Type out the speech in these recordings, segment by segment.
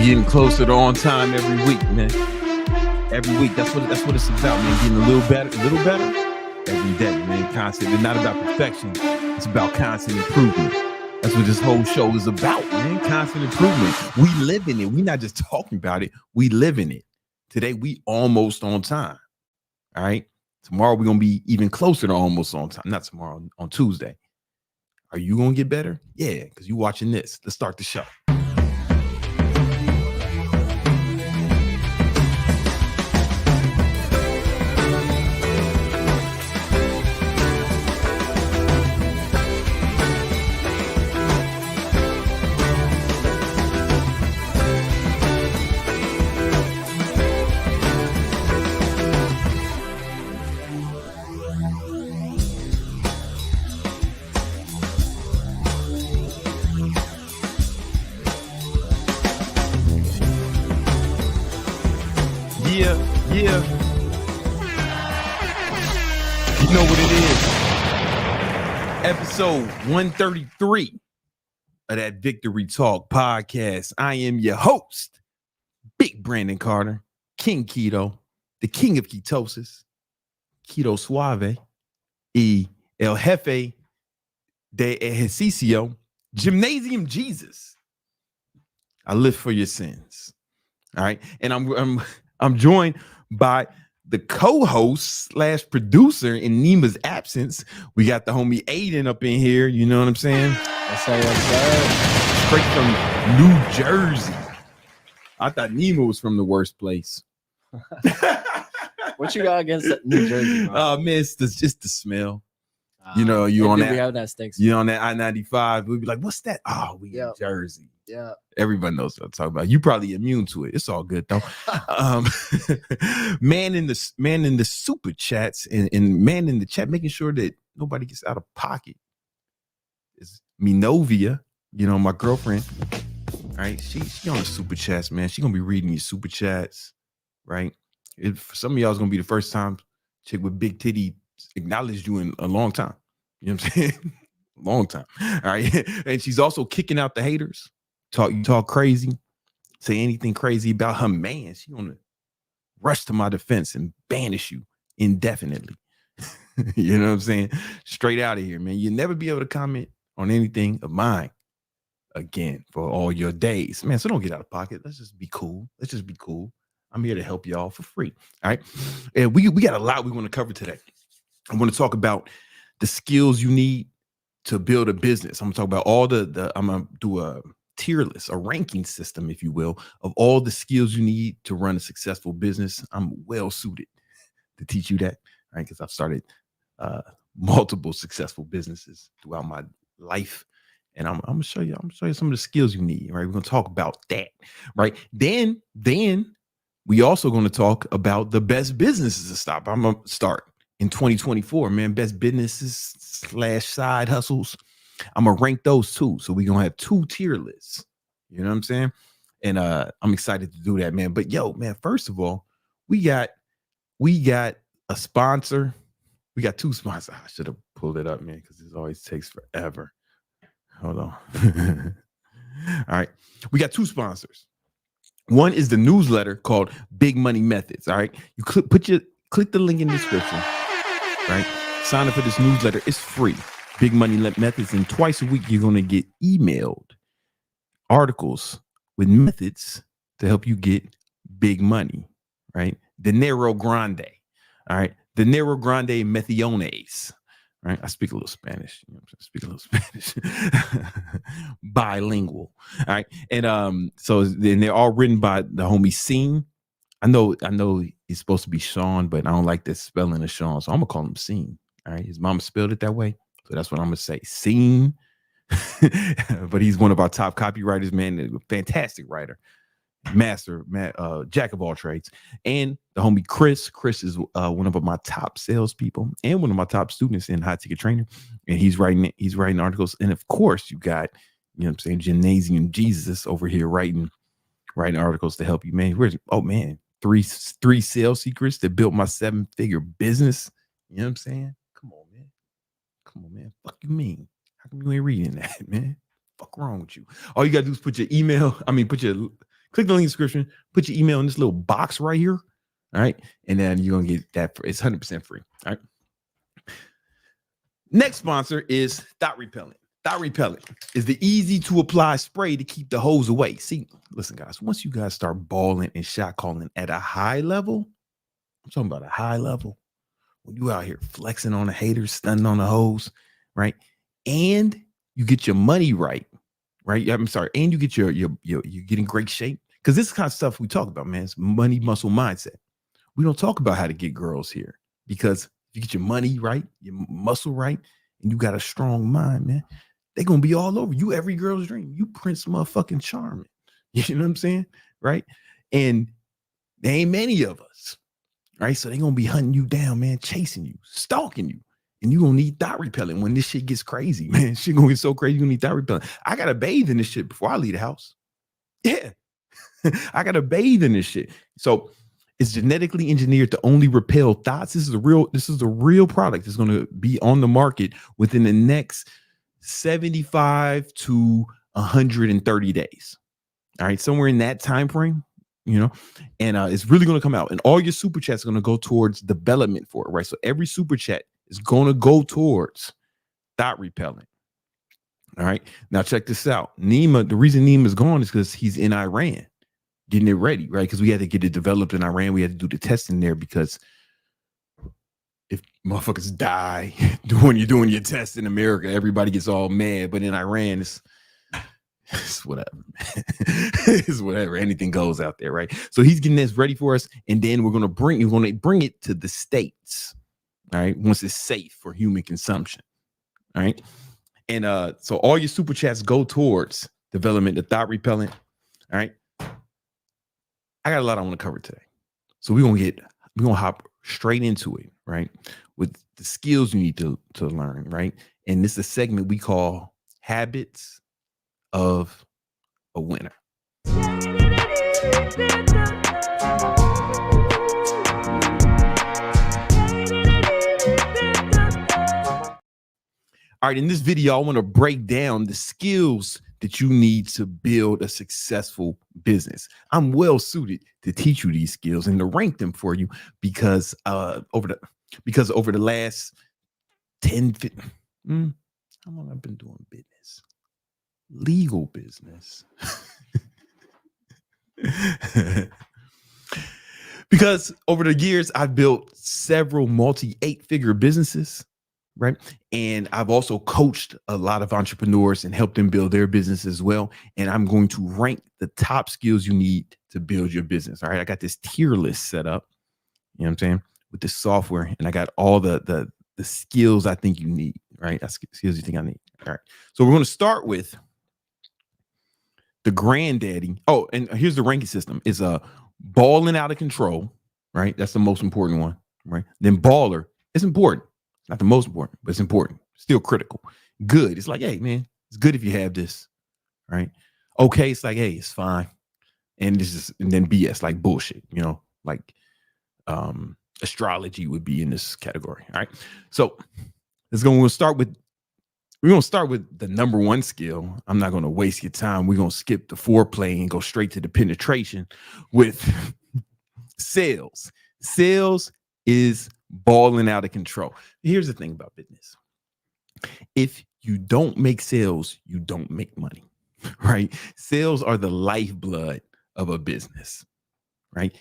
Getting closer to on time every week, man. Every week, that's what it's about, man. Getting a little better every day, man. Constant. It's not about perfection. It's about constant improvement. That's what this whole show is about, man. Constant improvement. We live in it. We're not just talking about it. We live in it. Today, we almost on time. All right. Tomorrow, we're gonna be even closer to almost on time. Not tomorrow, on Tuesday. Are you gonna get better? Yeah, because you're watching this. Let's start the show. Yeah. You know what it is. Episode 133 of that Victory Talk podcast. I am your host, Big Brandon Carter, King Keto, the king of ketosis, Keto Suave, y el jefe de ejercicio, Gymnasium Jesus. I live for your sins. All right. And I'm joined by the co-host / producer in Nima's absence. We got the homie Aiden up in here. You know what I'm saying? What's up? Straight from New Jersey. I thought Nima was from the worst place. What you got against New Jersey, bro? Oh man, it's just the smell. You know, you on that. We have that stinks. You on that I-95. We'd be like, "What's that?" Oh, we in Jersey. Yeah, everybody knows what I'm talking about. You probably immune to it. It's all good though. Man in the super chats and man in the chat, making sure that nobody gets out of pocket. Is Minovia, you know, my girlfriend. All right, she on the super chats, man. She gonna be reading your super chats, right? For some of y'all, it's gonna be the first time chick with big titty acknowledged you in a long time. You know what I'm saying? Long time. All right. And she's also kicking out the haters. Talk crazy, say anything crazy about her man. She's gonna rush to my defense and banish you indefinitely. You know what I'm saying? Straight out of here, man. You'll never be able to comment on anything of mine again for all your days, man. So don't get out of pocket. Let's just be cool. I'm here to help y'all for free. All right. And we got a lot we want to cover today. I want to talk about the skills you need to build a business. I'm gonna talk about all I'm gonna do a tier list, a ranking system, if you will, of all the skills you need to run a successful business. I'm well suited to teach you that, right? Because I've started multiple successful businesses throughout my life. And I'm gonna show you some of the skills you need, right? We're gonna talk about that, right? Then we also gonna talk about the best businesses to stop. I'm gonna start in 2024, man. Best businesses / side hustles. I'm gonna rank those too. So we're gonna have 2 tier lists. You know what I'm saying? And I'm excited to do that, man. But yo, man, first of all, we got a sponsor. We got 2 sponsors. I should have pulled it up, man, because this always takes forever. Hold on. All right. We got 2 sponsors. One is the newsletter called Big Money Methods. All right. You click the link in the description. Right? Sign up for this newsletter. It's free. Big Money Methods. And twice a week, you're going to get emailed articles with methods to help you get big money. Right? Dinero Grande. All right. Dinero Grande Metiones. Right? I speak a little Spanish. You know what I'm saying? Speak a little Spanish. Bilingual. All right. And so then they're all written by the homie Scene. I know he's supposed to be Sean, but I don't like the spelling of Sean, so I'm gonna call him Scene. All right, his mama spelled it that way, so that's what I'm gonna say, Scene. But he's one of our top copywriters, man. A fantastic writer, jack of all trades. And the homie Chris is one of my top salespeople and one of my top students in High Ticket Trainer, and he's writing articles. And of course, you got, you know what I'm saying, Gymnasium Jesus over here writing articles to help you, man. Three sales secrets that built my 7-figure business. You know what I'm saying? Come on, man. Fuck you mean? How come you ain't reading that, man? Fuck wrong with you? All you gotta do is click the link in the description, put your email in this little box right here. All right. And then you're gonna get that it's 100% free. All right. Next sponsor is Thot Repellent. Thot Repellent is the easy to apply spray to keep the hoes away. See, listen, guys, once you guys start balling and shot calling at a high level, I'm talking about a high level, when you out here flexing on the haters, stunning on the hoes, right? And you get your money right? I'm sorry, and you get you get in great shape. Because this kind of stuff we talk about, man, it's money, muscle, mindset. We don't talk about how to get girls here, because if you get your money right, your muscle right, and you got a strong mind, man, they're gonna be all over you. Every girl's dream. You Prince motherfucking Charming. You know what I'm saying? Right? And there ain't many of us, right? So they're gonna be hunting you down, man, chasing you, stalking you. And you're gonna need Thot Repellent when this shit gets crazy, man. Shit gonna get so crazy, you're gonna need Thot Repellent. I gotta bathe in this shit before I leave the house. Yeah. I gotta bathe in this shit. So it's genetically engineered to only repel thoughts. This is a real product. It's gonna be on the market within the next 75 to 130 days. All right, somewhere in that time frame, you know, and it's really gonna come out. And all your super chats are gonna go towards development for it, right? So every super chat is gonna go towards Thot Repellent. All right, now check this out. Nima, the reason Nima is gone is because he's in Iran getting it ready, right? Because we had to get it developed in Iran. We had to do the testing there, because if motherfuckers die when you're doing your test in America, everybody gets all mad. But in Iran, it's whatever, man. It's whatever. Anything goes out there, right? So he's getting this ready for us, and then we're gonna bring it to the States, all right, once it's safe for human consumption. All right. And so all your super chats go towards development of Thot Repellent. All right. I got a lot I want to cover today. So we're gonna hop straight into it, right? With the skills you need to learn, right? And this is a segment we call Habits of a Winner. All right, in this video, I want to break down the skills that you need to build a successful business. I'm well suited to teach you these skills and to rank them for you, because over the last 10, 15, how long I've been doing business? Legal business. Because over the years, I've built several multi-8-figure businesses, right? And I've also coached a lot of entrepreneurs and helped them build their business as well. And I'm going to rank the top skills you need to build your business. All right. I got this tier list set up, you know what I'm saying, with this software. And I got all the skills I think you need, right? That's skills you think I need. All right. So we're going to start with the granddaddy. Oh, and here's the ranking system. It's balling out of control, right? That's the most important one, right? Then baller. It's important. Not the most important, but it's important. Still critical. Good. It's like, hey, man, it's good if you have this, right? Okay. It's like, hey, it's fine. And then BS, like bullshit, you know, like astrology would be in this category. All right. So we're going to start with the number one skill. I'm not going to waste your time. We're going to skip the foreplay and go straight to the penetration with sales. Sales is balling out of control. Here's the thing about business. If you don't make sales, you don't make money, right? Sales are the lifeblood of a business, right?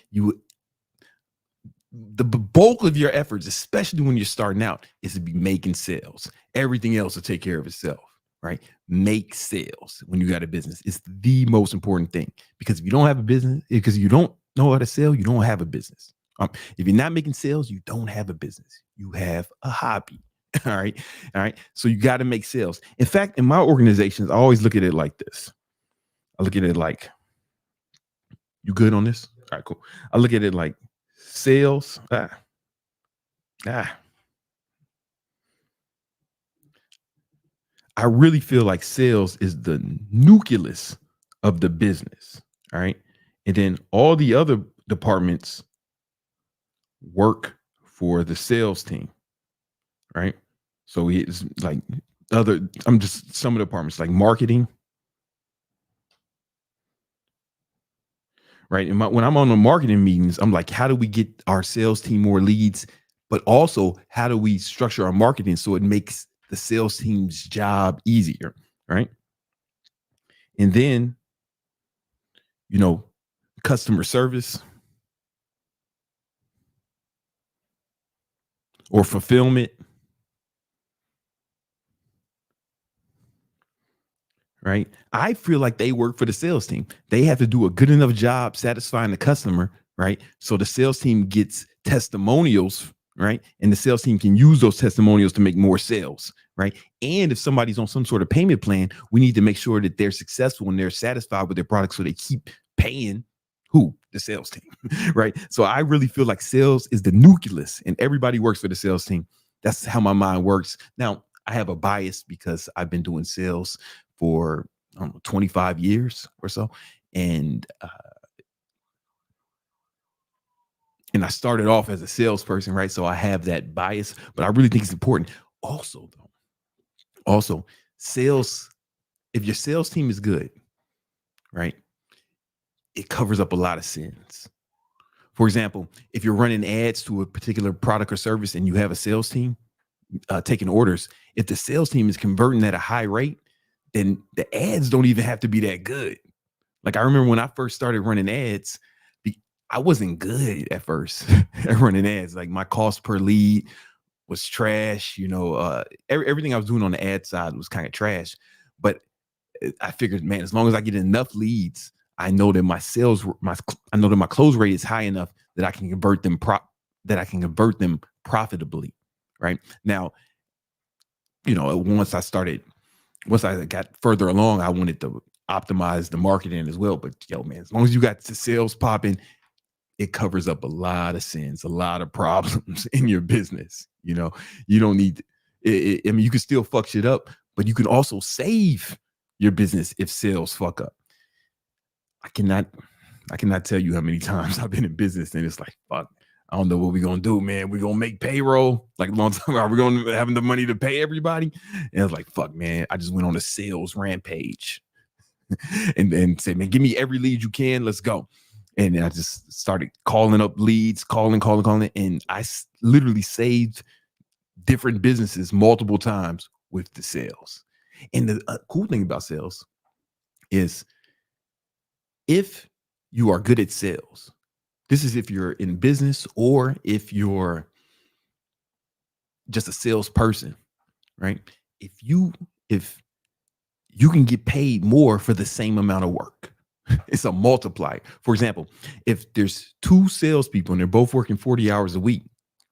The bulk of your efforts, especially when you're starting out, is to be making sales. Everything else will take care of itself, right? Make sales when you got a business. It's the most important thing, because if you don't have a business, because you don't know how to sell, you don't have a business. If you're not making sales, you don't have a business. You have a hobby. All right. All right. So you got to make sales. In fact, in my organizations, I always look at it like this. I look at it like, you good on this? All right, cool. I look at it like sales. I really feel like sales is the nucleus of the business. All right. And then all the other departments work for the sales team. Right. So it's like some of the departments like marketing. Right. And when I'm on the marketing meetings, I'm like, how do we get our sales team more leads? But also, how do we structure our marketing so it makes the sales team's job easier? Right. And then, customer service or fulfillment. Right. I feel like they work for the sales team. They have to do a good enough job satisfying the customer. Right. So the sales team gets testimonials. Right. And the sales team can use those testimonials to make more sales. Right. And if somebody's on some sort of payment plan, we need to make sure that they're successful and they're satisfied with their product. So they keep paying the sales team. Right. So I really feel like sales is the nucleus and everybody works for the sales team. That's how my mind works. Now, I have a bias because I've been doing sales for 25 years or so. And I started off as a salesperson, right? So I have that bias, but I really think it's important. Also, sales, if your sales team is good, right, it covers up a lot of sins. For example, if you're running ads to a particular product or service and you have a sales team taking orders, if the sales team is converting at a high rate, then the ads don't even have to be that good. Like I remember when I first started running ads, I wasn't good at first at running ads. Like my cost per lead was trash. Everything I was doing on the ad side was kind of trash. But I figured, man, as long as I get enough leads, I know that my close rate is high enough that I can convert them profitably. Right now, once I got further along, I wanted to optimize the marketing as well. But man, as long as you got the sales popping, it covers up a lot of sins, a lot of problems in your business. You don't need it. I mean, you can still fuck shit up, but you can also save your business if sales fuck up. I cannot tell you how many times I've been in business and it's like, fuck, I don't know what we're gonna do, man. We're gonna make payroll. Like a long time, are we gonna have the money to pay everybody? And I was like, fuck, man, I just went on a sales rampage and said, man, give me every lead you can. Let's go. And I just started calling up leads, calling. And I literally saved different businesses multiple times with the sales. And the cool thing about sales is if you are good at sales, this is if you're in business or if you're just a salesperson, right? If you can get paid more for the same amount of work. It's a multiplier. For example, if there's two salespeople and they're both working 40 hours a week,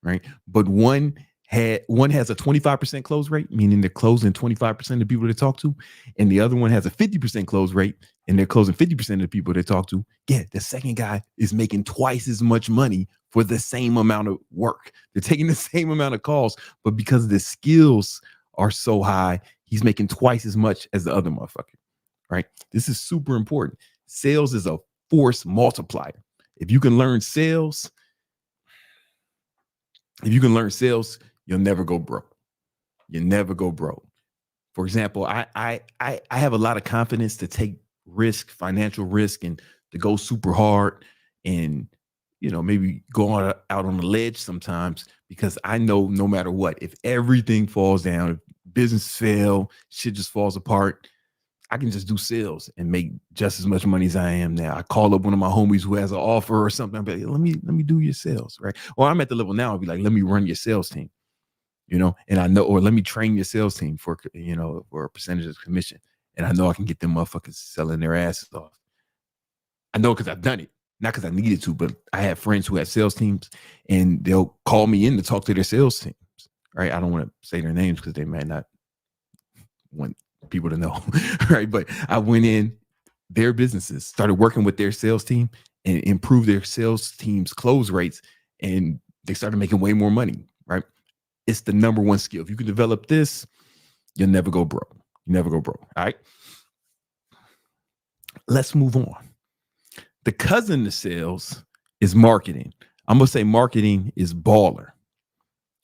right? But one has a 25% close rate, meaning they're closing 25% of the people they talk to, and the other one has a 50% close rate and they're closing 50% of the people they talk to. Yeah, the second guy is making twice as much money for the same amount of work. They're taking the same amount of calls, but because the skills are so high, he's making twice as much as the other motherfucker, right? This is super important. Sales is a force multiplier. If you can learn sales, you'll never go broke. You never go broke. For example, I have a lot of confidence to take risk, financial risk, and to go super hard and maybe go out on the ledge sometimes, because I know no matter what, if everything falls down, if business fail, shit just falls apart, I can just do sales and make just as much money as I am now. I call up one of my homies who has an offer or something. I'll be like, let me do your sales, right? Or I'm at the level now, I'll be like, let me run your sales team, and I know, or let me train your sales team for a percentage of commission. And I know I can get them motherfuckers selling their asses off. I know because I've done it. not because I needed to, but I have friends who have sales teams, and they'll call me in to talk to their sales teams. Right? I don't want to say their names because they might not want people to know. Right? But I went in their businesses, started working with their sales team, and improved their sales team's close rates, and they started making way more money. Right? It's the number one skill. If you can develop this, you'll never go broke. You never go broke. All right. Let's move on. The cousin to sales is marketing. I'm going to say marketing is baller.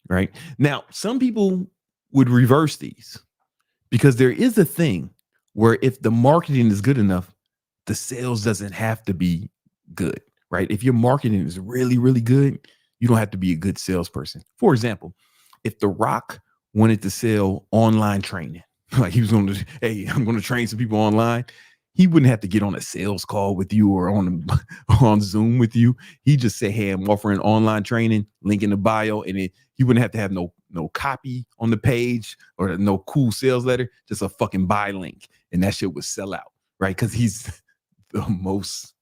Right? Now, some people would reverse these because there is a thing where if the marketing is good enough, the sales doesn't have to be good. Right? If your marketing is really, really good, you don't have to be a good salesperson. For example, if The Rock wanted to sell online training, like he was going to, hey, I'm going to train some people online, he wouldn't have to get on a sales call with you or on Zoom with you. He just say, hey, I'm offering online training, link in the bio, and he wouldn't have to have no copy on the page or no cool sales letter, just a fucking buy link, and that shit would sell out, right? Because he's the most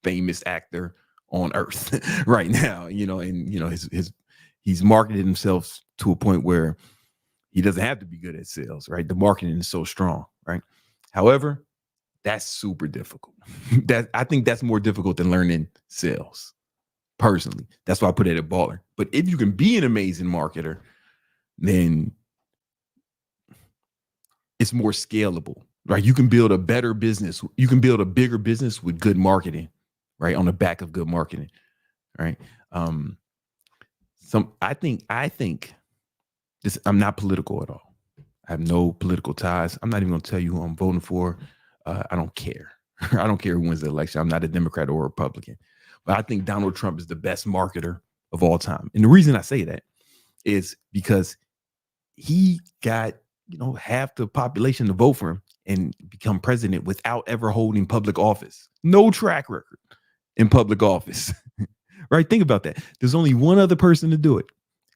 famous actor on earth right now, and he's marketed himself to a point where he doesn't have to be good at sales, right? The marketing is so strong, right? However, that's super difficult. I think that's more difficult than learning sales. Personally, that's why I put it at baller. But if you can be an amazing marketer, then it's more scalable, right? You can build a better business. You can build a bigger business with good marketing, right? On the back of good marketing, right? I think this. I'm not political at all. I have no political ties. I'm not even going to tell you who I'm voting for. I don't care. I don't care who wins the election. I'm not a Democrat or a Republican. But I think Donald Trump is the best marketer of all time. And the reason I say that is because he got, half the population to vote for him and become president without ever holding public office. No track record in public office. Right? Think about that. There's only one other person to do it.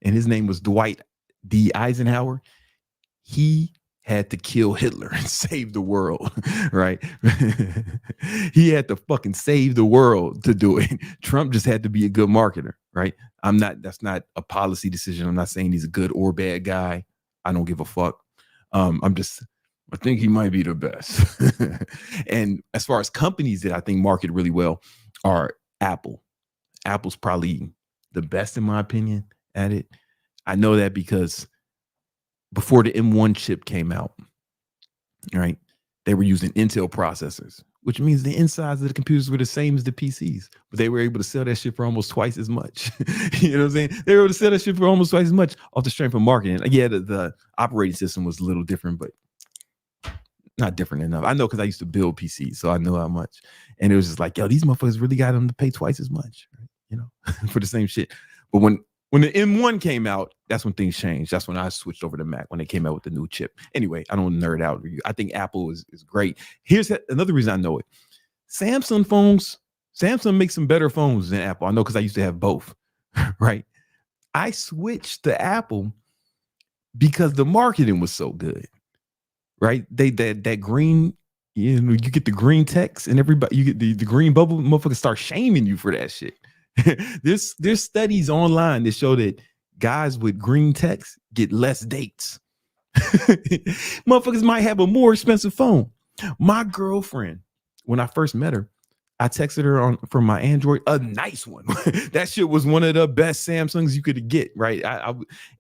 And his name was Dwight D. Eisenhower. He had to kill Hitler and save the world, right? He had to fucking save the world to do it. Trump just had to be a good marketer, right? That's not a policy decision. I'm not saying he's a good or bad guy. I don't give a fuck. I think he might be the best. And as far as companies that I think market really well are Apple. Apple's probably the best in my opinion at it. I know that because before the M1 chip came out, right, they were using Intel processors, which means the insides of the computers were the same as the PCs, but they were able to sell that shit for almost twice as much. You know what I'm saying? They were able to sell that shit for almost twice as much off the strength of marketing. Yeah, the operating system was a little different, but not different enough. I know because I used to build PCs, so I know how much. And it was just like, yo, these motherfuckers really got them to pay twice as much, right? For the same shit. But when the M1 came out, that's when things changed. That's when I switched over to Mac, when they came out with the new chip. Anyway, I don't nerd out. I think Apple is great. Here's another reason I know it. Samsung makes some better phones than Apple. I know because I used to have both, right? I switched to Apple because the marketing was so good, right? That green, you get the green text and everybody, you get the green bubble, motherfuckers start shaming you for that shit. There's studies online that show that guys with green text get less dates. Motherfuckers might have a more expensive phone. My girlfriend, when I first met her, I texted her from my Android, a nice one. That shit was one of the best Samsungs you could get, right?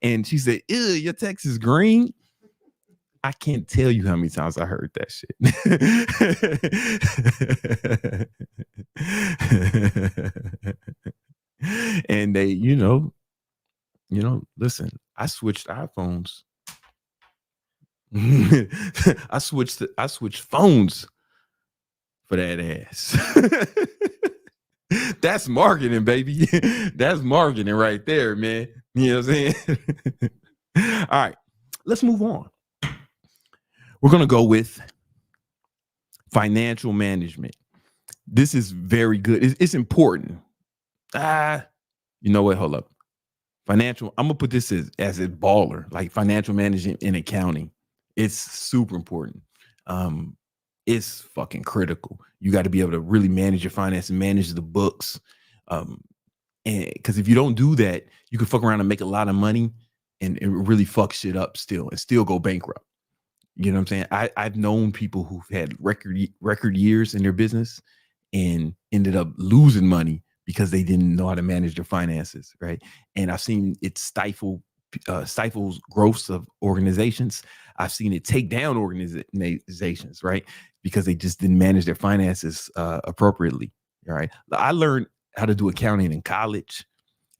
And she said, ew, your text is green. I can't tell you how many times I heard that shit. And they, listen, I switched iPhones. I switched phones for that ass. That's marketing, baby. That's marketing right there, man. You know what I'm saying? All right, let's move on. We're going to go with financial management. This is very good. It's important. You know what? Hold up. Financial. I'm going to put this as a baller, like financial management in accounting. It's super important. It's fucking critical. You got to be able to really manage your finances, manage the books. And because if you don't do that, you can fuck around and make a lot of money and really fuck shit up still and still go bankrupt. You know what I'm saying? I've known people who've had record years in their business and ended up losing money because they didn't know how to manage their finances, right? And I've seen it stifles growth of organizations. I've seen it take down organizations, right? Because they just didn't manage their finances appropriately, right? I learned how to do accounting in college.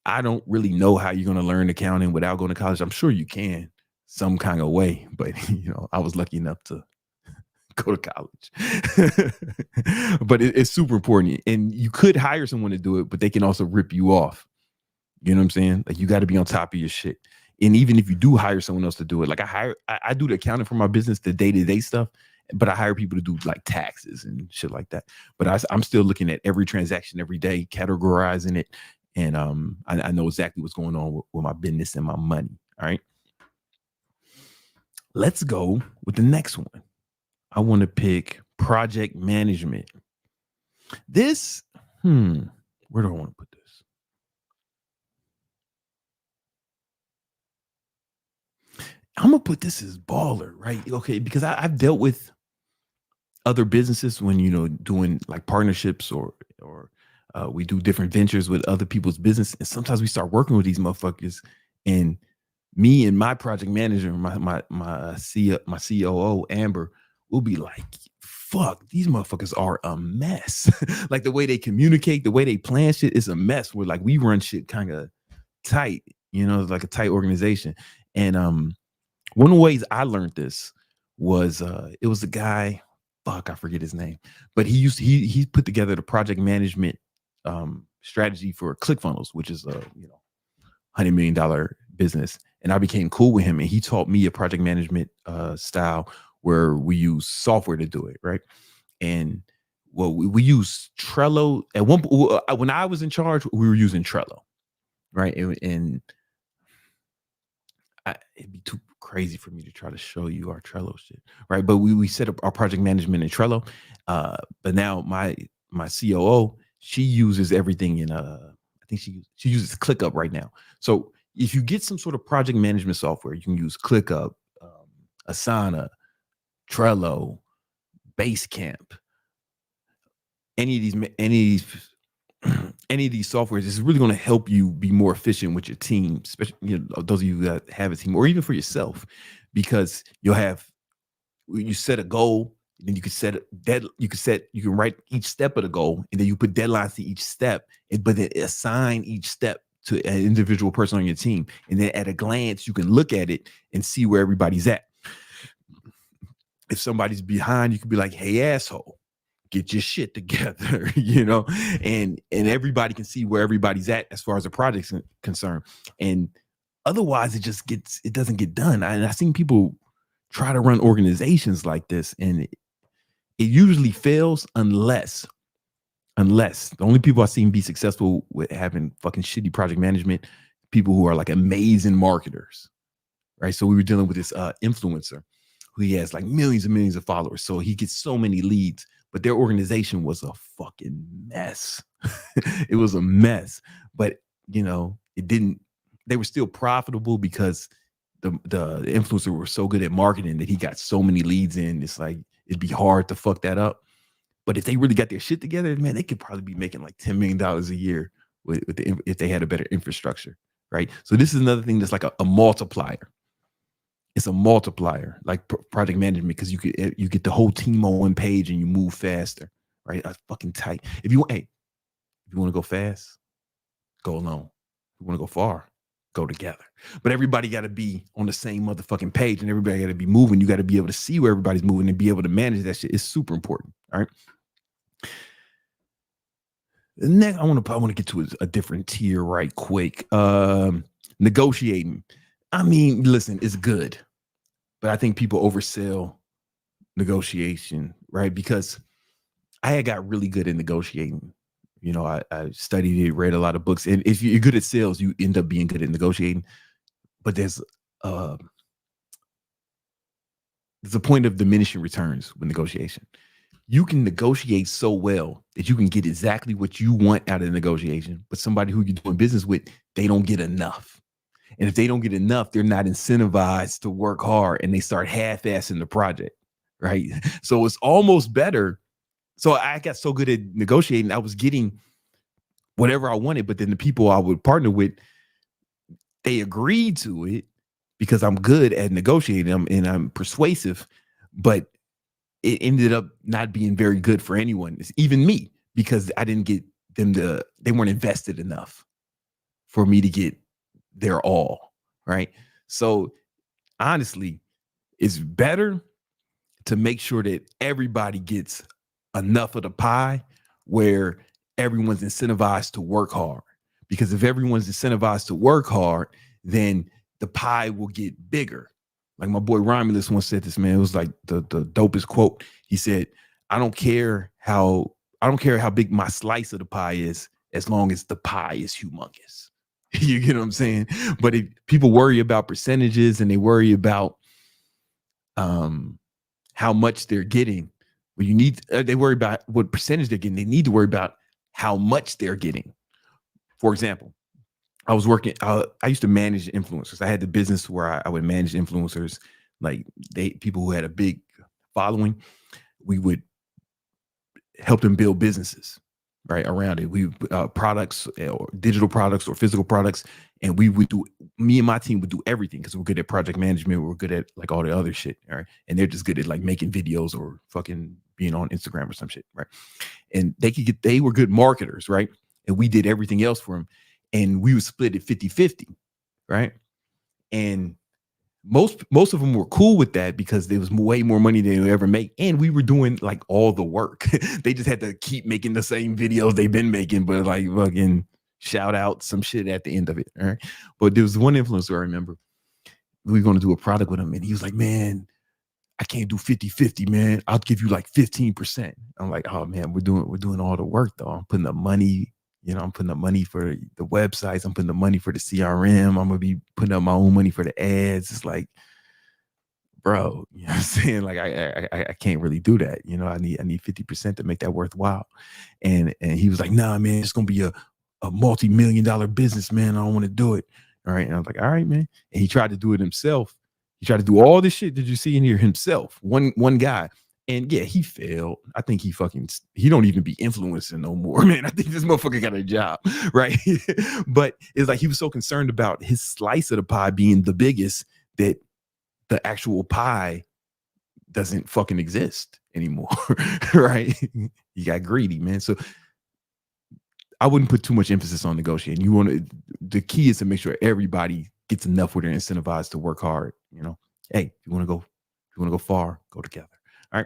I don't really know how you're going to learn accounting without going to college. I'm sure you can some kind of way, but I was lucky enough to go to college. But it's super important, and you could hire someone to do it, but they can also rip you off. You know what I'm saying? Like, you got to be on top of your shit. And even if you do hire someone else to do it, like I do the accounting for my business, the day-to-day stuff, but I hire people to do like taxes and shit like that. But I'm still looking at every transaction every day, categorizing it. And I know exactly what's going on with my business and my money. All right. Let's go with the next one. I want to pick project management. This, where do I want to put this? I'm going to put this as baller, right? Okay, because I've dealt with other businesses when, doing like partnerships or we do different ventures with other people's business. And sometimes we start working with these motherfuckers, and me and my project manager, my COO, Amber, will be like, fuck, these motherfuckers are a mess. Like the way they communicate, the way they plan shit is a mess. We're like, we run shit kind of tight, like a tight organization. And one of the ways I learned this was it was a guy, fuck, I forget his name, but he put together the project management strategy for ClickFunnels, which is a $100 million business. And I became cool with him, and he taught me a project management style where we use software to do it, right? And we use Trello. At when I was in charge, we were using Trello, right? And it'd be too crazy for me to try to show you our Trello shit, right? But we set up our project management in Trello. But now my COO, she uses everything in I think she uses ClickUp right now. So if you get some sort of project management software, you can use ClickUp, Asana, Trello, Basecamp, any of these softwares is really going to help you be more efficient with your team, especially those of you that have a team, or even for yourself, because you set a goal, and then you can write each step of the goal, and then you put deadlines to each step, but then assign each step to an individual person on your team, and then at a glance you can look at it and see where everybody's at. If somebody's behind, you could be like, hey, asshole, get your shit together, and everybody can see where everybody's at as far as the project's concerned. And otherwise it doesn't get done. And I've seen people try to run organizations like this, and it usually fails unless the only people I've seen be successful with having fucking shitty project management, people who are like amazing marketers, right? So we were dealing with this influencer who he has like millions and millions of followers. So he gets so many leads, but their organization was a fucking mess. It was a mess, but they were still profitable because the influencer were so good at marketing that he got so many leads in. It's like, it'd be hard to fuck that up. But if they really got their shit together, man, they could probably be making like $10 million a year if they had a better infrastructure, right? So this is another thing that's like a multiplier. It's a multiplier, like project management, because you get the whole team on one page and you move faster, right? That's fucking tight. If you want to go fast, go alone. If you want to go far, go together. But everybody got to be on the same motherfucking page, and everybody got to be moving. You got to be able to see where everybody's moving and be able to manage that shit. It's super important. All right. The next, I want to get to a different tier right quick. Negotiating. I mean, listen, it's good, but I think people oversell negotiation, right? Because I had got really good at negotiating. I studied it, read a lot of books, and if you're good at sales, you end up being good at negotiating. But there's a point of diminishing returns with negotiation. you can negotiate so well that you can get exactly what you want out of the negotiation. But somebody who you're doing business with, they don't get enough. And if they don't get enough, they're not incentivized to work hard and they start half-assing the project, right? So it's almost better. So I got so good at negotiating, I was getting whatever I wanted, but then the people I would partner with, they agreed to it because I'm good at negotiating them and I'm persuasive, but it ended up not being very good for anyone, even me, because I didn't get them they weren't invested enough for me to get their all, right? So honestly, it's better to make sure that everybody gets enough of the pie where everyone's incentivized to work hard. Because if everyone's incentivized to work hard, then the pie will get bigger. Like my boy Romulus once said this, man, it was like the dopest quote. He said, I don't care how big my slice of the pie is, as long as the pie is humongous. You get what I'm saying? But if people worry about percentages and they worry about how much they're getting, well, they worry about what percentage they're getting. They need to worry about how much they're getting. For example, I was working, I used to manage influencers. I had the business where I would manage influencers, like people who had a big following. We would help them build businesses, right, around it. We products, or digital products or physical products, and me and my team would do everything because we're good at project management. We're good at like all the other shit, all right? And they're just good at like making videos or fucking being on Instagram or some shit, right? And they were good marketers, right? And we did everything else for them. And we would split it 50-50, right? And most of them were cool with that because there was way more money than they would ever make. And we were doing like all the work. They just had to keep making the same videos they've been making, but like fucking shout out some shit at the end of it. All right. But there was one influencer I remember. We were going to do a product with him and he was like, man, I can't do 50-50, man. I'll give you like 15%. I'm like, oh man, we're doing all the work though. I'm putting up money. You know, I'm putting up money for the websites. I'm putting up money for the CRM. I'm going to be putting up my own money for the ads. It's like, bro, you know what I'm saying? Like, I can't really do that. You know, I need 50% to make that worthwhile. And he was like, nah, man, it's going to be a multi-million-dollar business, man. I don't want to do it. All right. And I was like, all right, man. And he tried to do it himself. He tried to do all this shit that you see in here himself. One guy. And yeah, he failed. I think he don't even be influencing no more, man. I think this motherfucker got a job, right? But it's like he was so concerned about his slice of the pie being the biggest that the actual pie doesn't fucking exist anymore, right? He got greedy, man. So I wouldn't put too much emphasis on negotiating. The key is to make sure everybody gets enough where they're incentivized to work hard. You know, hey, if you want to go far, go together. All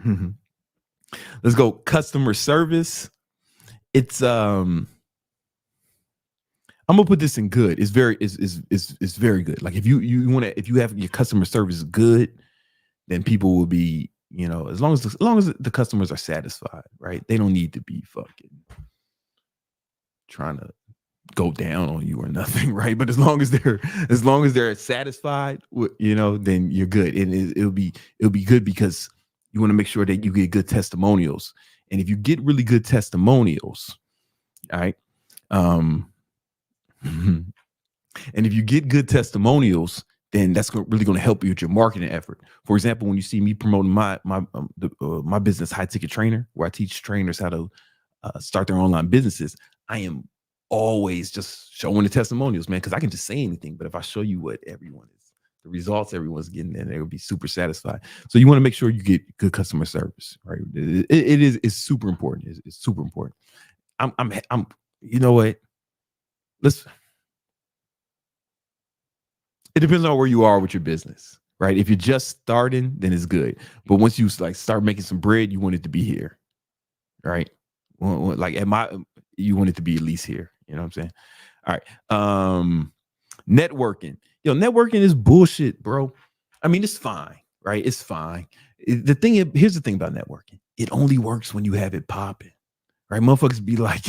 right. Let's go customer service. It's I'm gonna put this in good. It's very good. Like if you have your customer service good, then people will be, you know, as long as the customers are satisfied, right? They don't need to be fucking trying to go down on you or nothing, right? But as long as they're satisfied, you know, then you're good. And it'll be good because you want to make sure that you get good testimonials. And if you get really good testimonials, all right, and if you get good testimonials, then that's really going to help you with your marketing effort. For example, when you see me promoting my business, High Ticket Trainer, where I teach trainers how to start their online businesses, I am always just showing the testimonials, man, because I can just say anything. But if I show you what the results everyone's getting, then they will be super satisfied. So you want to make sure you get good customer service, right? It's super important. It's super important. I'm you know what? It depends on where you are with your business, right? If you're just starting, then it's good. But once you like start making some bread, you want it to be here, right? Like you want it to be at least here. You know what I'm saying? All right. Networking. Networking is bullshit, bro. I mean, it's fine, right? It's fine. Here's the thing about networking. It only works when you have it popping, right? Motherfuckers be like,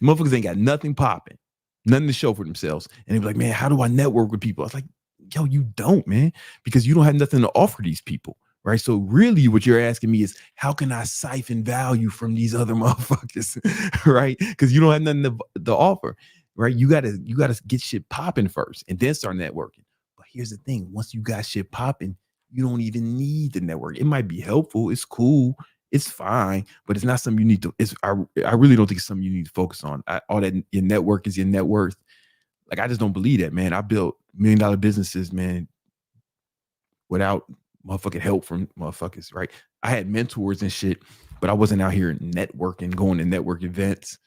motherfuckers ain't got nothing popping, nothing to show for themselves. And they be like, man, how do I network with people? I was like, yo, you don't, man, because you don't have nothing to offer these people, right? So really what you're asking me is, how can I siphon value from these other motherfuckers, right? Because you don't have nothing to offer, right? You gotta get shit popping first and then start networking. But here's the thing: once you got shit popping, you don't even need the network. It might be helpful, it's cool, it's fine, but it's not something you need to. I really don't think it's something you need to focus on. All that your network is your net worth. Like, I just don't believe that, man. I built $1 million businesses, man, without motherfucking help from motherfuckers, right? I had mentors and shit, but I wasn't out here networking, going to network events.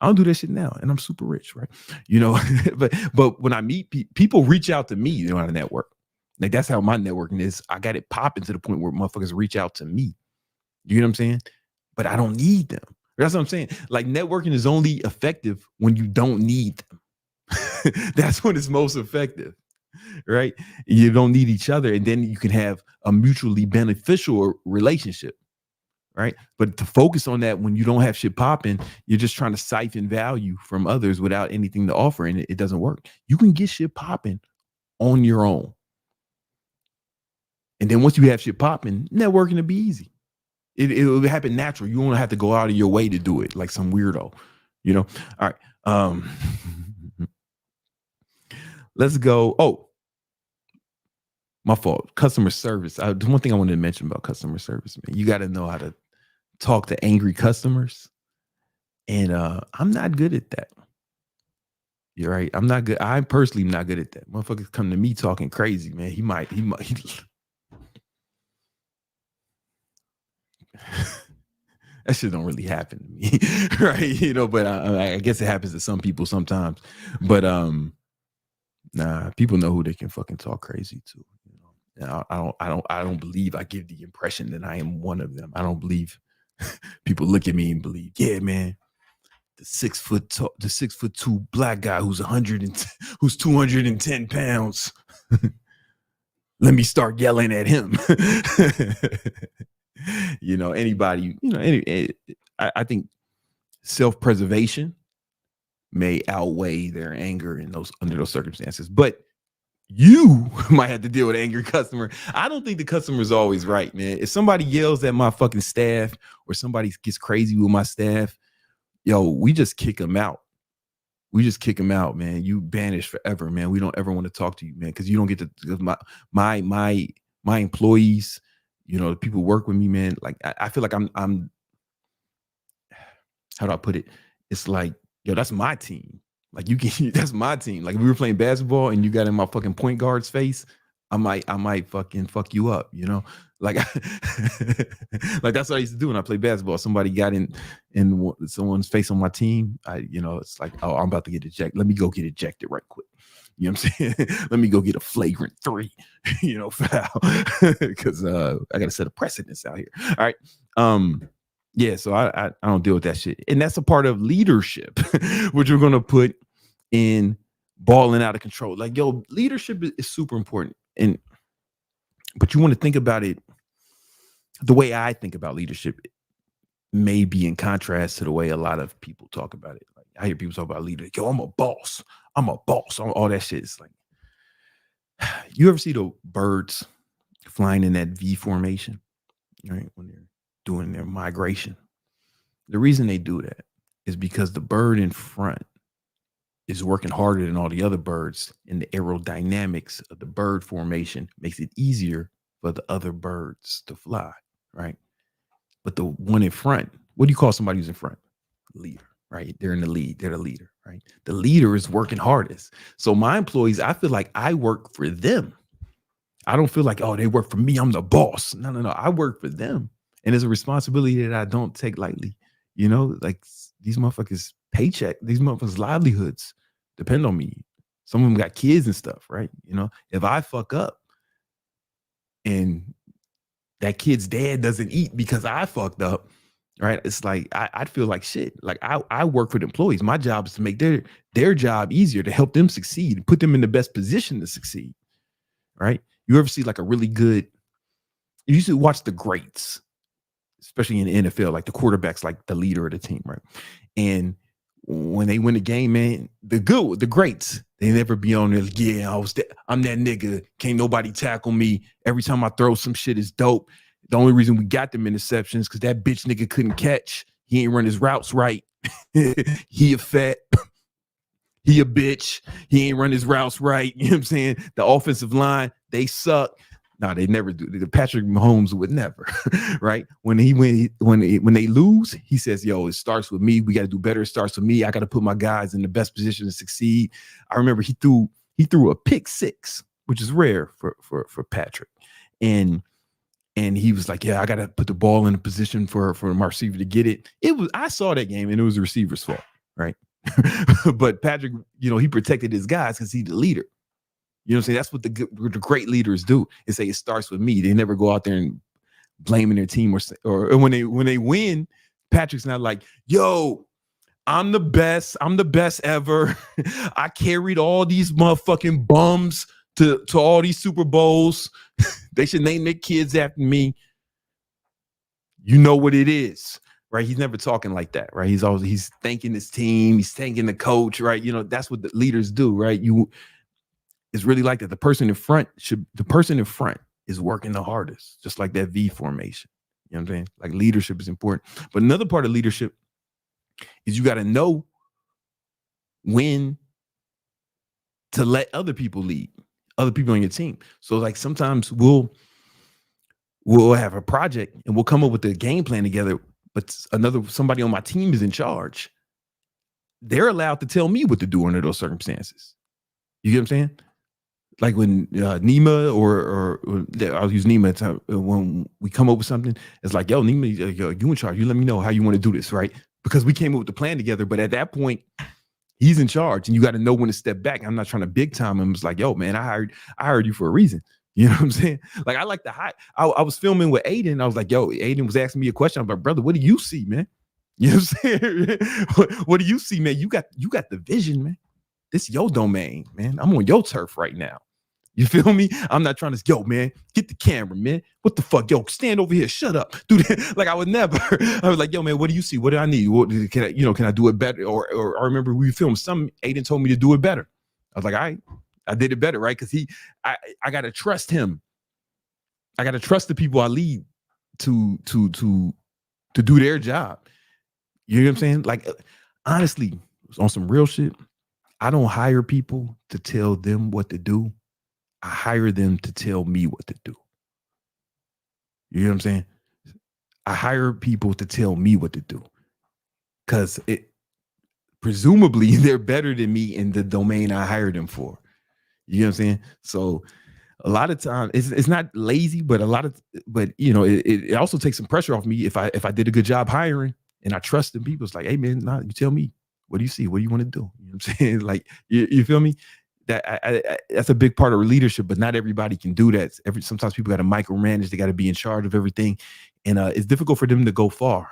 I don't do that shit now, and I'm super rich, right? You know, but when I meet people reach out to me, you know, on a network. Like, that's how my networking is. I got it popping to the point where motherfuckers reach out to me. You know what I'm saying? But I don't need them. That's what I'm saying. Like, networking is only effective when you don't need them. That's when it's most effective, right? You don't need each other, and then you can have a mutually beneficial relationship, right? But to focus on that when you don't have shit popping, you're just trying to siphon value from others without anything to offer, and it doesn't work. You can get shit popping on your own. And then once you have shit popping, networking will be easy. It'll happen natural. You won't have to go out of your way to do it like some weirdo, you know? All right. Let's go. Oh, my fault. Customer service. One thing I wanted to mention about customer service, man. You got to know how to talk to angry customers. And I'm not good at that. You're right. I'm not good. I personally am not good at that. Motherfuckers come to me talking crazy, man. He might. That shit don't really happen to me, right? You know, but I guess it happens to some people sometimes. But nah, people know who they can fucking talk crazy to. You know, I don't believe I give the impression that I am one of them. I don't believe people look at me and believe, yeah, man, the 6'2" black guy who's 210 pounds. Let me start yelling at him. You know, anybody, you know, I think self-preservation may outweigh their anger under those circumstances. But you might have to deal with an angry customer. I don't think the customer is always right, man. If somebody yells at my fucking staff or somebody gets crazy with my staff, yo, we just kick them out. We just kick them out, man. You banished forever, man. We don't ever want to talk to you, man, because you don't get to my employees, you know, the people who work with me, man. Like, I feel like I'm how do I put it? It's like, yo, that's my team. Like, that's my team. Like, if we were playing basketball and you got in my fucking point guard's face, I might fucking fuck you up, you know? Like, like, that's what I used to do when I played basketball. Somebody got in someone's face on my team. It's like, oh, I'm about to get ejected. Let me go get ejected right quick. You know what I'm saying? Let me go get a flagrant 3, you know, foul. Because I got to set a precedence out here. All right. Yeah, so I don't deal with that shit. And that's a part of leadership, which we're going to put in balling out of control. Like, yo, leadership is super important. But you want to think about it the way I think about leadership may be in contrast to the way a lot of people talk about it. Like, I hear people talk about leader. Yo, I'm a boss. All that shit. It's like, you ever see the birds flying in that V formation, right? When they're doing their migration. The reason they do that is because the bird in front is working harder than all the other birds, and the aerodynamics of the bird formation makes it easier for the other birds to fly, right? But the one in front, what do you call somebody who's in front? Leader, right? They're in the lead. They're the leader, right? The leader is working hardest. So my employees, I feel like I work for them. I don't feel like, oh, they work for me, I'm the boss. No. I work for them. And it's a responsibility that I don't take lightly. You know, like, these motherfuckers' paycheck, these motherfuckers' livelihoods depend on me. Some of them got kids and stuff, right? You know, if I fuck up and that kid's dad doesn't eat because I fucked up, right? It's like, I'd feel like shit. Like, I work for the employees. My job is to make their job easier, to help them succeed and put them in the best position to succeed, right? You ever see like a really good, you used to watch the greats, especially in the NFL, like the quarterback's like the leader of the team, right? And when they win the game, man, the greats, they never be on there. Yeah, I'm that nigga. Can't nobody tackle me. Every time I throw some shit is dope. The only reason we got them interceptions because that bitch nigga couldn't catch. He ain't run his routes right. He a fat. He a bitch. He ain't run his routes right. You know what I'm saying? The offensive line, they suck. No, they never do. The Patrick Mahomes would never, right? When they lose, he says, "Yo, it starts with me. We got to do better. It starts with me. I got to put my guys in the best position to succeed." I remember he threw a pick six, which is rare for Patrick, and he was like, "Yeah, I got to put the ball in a position for my receiver to get it." I saw that game, and it was the receiver's fault, right? But Patrick, he protected his guys because he's the leader. You know what I'm saying? That's what the great leaders do. Is say it starts with me. They never go out there and blaming their team or when they win, Patrick's not like, "Yo, I'm the best. I'm the best ever. I carried all these motherfucking bums to all these Super Bowls. They should name their kids after me." You know what it is, right? He's never talking like that, right? He's thanking his team. He's thanking the coach, right? That's what the leaders do, right? It's really like that. The person in front is working the hardest, just like that V formation. You know what I'm saying? Like leadership is important. But another part of leadership is you got to know when to let other people lead, other people on your team. So like sometimes we'll have a project and we'll come up with a game plan together, but somebody on my team is in charge. They're allowed to tell me what to do under those circumstances. You get what I'm saying? Like when Nima or I'll use Nima when we come up with something, it's like, "Yo, Nima, you in charge. You let me know how you want to do this," right? Because we came up with the plan together, but at that point, he's in charge, and you got to know when to step back. I'm not trying to big time him. It's like, "Yo, man, I hired you for a reason." You know what I'm saying? Like I like the high. I was filming with Aiden. I was like, "Yo," Aiden was asking me a question. I'm like, "Brother, what do you see, man?" You know what I'm saying? What do you see, man? You got the vision, man. This your domain, man. I'm on your turf right now. You feel me? I'm not trying to, "Yo, man, get the camera, man. What the fuck? Yo, stand over here. Shut up." Dude, like I would never. I was like, "Yo, man, what do you see? What do I need? Can I do it better?" Or I remember we filmed some, Aiden told me to do it better. I was like, "All right, I did it better," right? Because I gotta trust him. I gotta trust the people I lead to do their job. You know what I'm saying? Like, honestly, on some real shit, I don't hire people to tell them what to do. I hire them to tell me what to do. You know what I'm saying? I hire people to tell me what to do. Because presumably they're better than me in the domain I hired them for. You know what I'm saying? So a lot of times it's not lazy, but it also takes some pressure off me if I did a good job hiring and I trust in people. It's like, "Hey man, you tell me, what do you see? What do you want to do?" You know what I'm saying? Like, you feel me? That's a big part of leadership, but not everybody can do that. Sometimes people got to micromanage. They got to be in charge of everything, and it's difficult for them to go far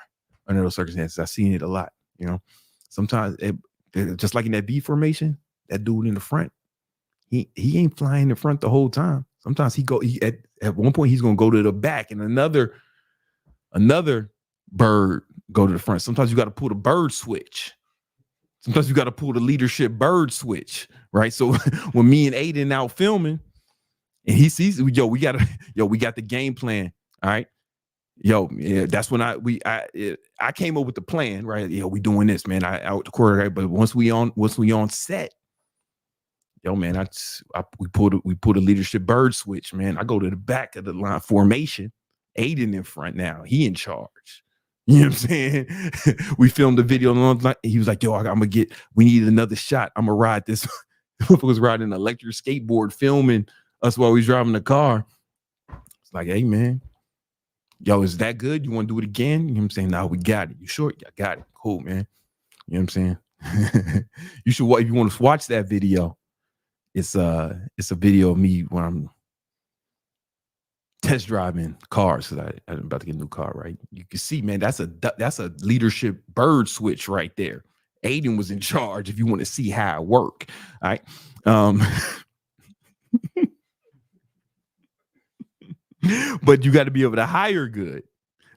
under those circumstances. I've seen it a lot. Sometimes just like in that B formation, that dude in the front, he ain't flying in the front the whole time. Sometimes at one point he's gonna go to the back, and another bird go to the front. Sometimes you got to pull the bird switch. Sometimes you got to pull the leadership bird switch, right? So when me and Aiden out filming, and he sees, we got the game plan, all right? That's when I came up with the plan, right? We doing this, man. I out the quarter, right? But once we on set, man, we pulled a leadership bird switch, man. I go to the back of the line formation, Aiden in front now. He in charge. You know what I'm saying? We filmed a video and he was like, "Yo, we need another shot. I'm gonna ride this." He was riding an electric skateboard filming us while we was driving the car. It's like, "Hey man, yo, is that good? You want to do it again?" You know what I'm saying? "No, we got it." "You sure?" "Yeah, I got it." "Cool, man." You know what I'm saying? You should, if you want to watch that video, it's a video of me when I'm test driving cars, because I'm about to get a new car, right? You can see, man, that's a leadership bird switch right there. Aiden was in charge if you want to see how I work. All right. But you got to be able to hire good.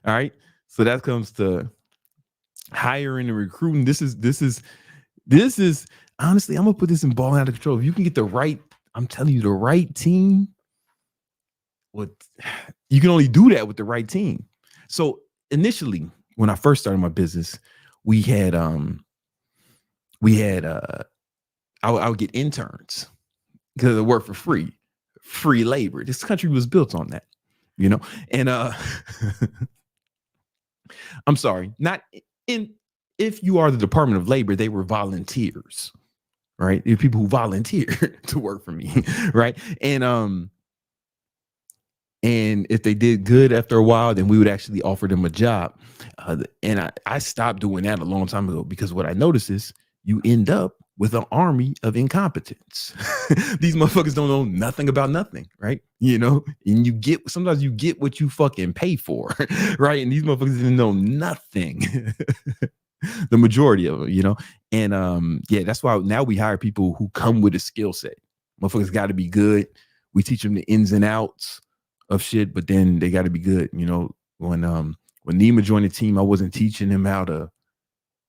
All right. So that comes to hiring and recruiting. This is This is honestly, I'm gonna put this in balling out of control. If you can get the right, I'm telling you, the right team, what you can only do that with the right team. So initially, when I first started my business, we had I would get interns because it worked for free labor. This country was built on that, you know. And I'm sorry, not in. If you are the Department of Labor, they were volunteers, right? They're people who volunteered to work for me, right? And if they did good after a while, then we would actually offer them a job. And I stopped doing that a long time ago because what I noticed is you end up with an army of incompetence. These motherfuckers don't know nothing about nothing, right? You know, and sometimes you get what you fucking pay for, right? And these motherfuckers didn't know nothing. The majority of them, you know. And yeah, that's why now we hire people who come with a skill set. Motherfuckers got to be good. We teach them the ins and outs of shit, but then they got to be good. You know, when Nima joined the team, I wasn't teaching him how to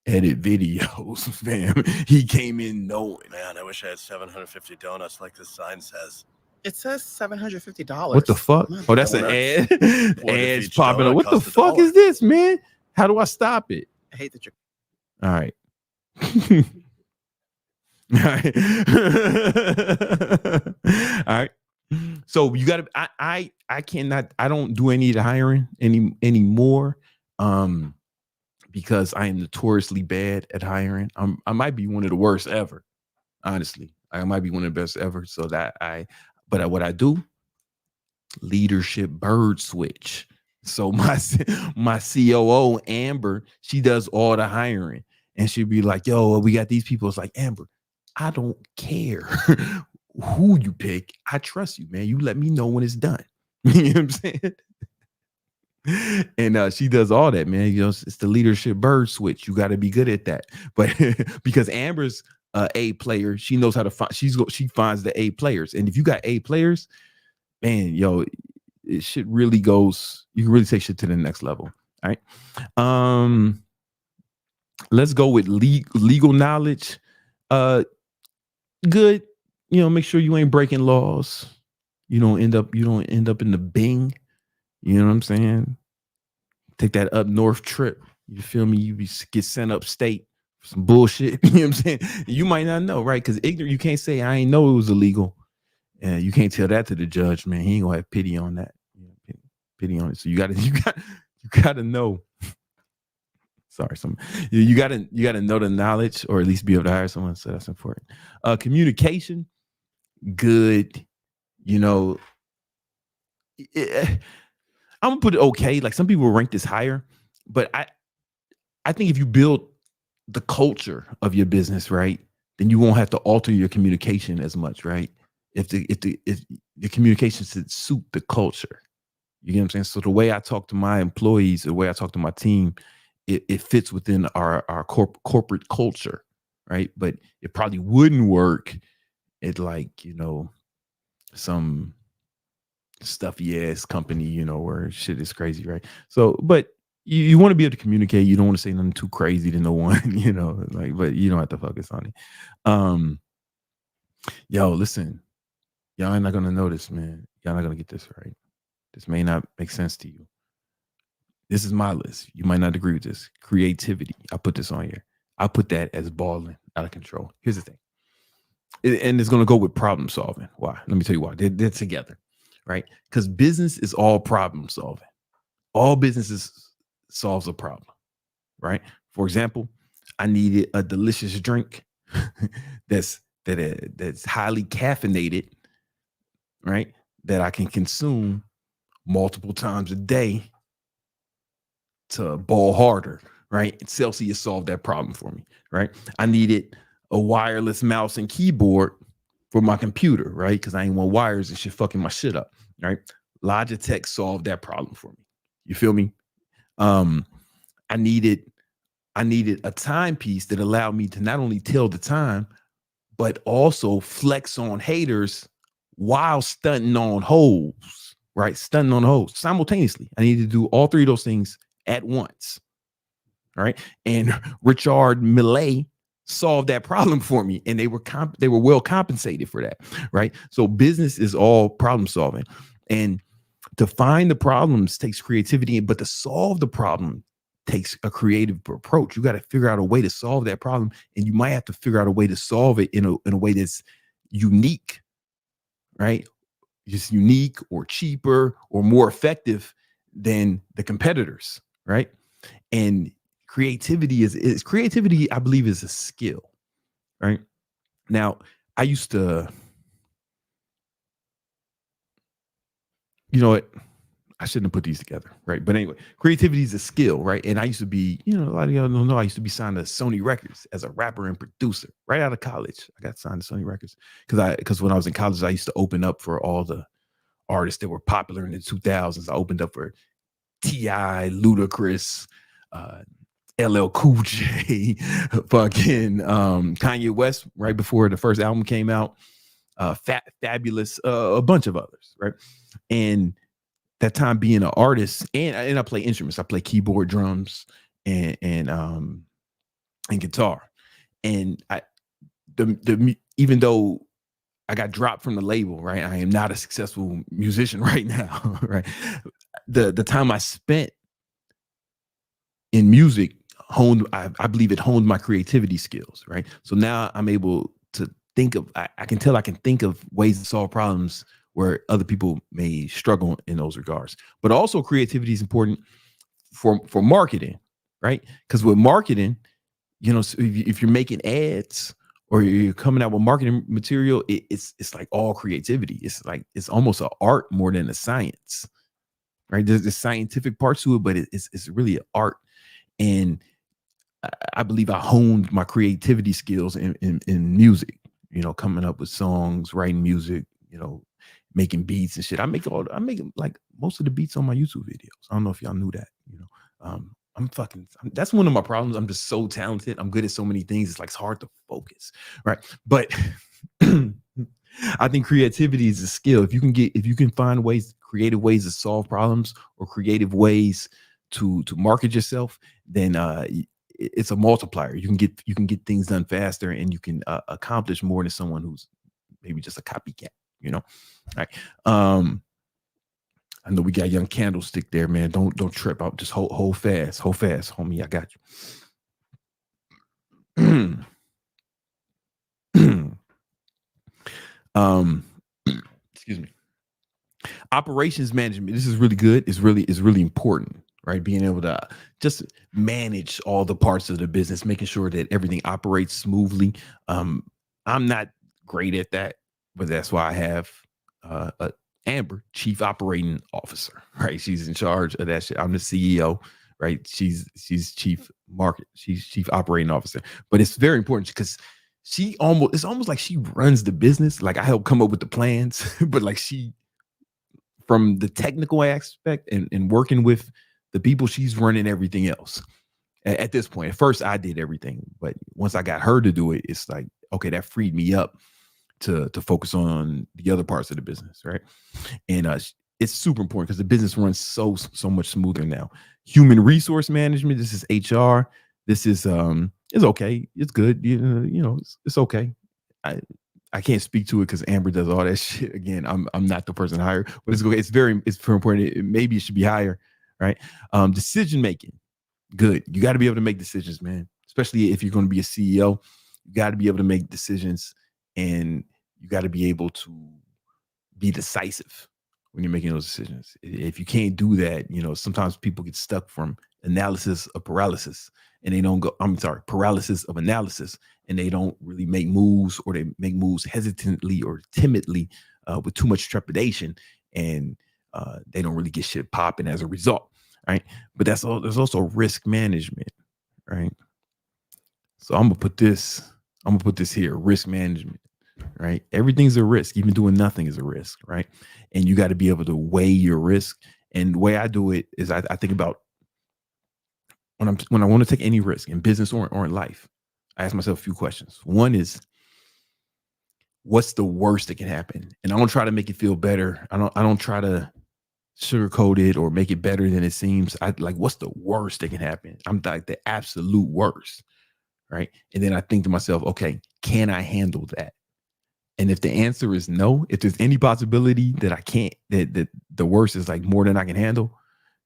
edit videos, fam. He came in knowing. Man, I wish I had 750 donuts like the sign says. It says $750. What the fuck? Oh, that's an ad. Ads popping up. What the fuck is this, man? How do I stop it? I hate that you're. All right. All right. All right. So you gotta I don't do any of the hiring anymore. Because I am notoriously bad at hiring. I might be one of the worst ever. Honestly. I might be one of the best ever. So but what I do, leadership bird switch. So my COO, Amber, she does all the hiring. And she'd be like, yo, we got these people. It's like, Amber, I don't care who you pick. I trust you, man. You let me know when it's done. You know what I'm saying? And she does all that, man. You know, it's the leadership bird switch. You got to be good at that. But because Amber's A player, she knows how to find. She finds the A players. And if you got A players, man, yo, it shit really goes. You can really take shit to the next level. All right. Let's go with legal knowledge. Good. You know, make sure you ain't breaking laws. You don't end up in the Bing. You know what I'm saying? Take that up north trip. You feel me? You get sent upstate for some bullshit. You know what I'm saying? You might not know, right? Because ignorant, you can't say I ain't know it was illegal. And you can't tell that to the judge, man. He ain't gonna have pity on that. Pity on it. So you gotta know. Sorry, you gotta know the knowledge, or at least be able to hire someone. So that's important. Communication, good. You know, I'm gonna put it okay. Like some people rank this higher, but I think if you build the culture of your business right, then you won't have to alter your communication as much, right? If the communication should suit the culture, you get what I'm saying. So the way I talk to my employees, the way I talk to my team, it fits within our corporate culture, right? But it probably wouldn't work at, like, you know, some stuffy ass company, you know, where shit is crazy, right? So, but you want to be able to communicate. You don't want to say nothing too crazy to no one, you know, like, but you don't have to focus on it. Yo, listen, y'all ain't not gonna know this, man. Y'all not gonna get this right. This may not make sense to you. This is my list. You might not agree with this. Creativity. I put this on here. I put that as balling out of control. Here's the thing. And it's going to go with problem solving. Why? Let me tell you why. They're together, right? Because business is all problem solving. All businesses solves a problem, right? For example, I needed a delicious drink that's highly caffeinated, right? That I can consume multiple times a day to ball harder, right? And Celsius solved that problem for me, right? I needed a wireless mouse and keyboard for my computer, right? Because I ain't want wires and shit fucking my shit up, right? Logitech solved that problem for me. You feel me? I needed a timepiece that allowed me to not only tell the time, but also flex on haters while stunting on hoes, right? Stunting on hoes simultaneously. I needed to do all three of those things at once, right? And Richard Millet solve that problem for me, and they were well compensated for that, right? So business is all problem solving, and to find the problems takes creativity, but to solve the problem takes a creative approach. You got to figure out a way to solve that problem, and you might have to figure out a way to solve it in a way that's unique, right? Just unique or cheaper or more effective than the competitors, right? And creativity is creativity, I believe, is a skill, right? Now, I used to, you know what? I shouldn't have put these together, right? But anyway, creativity is a skill, right? And I used to be, a lot of y'all don't know, I used to be signed to Sony Records as a rapper and producer right out of college. I got signed to Sony Records because when I was in college, I used to open up for all the artists that were popular in the 2000s. I opened up for T.I., Ludacris, LL Cool J, fucking Kanye West right before the first album came out, Fabulous, a bunch of others, right? And that time being an artist, and I play instruments. I play keyboard, drums, and guitar. And even though I got dropped from the label, right, I am not a successful musician right now, right? The time I spent in music I believe it honed my creativity skills, right? So now I'm able to think of, I can think of ways to solve problems where other people may struggle in those regards. But also creativity is important for marketing, right? Because with marketing, so if you're making ads or you're coming out with marketing material, it's like all creativity. It's almost an art more than a science, right? There's the scientific parts to it, but it's really an art. And I believe I honed my creativity skills in music, coming up with songs, writing music, making beats and shit. I make like most of the beats on my YouTube videos. I don't know if y'all knew that, that's one of my problems. I'm just so talented. I'm good at so many things. It's like, it's hard to focus. Right. But I think creativity is a skill. If you can find creative ways to solve problems or creative ways to market yourself, then it's a multiplier. You can get things done faster, and you can accomplish more than someone who's maybe just a copycat, All right. I know we got Young Candlestick there, man. Don't trip out. Just hold fast, homie. I got you. Excuse me. Operations management. This is really good. It's really important, right? Being able to just manage all the parts of the business, making sure that everything operates smoothly. I'm not great at that, but that's why I have Amber, Chief Operating Officer, right? She's in charge of that shit. I'm the CEO, right? She's Chief Operating Officer. But it's very important because it's almost like she runs the business. Like, I help come up with the plans, but like, she, from the technical aspect and working with the people, she's running everything else. At this point, at first I did everything, but once I got her to do it, it's like, okay, that freed me up to focus on the other parts of the business, right? And it's super important because the business runs so much smoother now. Human resource management. This is HR. This is it's okay. It's good. It's okay. I can't speak to it because Amber does all that shit. Again, I'm not the person hired, but it's okay. It's very important. Maybe it should be higher, right? Decision making. Good. You got to be able to make decisions, man. Especially if you're going to be a CEO, you got to be able to make decisions, and you got to be able to be decisive when you're making those decisions. If you can't do that, sometimes people get stuck from analysis of paralysis, and they don't go, paralysis of analysis, and they don't really make moves, or they make moves hesitantly or timidly with too much trepidation, and they don't really get shit popping as a result, right? But there's also risk management, right? So I'm gonna put this here, risk management, right? Everything's a risk. Even doing nothing is a risk, right? And you got to be able to weigh your risk. And the way I do it is I think about when I want to take any risk in business or in life, I ask myself a few questions. One is, what's the worst that can happen? And I don't try to make it feel better. I don't try to sugarcoat it or make it better than it seems. I like, what's the worst that can happen? I'm like, the absolute worst, right? And then I think to myself, okay, can I handle that? And if the answer is no, if there's any possibility that I can't, that the worst is like more than I can handle,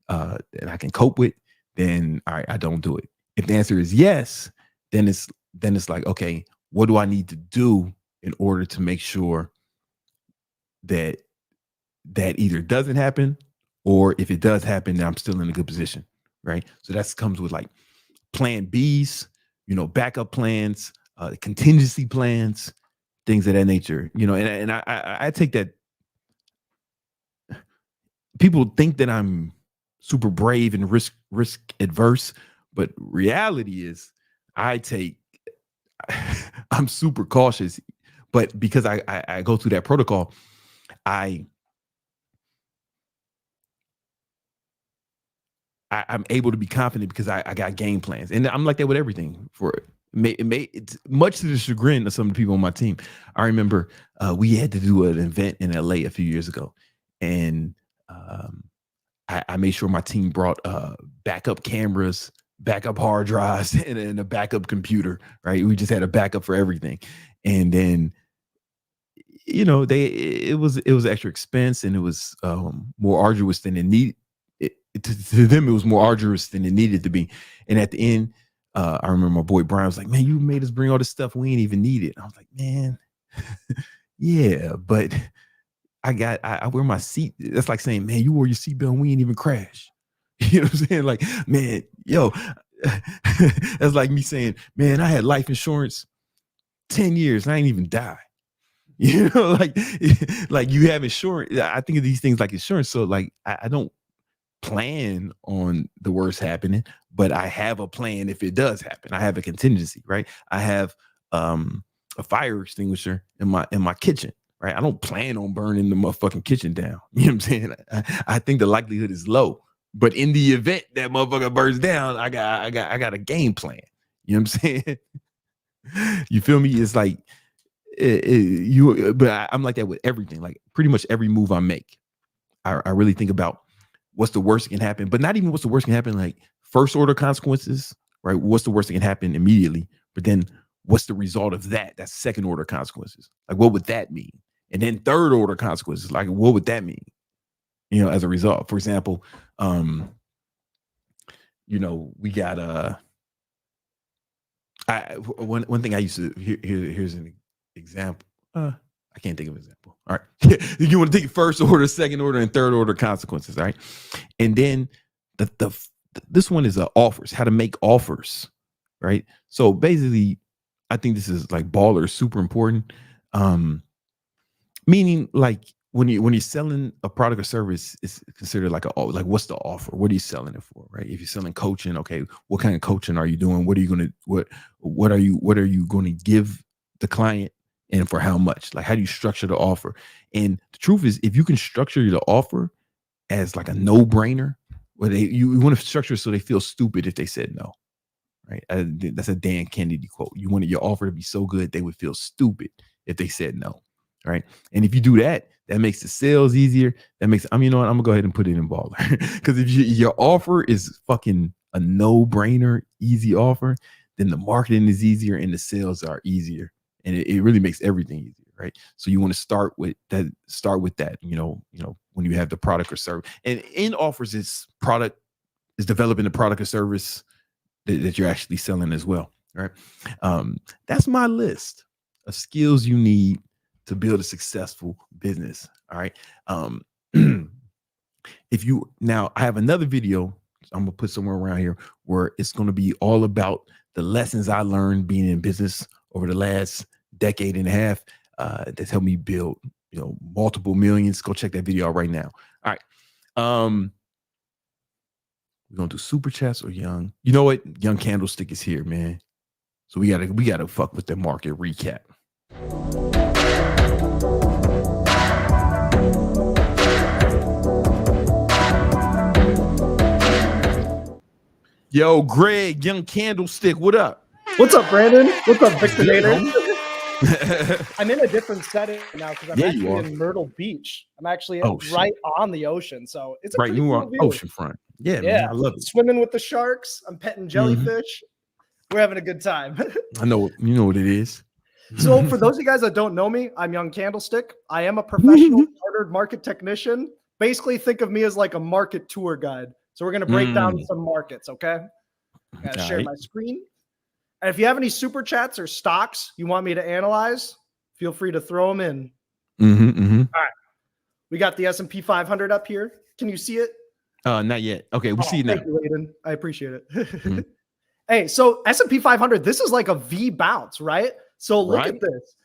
that I can cope with, then all right, I don't do it. If the answer is yes, then it's like, okay, what do I need to do in order to make sure that either doesn't happen, or if it does happen, then I'm still in a good position, right? So that comes with like plan Bs, backup plans, contingency plans, things of that nature, and I take that. People think that I'm super brave and risk adverse, but reality is I'm super cautious, but because I go through that protocol, I'm able to be confident because I got game plans, and I'm like that with everything. It's much to the chagrin of some of the people on my team. I remember we had to do an event in LA a few years ago, and I made sure my team brought backup cameras, backup hard drives, and a backup computer. Right, we just had a backup for everything, and then it was extra expense, and it was more arduous than it needed. To them, it was more arduous than it needed to be. And at the end, I remember my boy Brian was like, "Man, you made us bring all this stuff we ain't even need it." And I was like, "Man, yeah, but I wear my seat." That's like saying, "Man, you wore your seatbelt and we ain't even crash." You know what I'm saying? Like, man, yo, that's like me saying, "Man, I had life insurance 10 years and I ain't even die." Like you have insurance. I think of these things like insurance. So like, I don't plan on the worst happening, but I have a plan if it does happen. I have a contingency, right? I have a fire extinguisher in my kitchen, right? I don't plan on burning the motherfucking kitchen down. You know what I'm saying? I think the likelihood is low, but in the event that motherfucker burns down, I got a game plan. You know what I'm saying? You feel me? It's like I'm like that with everything. Like pretty much every move I make, I really think about what's the worst that can happen, but not even what's the worst can happen, like first order consequences, right? What's the worst that can happen immediately? But then what's the result of that? That's second order consequences. Like, what would that mean? And then third order consequences, like what would that mean? As a result, for example, we got one thing I used to here's an example. I can't think of an example. All right. You want to take first order, second order, and third order consequences, right? And then this one is offers, how to make offers, right? So basically, I think this is like baller, super important. Meaning like when you're selling a product or service, it's considered like what's the offer? What are you selling it for, right? If you're selling coaching, okay, what kind of coaching are you doing? What are you going to give the client? And for how much? Like, how do you structure the offer? And the truth is, if you can structure the offer as like a no-brainer, where you want to structure it so they feel stupid if they said no, right? That's a Dan Kennedy quote. You wanted your offer to be so good they would feel stupid if they said no, right? And if you do that, that makes the sales easier. That makes, you know what? I'm gonna go ahead and put it in baller, because if your offer is fucking a no-brainer, easy offer, then the marketing is easier and the sales are easier. And it really makes everything easier, right? So you want to start with that, when you have the product or service. And in offers, is developing the product or service that you're actually selling as well, right? That's my list of skills you need to build a successful business. All right. Now I have another video I'm gonna put somewhere around here where it's gonna be all about the lessons I learned being in business over the last decade and a half, that's helped me build, multiple millions. Go check that video out right now. All right. We're gonna do super chats or young. You know what? Young Candlestick is here, man. So we gotta fuck with the market recap. Yo, Greg, Young Candlestick, what up? What's up, Brandon? What's up, Victor Nader? I'm in a different setting now because I'm actually in Myrtle Beach. I'm actually right on the ocean, so it's a right pretty cool view. Oceanfront. Yeah, man, I love it. Swimming with the sharks. I'm petting jellyfish. We're having a good time. I know. You know what it is. So for those of you guys that don't know me, I'm Young Candlestick. I am a professional chartered market technician. Basically, think of me as like a market tour guide. So we're going to break down some markets, okay? I got to share my screen. And if you have any super chats or stocks you want me to analyze, feel free to throw them in. All right. We got the S&P 500 up here. Can you see it? Not yet. Okay, we see it now. Thank you, Aiden. I appreciate it. Hey, so S&P 500, this is like a V bounce, right? So look at this.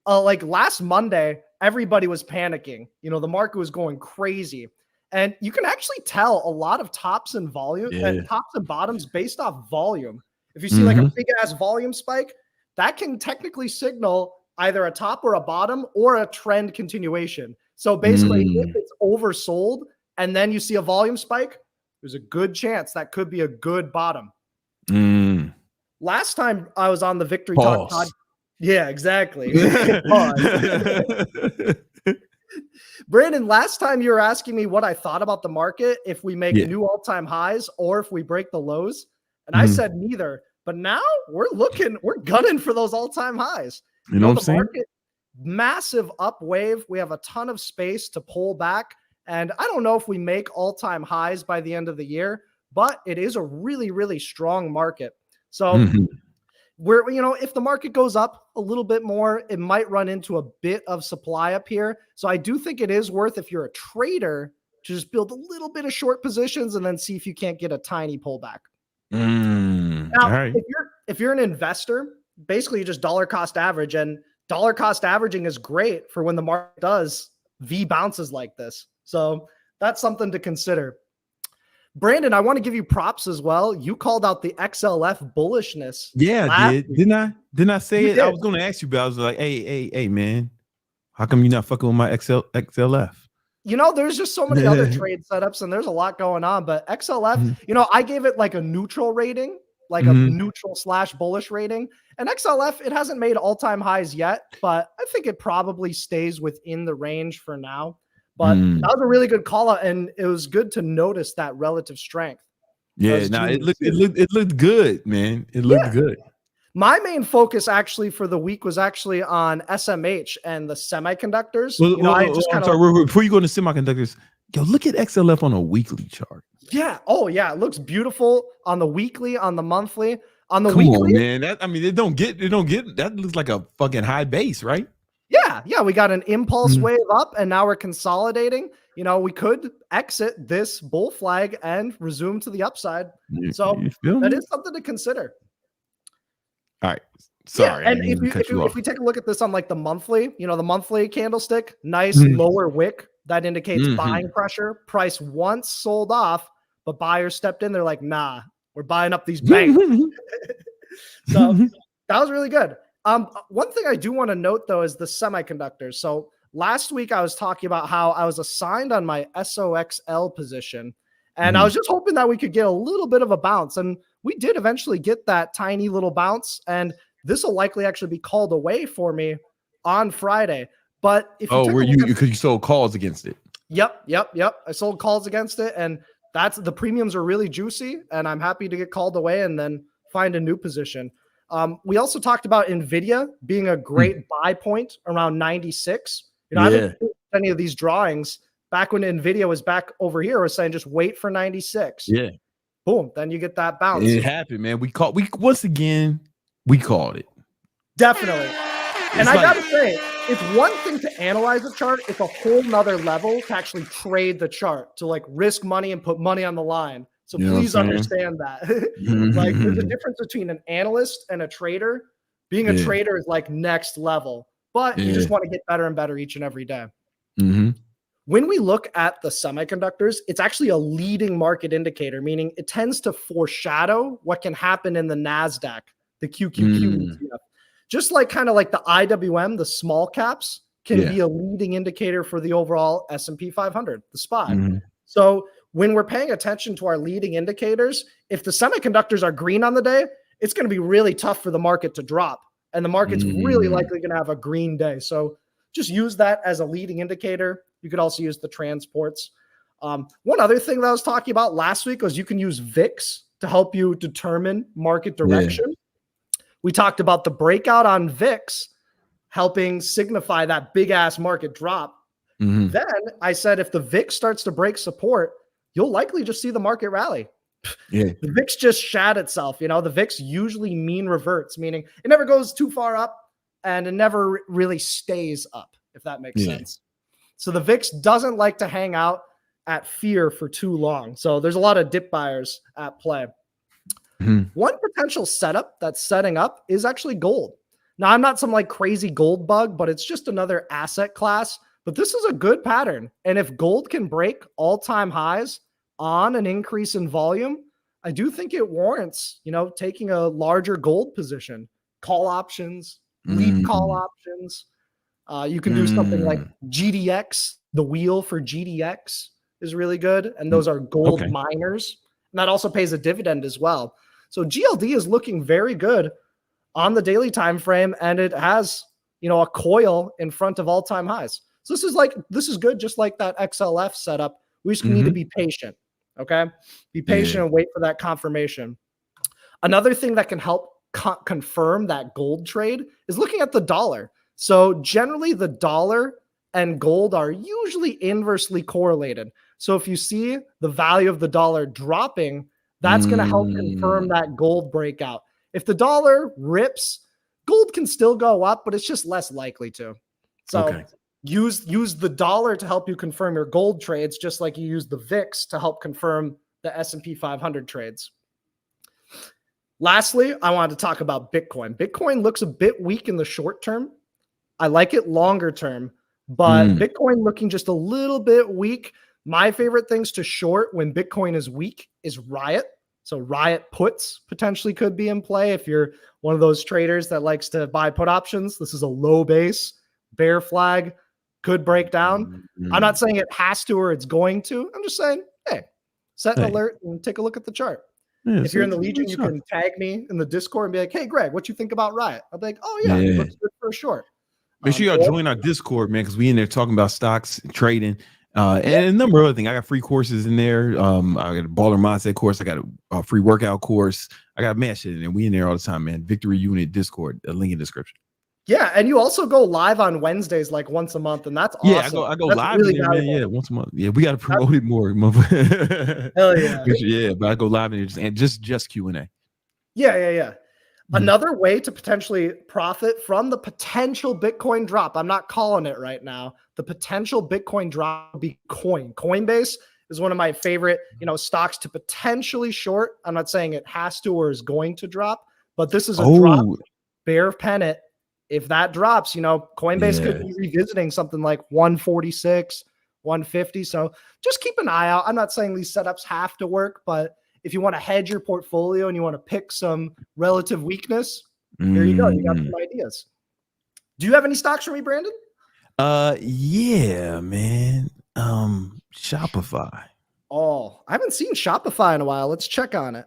Like last Monday, everybody was panicking. You know, the market was going crazy. And you can actually tell a lot of tops and volume and tops and bottoms based off volume. If you see like a big ass volume spike, that can technically signal either a top or a bottom or a trend continuation. So basically, if it's oversold and then you see a volume spike, there's a good chance that could be a good bottom. Last time I was on the Victory Talk podcast. Yeah, exactly. Brandon, last time you were asking me what I thought about the market, if we make new all-time highs or if we break the lows. And I said neither. But now we're gunning for those all-time highs. You know what I'm saying? Market, massive up wave. We have a ton of space to pull back. And I don't know if we make all-time highs by the end of the year, but it is a really, really strong market. So we're, you know, if the market goes up a little bit more, it might run into a bit of supply up here. So I do think it is worth, if you're a trader, to just build a little bit of short positions and then see if you can't get a tiny pullback. Now, if you're an investor, basically you just dollar cost average, and dollar cost averaging is great for when the market does V bounces like this. So that's something to consider. Brandon, I want to give you props as well. You called out the XLF bullishness. Yeah, I did. Didn't I say it? I was going to ask you, but I was like, hey, man, how come you're not fucking with my XLF? You know, there's just so many other trade setups and there's a lot going on, but XLF, you know, I gave it like a neutral rating, like a neutral / bullish rating. And XLF, it hasn't made all-time highs yet, but I think it probably stays within the range for now. But that was a really good call out, and it was good to notice that relative strength. Yeah, now it looked good, man. It looked good. My main focus actually for the week was actually on SMH and the semiconductors. Before you go into semiconductors, yo, look at XLF on a weekly chart. Yeah. Oh, yeah. It looks beautiful on the weekly, on the monthly, on the Come weekly. On, man. It don't get that looks like a fucking high base, right? Yeah. We got an impulse wave up and now we're consolidating. You know, we could exit this bull flag and resume to the upside. So that is something to consider. All right. Sorry. And if we take a look at this on like the monthly, you know, the monthly candlestick, nice lower wick that indicates buying pressure. Price once sold off, but buyers stepped in. They're like, nah, we're buying up these banks. So that was really good. One thing I do want to note though is the semiconductors. So last week I was talking about how I was assigned on my SOXL position, and I was just hoping that we could get a little bit of a bounce, and we did eventually get that tiny little bounce, and this will likely actually be called away for me on Friday. But if because you sold calls against it. Yep. I sold calls against it, and that's the premiums are really juicy, and I'm happy to get called away and then find a new position. We also talked about NVIDIA being a great buy point around 96. You know, I haven't seen any of these drawings back when NVIDIA was back over here. I was saying just wait for 96. Yeah. Boom. Then you get that bounce. It happened, man. We called it. Definitely. And I got to say, it's one thing to analyze a chart. It's a whole nother level to actually trade the chart, to like risk money and put money on the line. So please understand that. Like there's a difference between an analyst and a trader. Being a trader is like next level, but you just want to get better and better each and every day. When we look at the semiconductors, it's actually a leading market indicator, meaning it tends to foreshadow what can happen in the NASDAQ, the QQQ ETF. Just like kind of like the IWM, the small caps can be a leading indicator for the overall S&P 500, the SPY. So when we're paying attention to our leading indicators, if the semiconductors are green on the day, it's going to be really tough for the market to drop. And the market's really likely going to have a green day. So just use that as a leading indicator. You could also use the transports. One other thing that I was talking about last week was you can use VIX to help you determine market direction. We talked about the breakout on VIX helping signify that big ass market drop. Then I said, if the VIX starts to break support, you'll likely just see the market rally. Yeah. The VIX just shat itself. You know, the VIX usually mean reverts, meaning it never goes too far up and it never really stays up, if that makes sense. So the VIX doesn't like to hang out at fear for too long. So there's a lot of dip buyers at play. One potential setup that's setting up is actually gold. Now, I'm not some like crazy gold bug, but it's just another asset class. But this is a good pattern. And if gold can break all-time highs on an increase in volume, I do think it warrants, you know, taking a larger gold position. Call options, lead call options. You can do something like GDX. The wheel for GDX is really good. And those are gold miners. And that also pays a dividend as well. So GLD is looking very good on the daily time frame. And it has, you know, a coil in front of all-time highs. So this is good, just like that XLF setup. We just need to be patient, okay? Be patient and wait for that confirmation. Another thing that can help confirm that gold trade is looking at the dollar. So generally, the dollar and gold are usually inversely correlated. So if you see the value of the dollar dropping, that's going to help confirm that gold breakout. If the dollar rips, gold can still go up, but it's just less likely to. So use the dollar to help you confirm your gold trades, just like you use the VIX to help confirm the S&P 500 trades. Lastly, I wanted to talk about Bitcoin. Bitcoin looks a bit weak in the short term. I like it longer term, but Bitcoin looking just a little bit weak. My favorite things to short when Bitcoin is weak is Riot. So Riot puts potentially could be in play if you're one of those traders that likes to buy put options. This is a low base, bear flag, could break down. I'm not saying it has to or it's going to. I'm just saying, hey, set an alert and take a look at the chart. Yeah, if you're in the Legion, you can tag me in the Discord and be like, hey, Greg, what you think about Riot? I'll be like, oh, yeah, it looks good for a short. Make sure y'all join our Discord, man, because we in there talking about stocks, trading, and a number of other things. I got free courses in there. I got a baller mindset course. I got a free workout course. I got mad shit in there. We in there all the time, man. Victory Unit Discord, a link in the description. Yeah, and you also go live on Wednesdays, like once a month, and that's awesome. Yeah, I go that's live really in there, man. Yeah, once a month. Yeah, we got to promote it more. Hell yeah. Yeah, but I go live in there just Q&A. Yeah. Another way to potentially profit from the potential Bitcoin drop, I'm not calling it right now, the potential Bitcoin drop would be Coinbase is one of my favorite, stocks to potentially short. I'm not saying it has to or is going to drop, but this is a drop, bear pennant. If that drops, Coinbase could be revisiting something like 146, 150. So just keep an eye out. I'm not saying these setups have to work, but if you want to hedge your portfolio and you want to pick some relative weakness, there you go. You got some ideas. Do you have any stocks for me, Brandon? Yeah, man. Shopify. Oh, I haven't seen Shopify in a while. Let's check on it.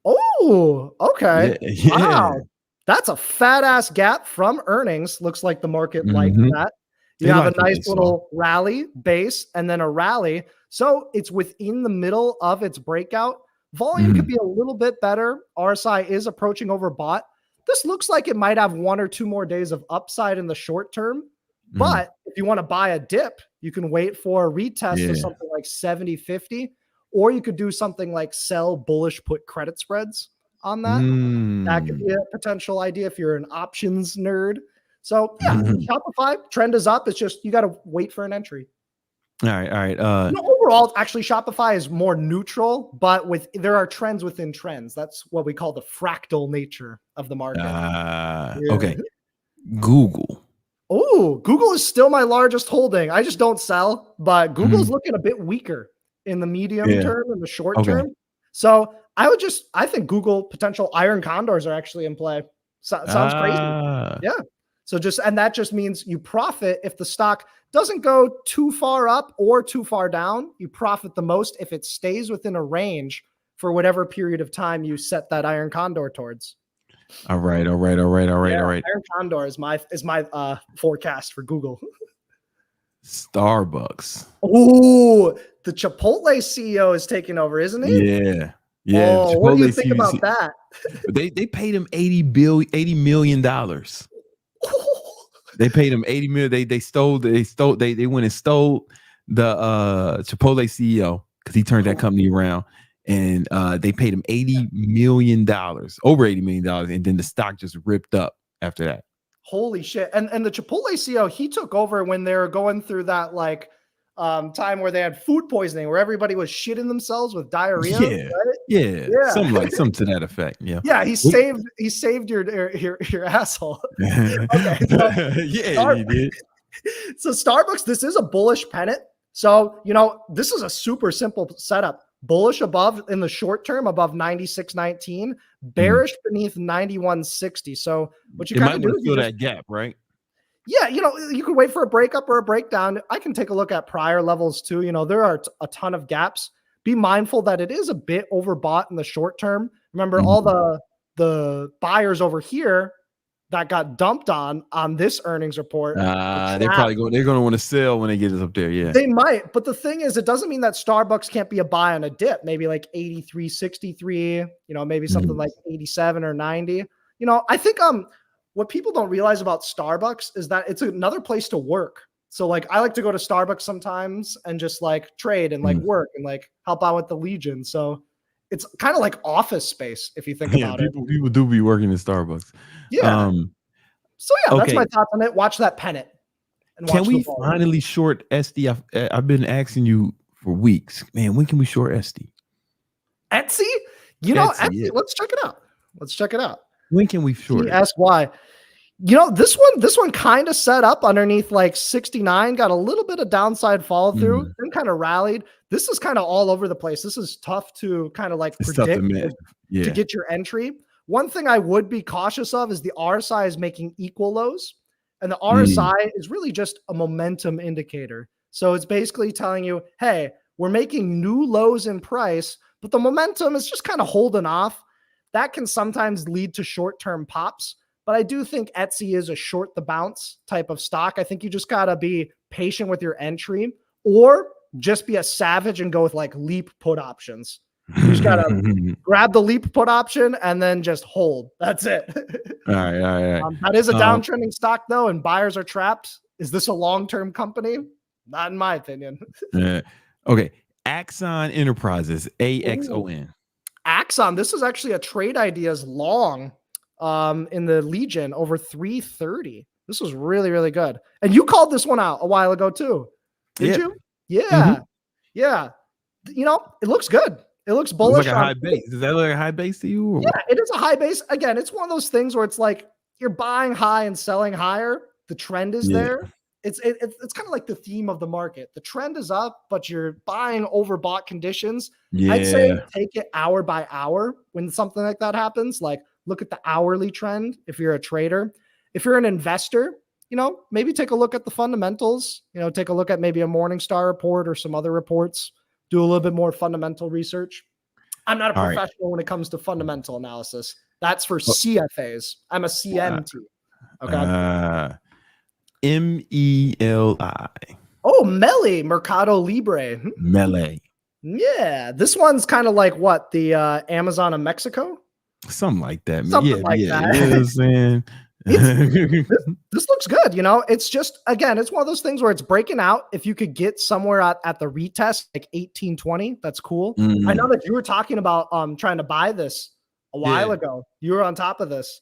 Oh, okay. Yeah. Wow. That's a fat ass gap from earnings. Looks like the market liked that. You have a nice little rally base and then a rally. So it's within the middle of its breakout. Volume could be a little bit better. RSI is approaching overbought. This looks like it might have 1 or 2 more days of upside in the short term. But if you want to buy a dip, you can wait for a retest of something like 70, 50, or you could do something like sell bullish put credit spreads on that. That could be a potential idea if you're an options nerd. So yeah, Shopify trend is up. It's just, you got to wait for an entry. All right. Overall, actually, Shopify is more neutral, but there are trends within trends. That's what we call the fractal nature of the market. Okay. Google. Oh, Google is still my largest holding. I just don't sell, but Google's looking a bit weaker in the medium term and the short term. So I think Google potential iron condors are actually in play. Sounds crazy. Yeah. So that just means you profit if the stock doesn't go too far up or too far down. You profit the most if it stays within a range for whatever period of time you set that iron condor towards. All right. Iron condor is my forecast for Google. Starbucks. Oh, the Chipotle CEO is taking over, isn't he? Yeah. Yeah, Oh, what do you Chipotle think about that? They paid him $80 million. They paid him 80 million. They went and stole the Chipotle CEO because he turned that company around. And they paid him $80 million, over $80 million, and then the stock just ripped up after that. Holy shit. And the Chipotle CEO, he took over when they were going through that like time where they had food poisoning, where everybody was shitting themselves with diarrhea. Yeah, right? yeah. Something to that effect. Yeah. Yeah, he saved your asshole. Okay. So Yeah, he did. So Starbucks, this is a bullish pennant. So, this is a super simple setup. Bullish above in the short term, above 96.19, bearish beneath 91.60. So what you kind of do is fill that gap, right? Yeah, you could wait for a breakup or a breakdown. I can take a look at prior levels too. There are a ton of gaps. Be mindful that it is a bit overbought in the short term. Remember, all the buyers over here that got dumped on this earnings report. They're going to want to sell when they get us up there. Yeah, they might. But the thing is, it doesn't mean that Starbucks can't be a buy on a dip. Maybe like 83.63. Maybe something like 87 or 90. I think what people don't realize about Starbucks is that it's another place to work. So like I like to go to Starbucks sometimes and just like trade and like work and like help out with the Legion. So it's kind of like office space if you think about it. People do be working in Starbucks. Yeah. So yeah, that's my thoughts on it. Watch that pennant. Can we finally short SD? I've been asking you for weeks, man. When can we short SD? Etsy? Etsy. Yeah. Let's check it out. When can we short it? Ask why. This one kind of set up underneath like 69, got a little bit of downside follow through, then kind of rallied. This is kind of all over the place. This is tough to kind of like predict to get your entry. One thing I would be cautious of is the RSI is making equal lows, and the RSI is really just a momentum indicator. So it's basically telling you, hey, we're making new lows in price, but the momentum is just kind of holding off. That can sometimes lead to short-term pops. But I do think Etsy is a short the bounce type of stock. I think you just got to be patient with your entry, or just be a savage and go with like leap put options. You just got to grab the leap put option and then just hold. That's it. All right. That is a downtrending stock though, and buyers are trapped. Is this a long-term company? Not in my opinion. Okay. Axon Enterprises, AXON. Axon, this is actually a trade ideas long in the Legion over 330. This was really, really good. And you called this one out a while ago too. Did you? Yeah. Yeah. It looks good. It looks bullish. Like a high base. Does that look like a high base to you? Or yeah, it is a high base. Again, it's one of those things where it's like you're buying high and selling higher. The trend is there. It's kind of like the theme of the market. The trend is up, but you're buying overbought conditions. Yeah. I'd say take it hour by hour when something like that happens. Like look at the hourly trend if you're a trader. If you're an investor, maybe take a look at the fundamentals. Take a look at maybe a Morningstar report or some other reports. Do a little bit more fundamental research. I'm not a professional when it comes to fundamental analysis. That's for CFAs. I'm a CMT. Okay. MELI. Oh, Meli, Mercado Libre. Meli. Yeah. This one's kind of like what? The Amazon of Mexico? Something like that. Something like that. You know what I'm saying? This looks good. It's just, again, it's one of those things where it's breaking out. If you could get somewhere at the retest, like 1820, that's cool. I know that you were talking about trying to buy this a while ago. You were on top of this.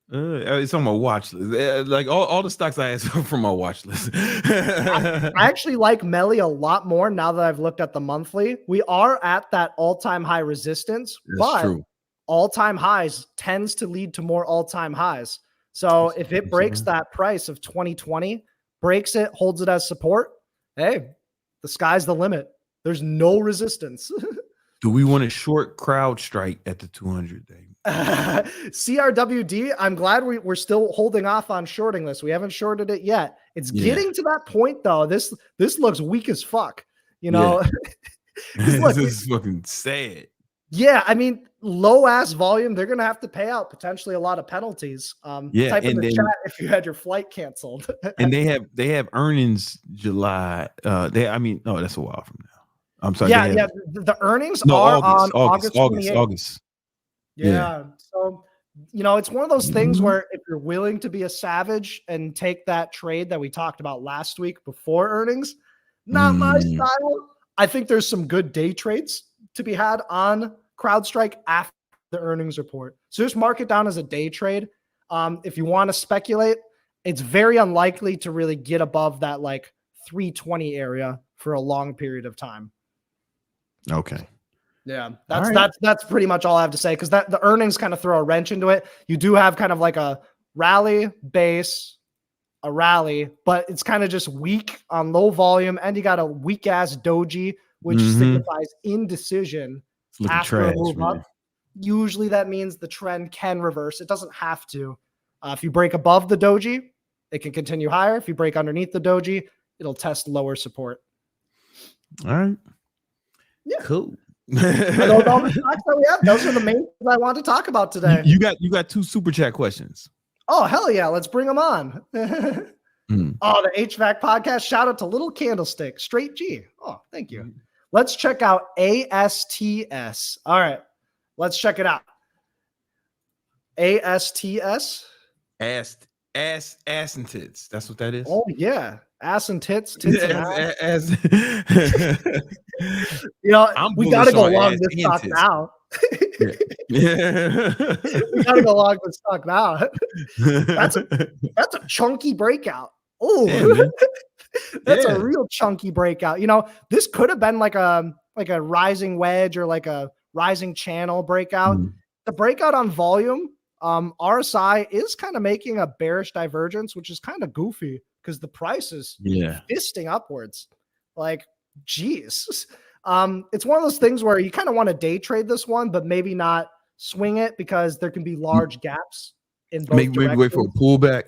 It's on my watch list. Like all the stocks I asked from my watch list. I actually like Meli a lot more now that I've looked at the monthly. We are at that all-time high resistance, but true. All-time highs tends to lead to more all-time highs. So if it breaks that price of 2020, breaks it, holds it as support, hey, the sky's the limit. There's no resistance. Do we want a short crowd strike at the 200 day? CRWD, I'm glad we're still holding off on shorting this. We haven't shorted it yet. It's getting to that point though. This looks weak as fuck. This is fucking sad. Yeah, I mean, low ass volume. They're gonna have to pay out potentially a lot of penalties. Type in the chat if you had your flight canceled. And they have earnings July. That's a while from now. I'm sorry. Yeah. The earnings No, are August, on August 28th. August. Yeah. So, it's one of those things Mhm. where if you're willing to be a savage and take that trade that we talked about last week before earnings, not my style. I think there's some good day trades to be had on CrowdStrike after the earnings report. So just mark it down as a day trade. If you want to speculate, it's very unlikely to really get above that like 320 area for a long period of time. Okay. Yeah, All right. that's pretty much all I have to say, because the earnings kind of throw a wrench into it. You do have kind of like a rally base, a rally, but it's kind of just weak on low volume, and you got a weak ass doji, which signifies indecision It's looking after a trash, move man. up. Usually that means the trend can reverse. It doesn't have to. If you break above the doji, it can continue higher. If you break underneath the doji, it'll test lower support. All right. Yeah. Cool. Are those all the stocks that we have? Those are the main things I want to talk about today. You got 2 super chat questions. Oh, hell yeah. Let's bring them on. Oh, the HVAC podcast. Shout out to Little Candlestick. Straight G. Oh, thank you. Let's check out ASTS. All right. Let's check it out. ASTS. Ass and tits. That's what that is. Oh, yeah. Ass and tits. Tits and ass. I'm we got to go bullish on long ass this and stock tits. now. Yeah. We got to go long this stock now. That's a chunky breakout. Oh, Yeah, that's a real chunky breakout. This could have been like a rising wedge or like a rising channel breakout. The breakout on volume, RSI is kind of making a bearish divergence, which is kind of goofy because the price is fisting upwards. Like, geez. It's one of those things where you kind of want to day trade this one, but maybe not swing it because there can be large gaps in both maybe wait for a pullback.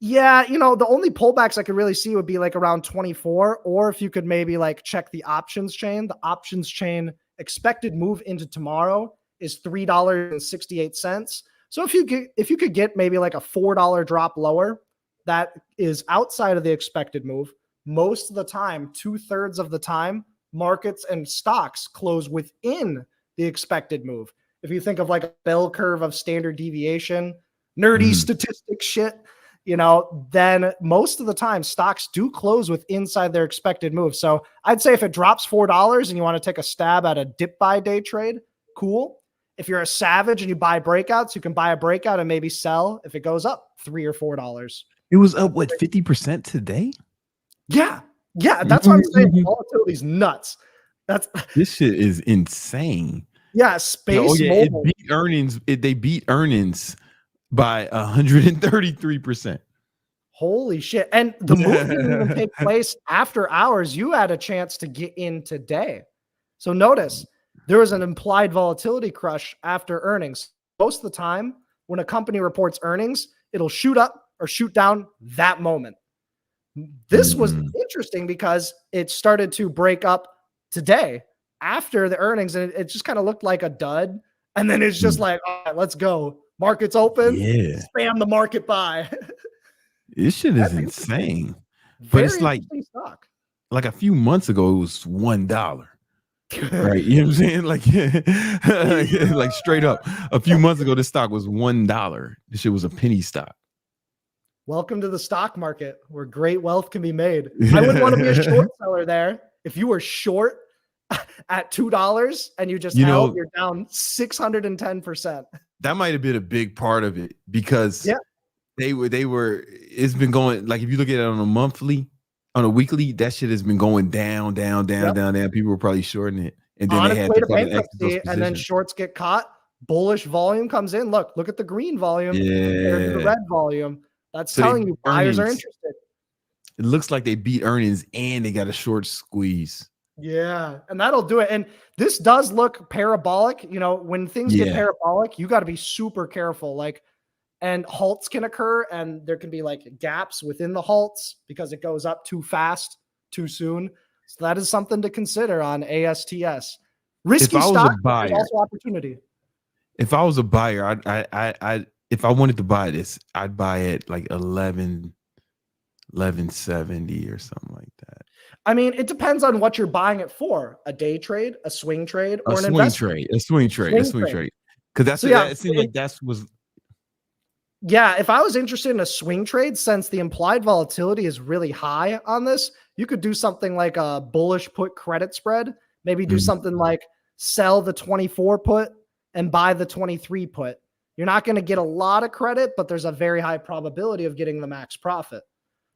Yeah, the only pullbacks I could really see would be like around 24, or if you could maybe like check the options chain. The options chain expected move into tomorrow is $3.68. So if you could get maybe like a $4 drop lower, that is outside of the expected move. Most of the time, 2/3 of the time, markets and stocks close within the expected move. If you think of like a bell curve of standard deviation, nerdy statistic shit, then most of the time stocks do close with inside their expected move. So I'd say if it drops $4 and you want to take a stab at a dip buy day trade, cool. If you're a savage and you buy breakouts, you can buy a breakout and maybe sell if it goes up $3 or $4. It was up 50% today? Yeah, that's what I'm saying. Volatility's nuts. This shit is insane. Yeah, Space Mobile. It beat earnings. They beat earnings by 133%. Holy shit. And the move didn't even take place after hours. You had a chance to get in today. So notice there was an implied volatility crush after earnings. Most of the time when a company reports earnings, it'll shoot up or shoot down that moment. This was interesting because it started to break up today after the earnings, and it just kind of looked like a dud. And then it's just like, all right, let's go. Market's open. Yeah. Spam the market buy. This shit is insane. But it's like a few months ago, it was $1. Right. You know what I'm saying? Like straight up. A few months ago, this stock was $1. This shit was a penny stock. Welcome to the stock market where great wealth can be made. I wouldn't want to be a short seller there. If you were short at $2 and you just held, you're down 610%. That might have been a big part of it because they were, it's been going, like if you look at it on a weekly, that shit has been going down. People were probably shorting it. And then they had to bankruptcy, and then shorts get caught. Bullish volume comes in. Look at the green volume compared to the red volume. That's telling you buyers are interested. It looks like they beat earnings and they got a short squeeze. Yeah, and that'll do it. And this does look parabolic. When things get parabolic, you got to be super careful. And halts can occur, and there can be like gaps within the halts because it goes up too fast, too soon. So that is something to consider on ASTS. Risky stock, there's also opportunity. If I was a buyer, if I wanted to buy this, I'd buy it like 1170 or something like that. I mean, it depends on what you're buying it for: a day trade, a swing trade, or A an swing investment. trade. A swing trade. A swing trade. Because that's So, yeah, it seemed like that's was. Yeah, if I was interested in a swing trade, since the implied volatility is really high on this, you could do something like a bullish put credit spread. Maybe do something like sell the 24 put and buy the 23 put. You're not going to get a lot of credit, but there's a very high probability of getting the max profit.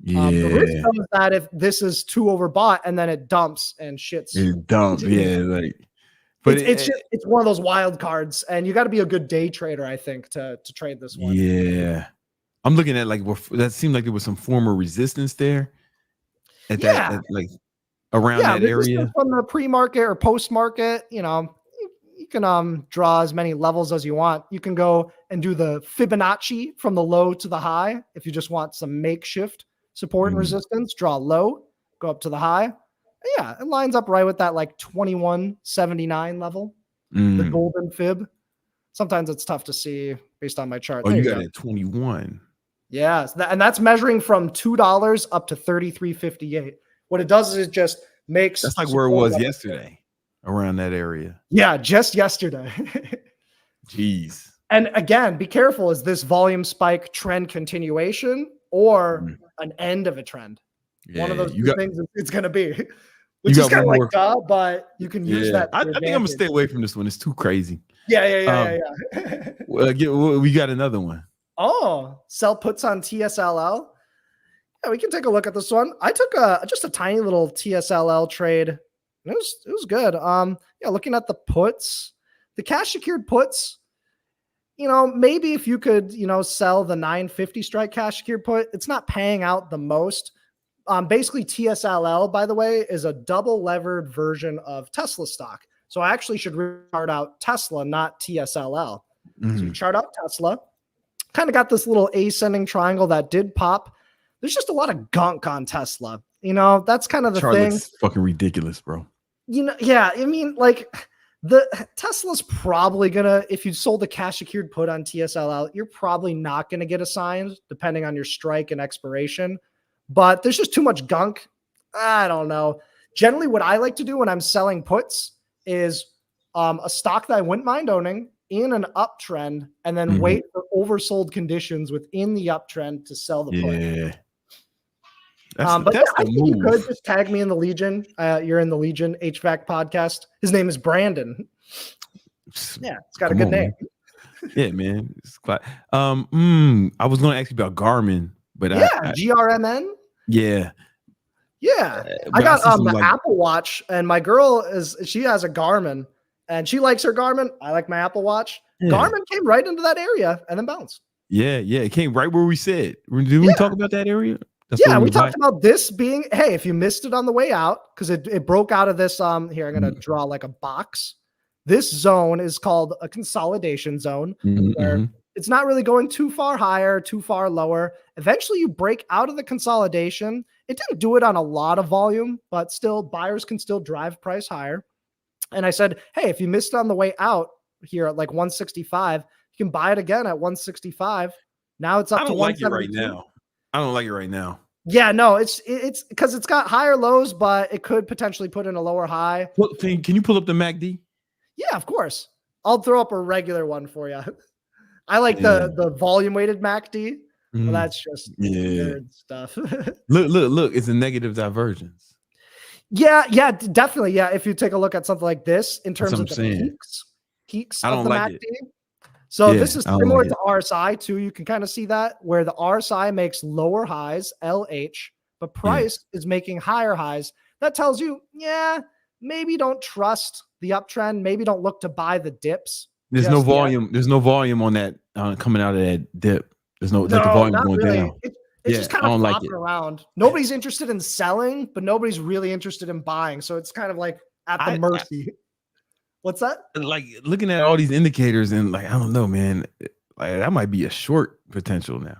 Yeah. The risk is that if this is too overbought and then it dumps and shits. It dumps. Yeah, like. But it's one of those wild cards, and you got to be a good day trader, I think, to trade this one. Yeah, I'm looking at like that seemed like there was some form of resistance there at that like around that area from the pre-market or post-market. You know, you can draw as many levels as you want. You can go and do the Fibonacci from the low to the high if you just want some makeshift support and resistance. Draw low, go up to the high. Yeah, it lines up right with that like 2179 level, the golden fib. Sometimes it's tough to see based on my chart. Oh, you got it at 21. Yeah, and that's measuring from $2 up to 33.58. What it does is it just makes that's like where it was yesterday, around that area. Yeah, just yesterday. Jeez. And again, be careful. Is this volume spike trend continuation or an end of a trend? Yeah, one of those two things it's going to be. Which is kind of like duh, but you can use that. I think I'm gonna stay away from this one. It's too crazy. Yeah. We got another one. Oh, sell puts on TSLL. Yeah, we can take a look at this one. I took just a tiny little TSLL trade. It was good. Yeah, looking at the puts, the cash secured puts. You know, maybe if you could, sell the 950 strike cash secured put, it's not paying out the most. Basically, TSLL, by the way, is a double levered version of Tesla stock. So I actually should chart out Tesla, not TSLL. So you chart out Tesla. Kind of got this little ascending triangle that did pop. There's just a lot of gunk on Tesla. That's kind of the thing. Looks fucking ridiculous, bro. Yeah. I mean, like the Tesla's probably gonna, if you sold a cash secured put on TSLL, you're probably not gonna get assigned depending on your strike and expiration. But there's just too much gunk. I don't know. Generally, what I like to do when I'm selling puts is a stock that I wouldn't mind owning in an uptrend and then wait for oversold conditions within the uptrend to sell the put. Yeah. I think you could just tag me in the Legion. You're in the Legion HVAC podcast. His name is Brandon. Yeah, it's got a good name. Yeah, man. I was going to ask you about Garmin, but GRMN. Yeah. I got the Apple Watch, and my girl she has a Garmin, and she likes her Garmin. I like my Apple Watch. Yeah. Garmin came right into that area and then bounced. Yeah, it came right where we said. Did we talk about that area? We talked about this being, hey, if you missed it on the way out, because it broke out of this. Here, I'm going to draw like a box. This zone is called a consolidation zone, where it's not really going too far higher, too far lower. Eventually, you break out of the consolidation. It didn't do it on a lot of volume, but still, buyers can still drive price higher. And I said, hey, if you missed it on the way out here at like 165, you can buy it again at 165. Now it's up to 172. I don't like it right now. Yeah, no, it's because it's got higher lows, but it could potentially put in a lower high. Can you pull up the MACD? Yeah, of course. I'll throw up a regular one for you. I like the volume weighted MACD. Well, that's just weird stuff. look, it's a negative divergence. Yeah, definitely. Yeah, if you take a look at something like this in terms of the peaks I don't of the like MACD. it. So this is similar to RSI too. You can kind of see that where the RSI makes lower highs, LH, but price is making higher highs. That tells you, maybe don't trust the uptrend. Maybe don't look to buy the dips. There's no volume. Yet. There's no volume on that coming out of that dip. There's no the volume going down. It's just kind of flopping around. Nobody's interested in selling, but nobody's really interested in buying. So it's kind of like at the mercy. What's that? Like looking at all these indicators and like, I don't know, man. Like that might be a short potential now.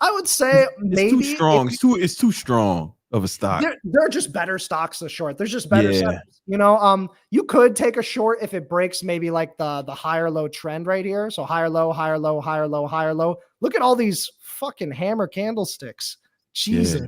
I would say maybe it's too strong. It's too strong of a stock. There are just better stocks to short. There's just better setups. You could take a short if it breaks maybe like the higher low trend right here. So higher low, higher low, higher low, higher low. Look at all these fucking hammer candlesticks. Jesus.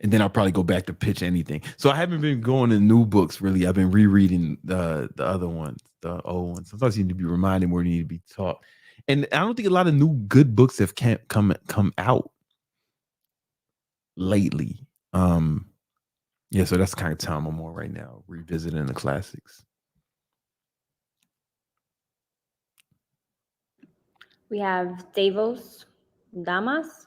and then I'll probably go back to pitch anything. So I haven't been going to new books really. I've been rereading the other ones, the old ones. Sometimes you need to be reminded where you need to be taught. And I don't think a lot of new good books have come out lately. Yeah, so that's the kind of time I'm on right now, revisiting the classics. We have Davos Damas.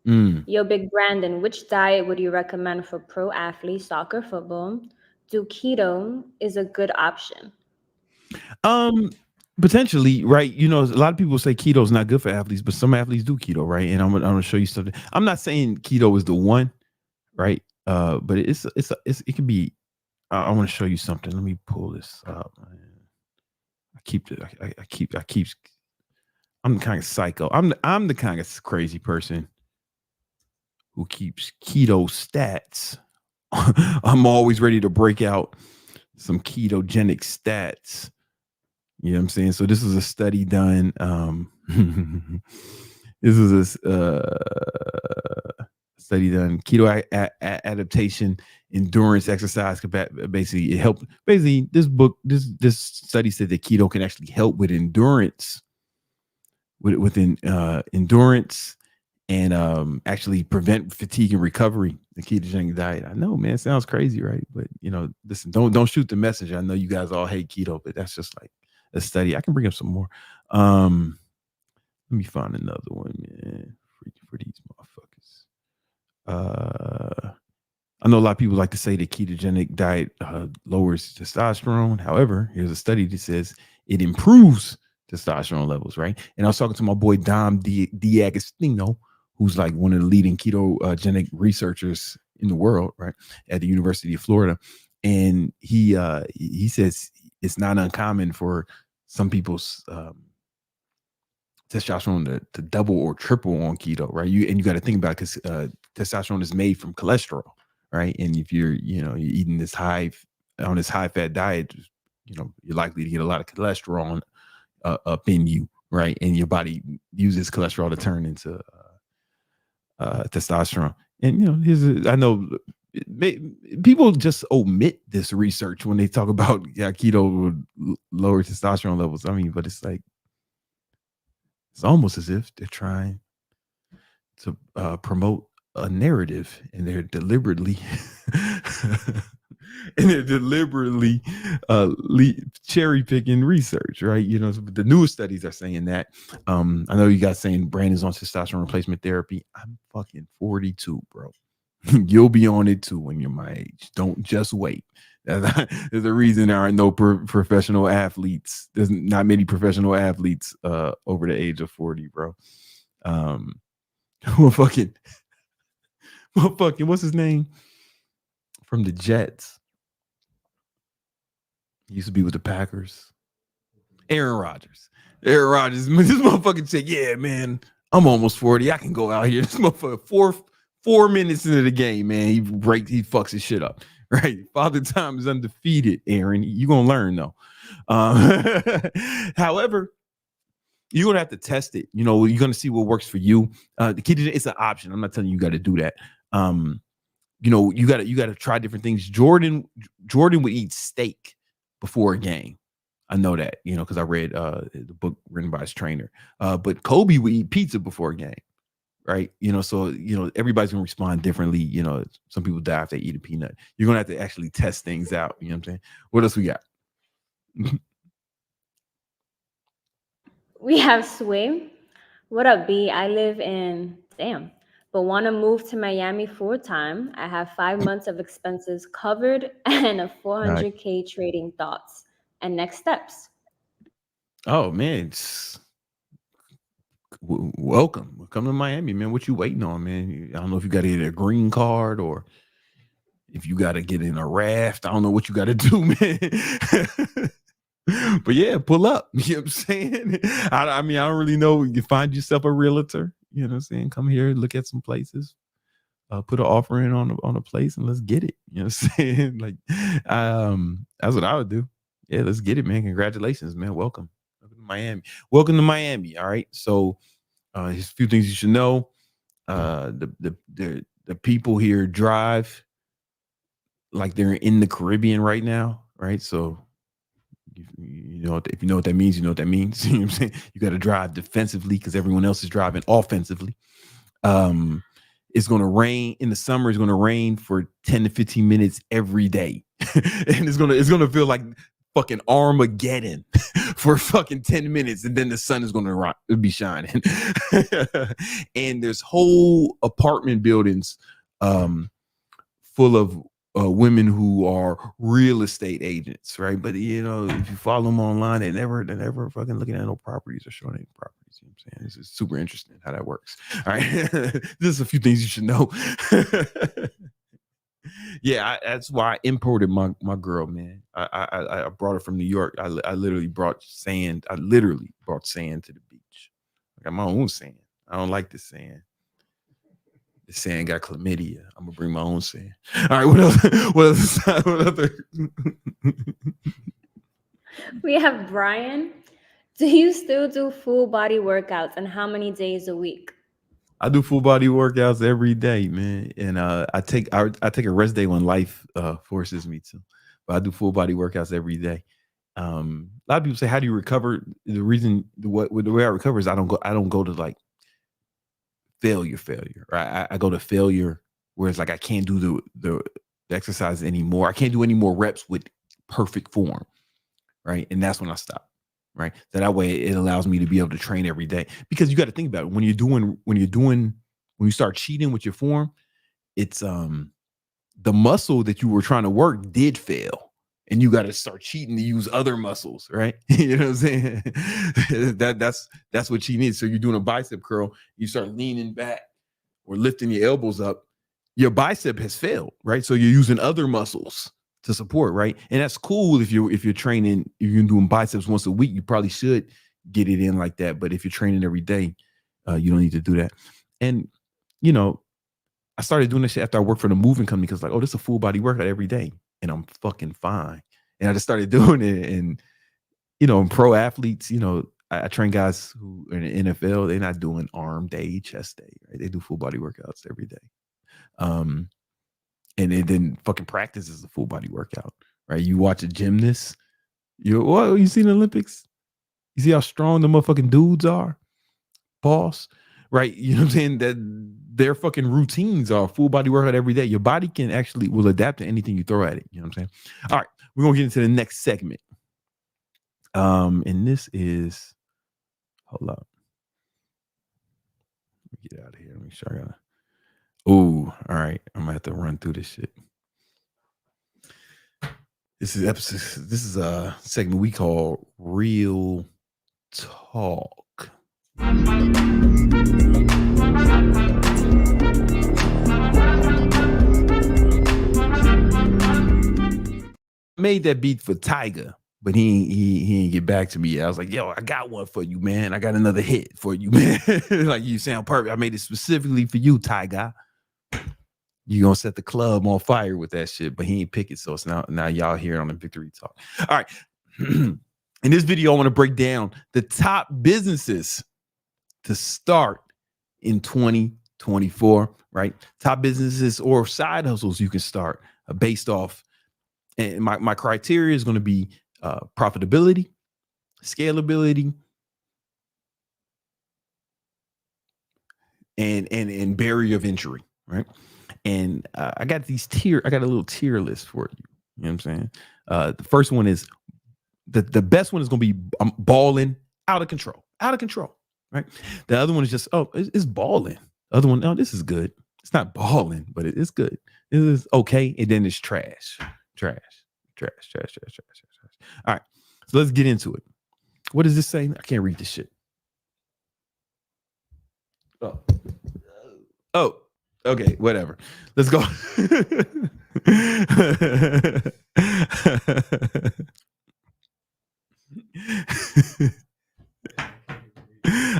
Yo, Big Brandon, which diet would you recommend for pro athletes, soccer, football? Do keto is a good option? Potentially, right? You know, a lot of people say keto is not good for athletes, but some athletes do keto, right? And I'm gonna show you something. I'm not saying keto is the one, right? But it can be. I want to show you something. Let me pull this up. I'm the kind of psycho. I'm the kind of crazy person who keeps keto stats. I'm always ready to break out some ketogenic stats. You know what I'm saying? So this is a study done. This is a study done. Keto adaptation, endurance, exercise. Basically, it helped. Basically, this study said that keto can actually help with endurance, within endurance, and actually prevent fatigue and recovery. The ketogenic diet. I know, man, it sounds crazy, right? But you know, listen, don't shoot the messenger. I know you guys all hate keto, but that's just like a study. I can bring up some more. Let me find another one, man, for these motherfuckers. I know a lot of people like to say the ketogenic diet lowers testosterone. However, here's a study that says it improves testosterone levels, right? And I was talking to my boy Dom D'Agostino, who's like one of the leading ketogenic researchers in the world, right, at the University of Florida. And he says it's not uncommon for some people's testosterone to double or triple on keto, right? You got to think about it, because testosterone is made from cholesterol, right? And if you're eating this high fat diet, you're likely to get a lot of cholesterol up in you, right? And your body uses cholesterol to turn into testosterone. And I know people just omit this research when they talk about keto would lower testosterone levels. I mean, but it's like, it's almost as if they're trying to promote a narrative, and they're deliberately cherry picking research, right? The newest studies are saying that. I know you guys saying Brandon's on testosterone replacement therapy. I'm fucking 42, bro. You'll be on it too when you're my age. Don't just wait. There's a reason there are no professional athletes. There's not many professional athletes over the age of 40, bro. What's his name from the Jets? He used to be with the Packers. Aaron Rodgers. This motherfucker said, "Yeah, man, I'm almost 40. I can go out here." This motherfucker 4 minutes into the game, man, he fucks his shit up. Right, Father Time is undefeated. Aaron, you're gonna learn though. However, you're gonna have to test it. You're gonna see what works for you. The ketogenic, it's an option. I'm not telling you got to do that. You got to try different things. Jordan would eat steak before a game. I know that, because I read the book written by his trainer. But Kobe would eat pizza before a game. Right. So, everybody's going to respond differently. Some people die if they eat a peanut. You're going to have to actually test things out. You know what I'm saying? What else we got? We have Sway. What up, B? I live in, but want to move to Miami full time. I have 5 months of expenses covered and a 400K trading. Thoughts and next steps. Oh, man. Welcome to Miami, man. What you waiting on, man? I don't know if you got to get a green card or if you got to get in a raft. I don't know what you got to do, man. But yeah, pull up. You know what I'm saying? I mean, I don't really know. You find yourself a realtor. You know what I'm saying? Come here, look at some places. Put an offer in on a place and let's get it. You know what I'm saying? Like, that's what I would do. Yeah, let's get it, man. Congratulations, man. Welcome to Miami. Welcome to Miami. All right. So, here's a few things you should know. The the people here drive like they're in the Caribbean right now, right? So you know, if you know what that means, you know what that means. You know what I'm saying? You got to drive defensively because everyone else is driving offensively. It's going to rain in the summer. It's going to rain for 10 to 15 minutes every day. And it's going to feel like fucking Armageddon for fucking 10 minutes. And then the sun is going to be shining. And there's whole apartment buildings full of women who are real estate agents, right? But you know, if you follow them online, they're never fucking looking at no properties or showing any properties. You know what I'm saying? This is super interesting how that works. All right. There's a few things you should know. Yeah, that's why I imported my girl, man. I brought her from New York. I literally brought sand. I literally brought sand to the beach. I got my own sand. I don't like this sand. The sand got chlamydia. I'm gonna bring my own sand. All right, what else? What other? We have Brian. Do you still do full body workouts, and how many days a week? I do full body workouts every day, man, and I take a rest day when life forces me to, but I do full body workouts every day. A lot of people say, "How do you recover?" The way I recover is I don't go to like failure. Right? I go to failure where it's like I can't do the exercise anymore. I can't do any more reps with perfect form, right? And that's when I stop. Right. So that way it allows me to be able to train every day, because you got to think about it. When you start cheating with your form, it's the muscle that you were trying to work did fail, and you got to start cheating to use other muscles. Right. You know what I'm saying? That's what cheating is. So you're doing a bicep curl, you start leaning back or lifting your elbows up, your bicep has failed. Right. So you're using other muscles to support, right? And that's cool if you're training, if you're doing biceps once a week, you probably should get it in like that. But if you're training every day, you don't need to do that. And you know, I started doing this shit after I worked for the moving company, because like, oh, this is a full body workout every day, and I'm fucking fine. And I just started doing it. And you know, pro athletes, you know, I train guys who are in the NFL. They're not doing arm day, chest day, right? They do full body workouts every day. And then fucking practice is a full body workout, right? You watch a gymnast, you see the Olympics? You see how strong the motherfucking dudes are? Pause, right? You know what I'm saying? That their fucking routines are full body workout every day. Your body will adapt to anything you throw at it. You know what I'm saying? All right, we're gonna get into the next segment. And this is, hold up. Let me get out of here. Make sure I gotta. Oh, all right. I'm gonna have to run through this shit. This is a segment we call Real Talk. Made that beat for Tyga, but he ain't get back to me. I was like, yo, I got one for you, man. I got another hit for you, man. Like, you sound perfect. I made it specifically for you, Tyga. You gonna set the club on fire with that shit, but he ain't pick it. So it's now y'all hear it on the Victory Talk. All right. In this video, I want to break down the top businesses to start in 2024, right? Top businesses or side hustles you can start based off. And my criteria is going to be profitability, scalability, and barrier of entry, right? And I got a little tier list for you. You know what I'm saying? The first one is the best one is going to be balling out of control, right? The other one is just, it's balling. The other one, this is good. It's not balling, but it's good. It is okay. And then it's trash. All right. So let's get into it. What does this say? I can't read this shit. Oh, okay, whatever. Let's go.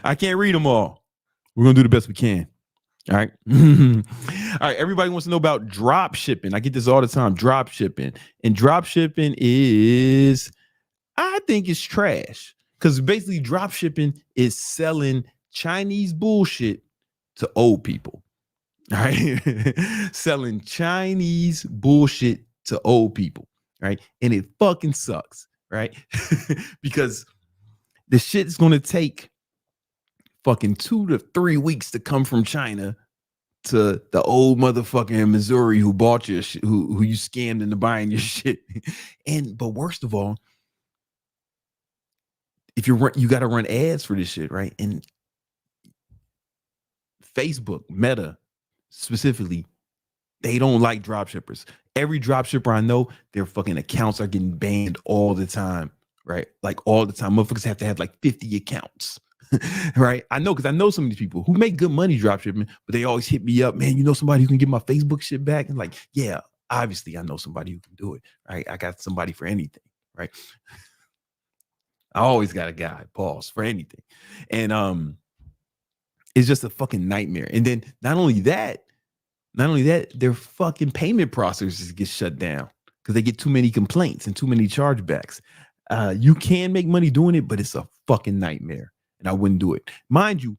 I can't read them all. We're going to do the best we can. All right. All right. Everybody wants to know about drop shipping. I get this all the time. Drop shipping. And drop shipping is, I think it's trash. Because basically drop shipping is selling Chinese bullshit to old people. All right. Selling Chinese bullshit to old people. Right. And it fucking sucks. Right. Because the shit's going to take fucking 2 to 3 weeks to come from China to the old motherfucker in Missouri who bought your shit, who you scammed into buying your shit. But worst of all, if you got to run ads for this shit, right? And Facebook, Meta specifically, they don't like dropshippers. Every dropshipper I know, their fucking accounts are getting banned all the time, right? Like all the time. Motherfuckers have to have like 50 accounts. Right. I know, because I know some of these people who make good money dropshipping, but they always hit me up, man. You know somebody who can get my Facebook shit back? And like, yeah, obviously I know somebody who can do it. Right. I got somebody for anything. Right. I always got a guy, boss, for anything. And it's just a fucking nightmare. And then not only that, their fucking payment processes get shut down because they get too many complaints and too many chargebacks. You can make money doing it, but it's a fucking nightmare. And I wouldn't do it. Mind you,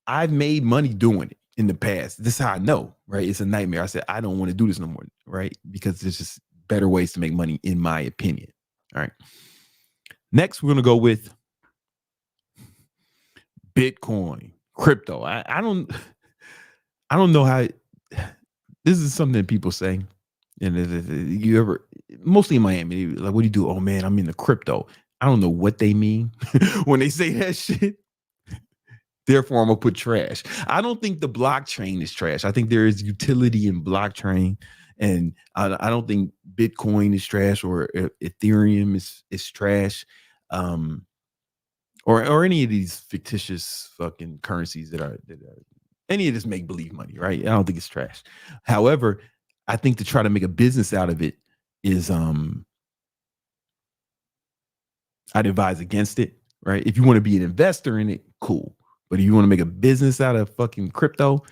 I've made money doing it in the past. This is how I know, right? It's a nightmare. I said, I don't want to do this no more, right? Because there's just better ways to make money, in my opinion. All right. Next, we're going to go with Bitcoin, crypto. I don't know how. This is something that people say. And you ever, mostly in Miami, like, what do you do? Oh man, I'm in the crypto. I don't know what they mean when they say that shit. Therefore, I'm gonna put trash. I don't think the blockchain is trash. I think there is utility in blockchain, and I don't think Bitcoin is trash or Ethereum is trash, or any of these fictitious fucking currencies that are any of this make believe money, right? I don't think it's trash. However, I think to try to make a business out of it is I'd advise against it, right? If you want to be an investor in it, cool. But if you want to make a business out of fucking crypto,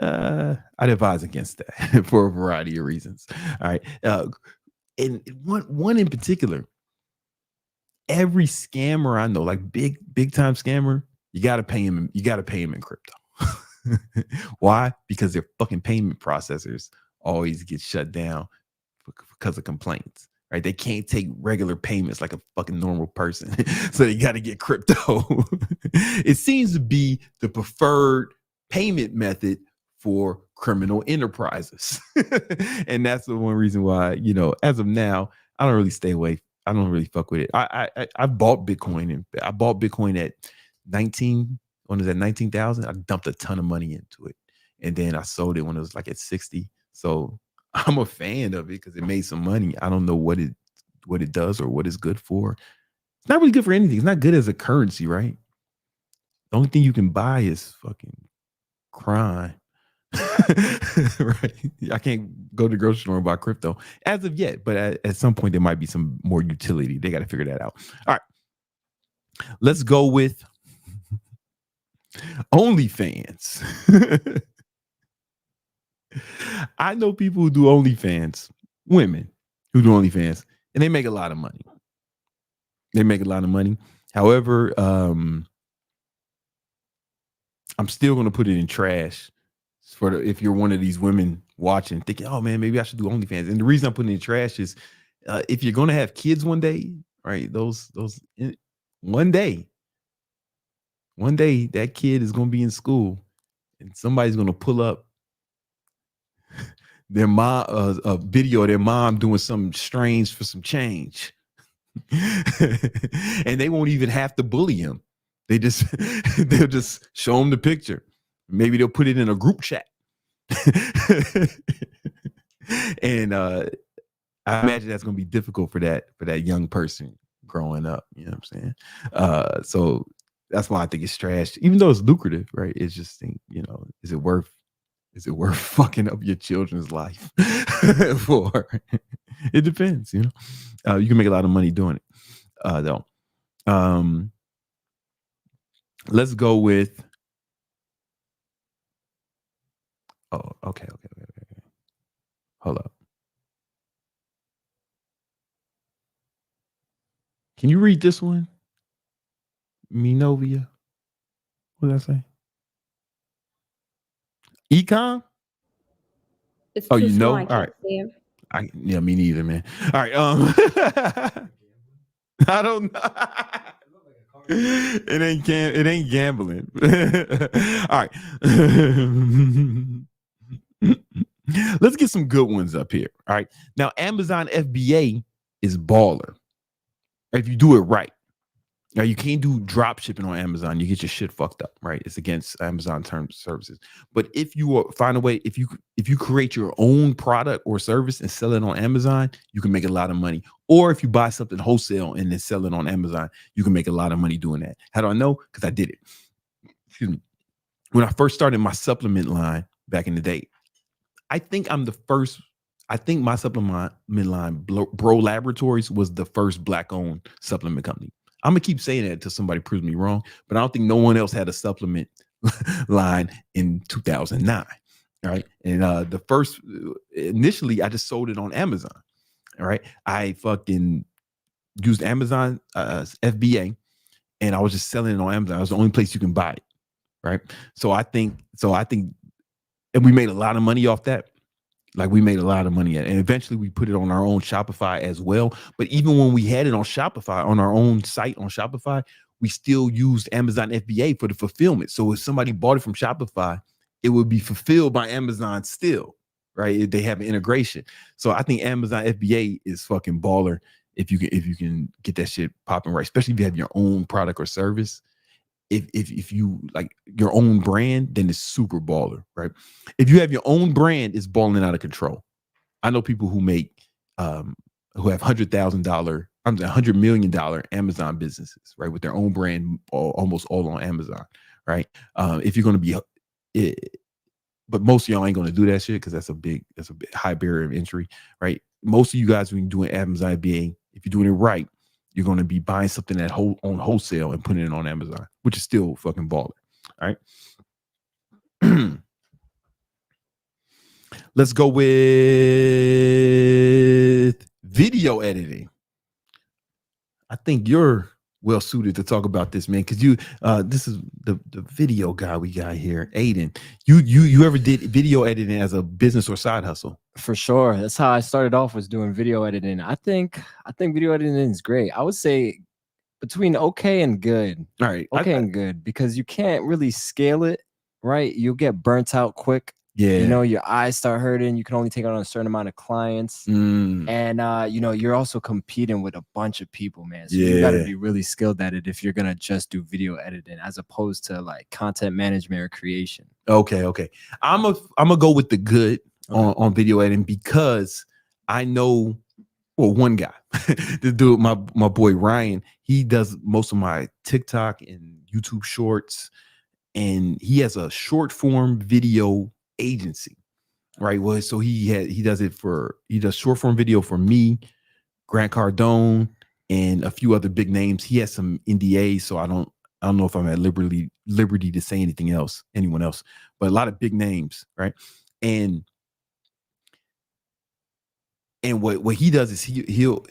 I'd advise against that for a variety of reasons. All right. And one in particular, every scammer I know, like big time scammer, you got to pay him. You got to pay him in crypto. Why? Because their fucking payment processors always get shut down because of complaints. Right? They can't take regular payments like a fucking normal person. So they got to get crypto. It seems to be the preferred payment method for criminal enterprises. And that's the one reason why, as of now, I don't really stay away. I don't really fuck with it. I bought Bitcoin, and I bought Bitcoin at 19. When it was at 19,000, I dumped a ton of money into it. And then I sold it when it was like at 60. So I'm a fan of it because it made some money. I don't know what it does or what it's good for. It's not really good for anything. It's not good as a currency, right? The only thing you can buy is fucking crime. Right? I can't go to the grocery store and buy crypto as of yet, but at some point there might be some more utility. They got to figure that out. All right. Let's go with OnlyFans. I know people who do OnlyFans, women who do OnlyFans, and they make a lot of money. However, I'm still going to put it in trash if you're one of these women watching, thinking, oh man, maybe I should do OnlyFans. And the reason I'm putting it in trash is if you're going to have kids one day, right? One day that kid is going to be in school and somebody's going to pull up their mom, a video of their mom doing something strange for some change. And they won't even have to bully him. They'll just show him the picture. Maybe they'll put it in a group chat. And I imagine that's going to be difficult for that young person growing up. You know what I'm saying? So that's why I think it's trash, even though it's lucrative, right? It's just, is it worth fucking up your children's life for? It depends, you can make a lot of money doing it, though. Let's go with. Oh, okay. Hold up. Can you read this one? Minovia. What did I say? Econ? It's Oh, too you small. know? I All can't right. see it. Yeah, me neither, man. All right. I don't know. It ain't gambling. All right. Let's get some good ones up here. All right. Now, Amazon FBA is baller if you do it right. Now, you can't do drop shipping on Amazon. You get your shit fucked up, right? It's against Amazon terms of services. But if you find a way, if you create your own product or service and sell it on Amazon, you can make a lot of money. Or if you buy something wholesale and then sell it on Amazon, you can make a lot of money doing that. How do I know? Because I did it. Excuse me. When I first started my supplement line back in the day, I think my supplement line, Bro Laboratories, was the first black-owned supplement company. I'm gonna keep saying that until somebody proves me wrong, but I don't think no one else had a supplement line in 2009. All right, and the first initially I just sold it on Amazon. All right, I fucking used Amazon FBA, and I was just selling it on Amazon. It was the only place you can buy it. Right, so I think, and we made a lot of money off that. Like we made a lot of money at it. And eventually we put it on our own Shopify as well. But even when we had it on Shopify, on our own site on Shopify, we still used Amazon FBA for the fulfillment. So if somebody bought it from Shopify, it would be fulfilled by Amazon still, right? They have an integration. So I think Amazon FBA is fucking baller if you can get that shit popping right, especially if you have your own product or service. If you like your own brand, then it's super baller, right? If you have your own brand, it's balling out of control. I know people who make who have $100 million Amazon businesses, right, with their own brand, almost all on Amazon, right? If you're going to be, but most of y'all ain't going to do that shit because that's a big high barrier of entry, right? Most of you guys, when you're doing Amazon FBA, if you're doing it right, you're going to be buying something on wholesale and putting it on Amazon, which is still fucking baller. All right. Let's go with video editing. I think you're well suited to talk about this, man, because you this is the video guy we got here, Aiden. You ever did video editing as a business or side hustle? For sure. That's how I started off, was doing video editing. I think video editing is great. I would say between okay and good. All right. Okay and good, because you can't really scale it, right? You'll get burnt out quick. Yeah. You know, your eyes start hurting. You can only take on a certain amount of clients. And you know, you're also competing with a bunch of people, man. So you got to be really skilled at it if you're gonna just do video editing, as opposed to like content management or creation. Okay. I'm gonna go with the good on video editing, because I know, well, one guy, the dude, my boy Ryan, he does most of my TikTok and YouTube shorts, and he has a short form video agency, right? Well, so he does short form video for me, Grant Cardone, and a few other big names. He has some NDAs, so I don't know if I'm at liberty to say anyone else, but a lot of big names, right? And what he does is he'll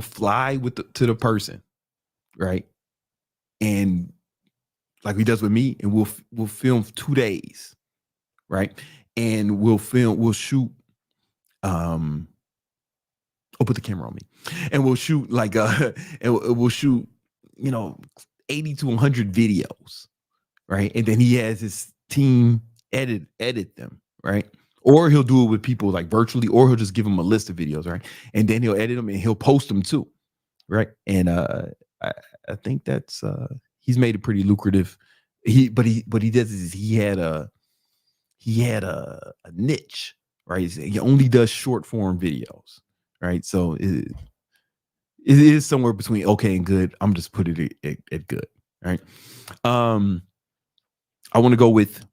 fly to the person, right? And like he does with me, and we'll film 2 days, right? And we'll shoot. Put the camera on me, and we'll shoot like and we'll shoot, 80 to 100 videos, right? And then he has his team edit them, right? Or he'll do it with people like virtually, or he'll just give them a list of videos, right? And then he'll edit them and he'll post them too, right? And I think that's he's made it pretty lucrative. What he does is he had a niche, right? He only does short form videos, right? So it is somewhere between okay and good. I'm just put it at good, right? I want to go with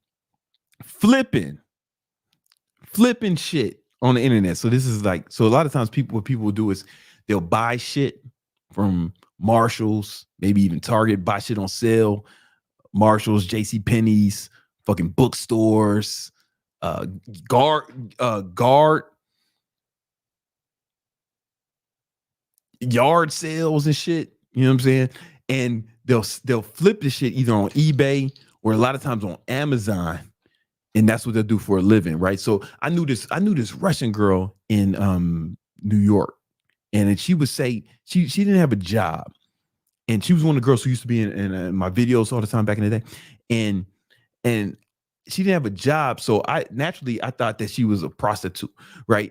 flipping shit on the internet. So this is like, so a lot of times what people will do is they'll buy shit from Marshalls, maybe even Target, buy shit on sale, Marshalls, JCPenney's, fucking bookstores, guard yard sales and shit. You know what I'm saying? And they'll flip the shit either on eBay or a lot of times on Amazon, and that's what they'll do for a living, right? So I knew this Russian girl in New York, and she would say she didn't have a job, and she was one of the girls who used to be in my videos all the time back in the day, and she didn't have a job, so I thought that she was a prostitute, right?